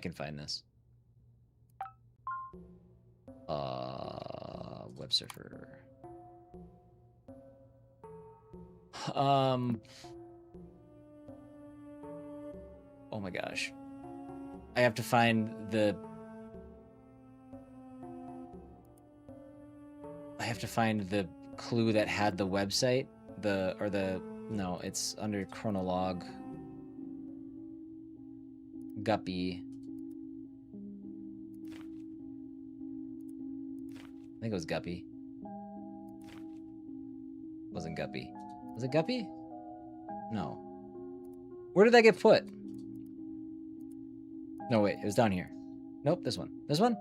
I can find this. Web surfer. Oh my gosh. I have to find the clue that had the website. No, it's under chronologue. Guppy. I think it was Guppy. Wasn't Guppy. Was it Guppy? No. Where did that get put? No, wait, it was down here. Nope, this one. This one?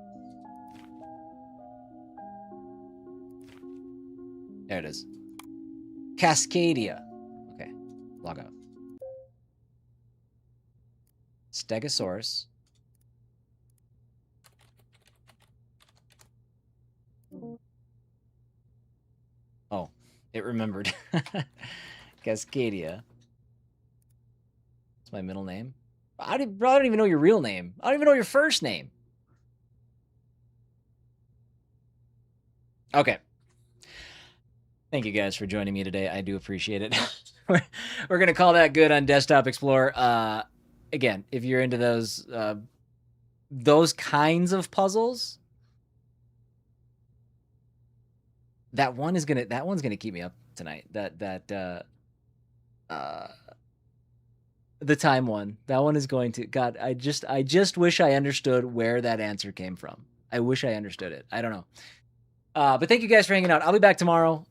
There it is. Cascadia. Okay, log out. Stegosaurus. Oh, it remembered. Cascadia. That's my middle name. I don't even know your real name. I don't even know your first name. Okay. Thank you guys for joining me today. I do appreciate it. We're going to call that good on Desktop Explorer. Again, if you're into those kinds of puzzles, that one's going to keep me up tonight. The time one. That one is going to, God, I just wish I understood where that answer came from. I wish I understood it. I don't know. But thank you guys for hanging out. I'll be back tomorrow.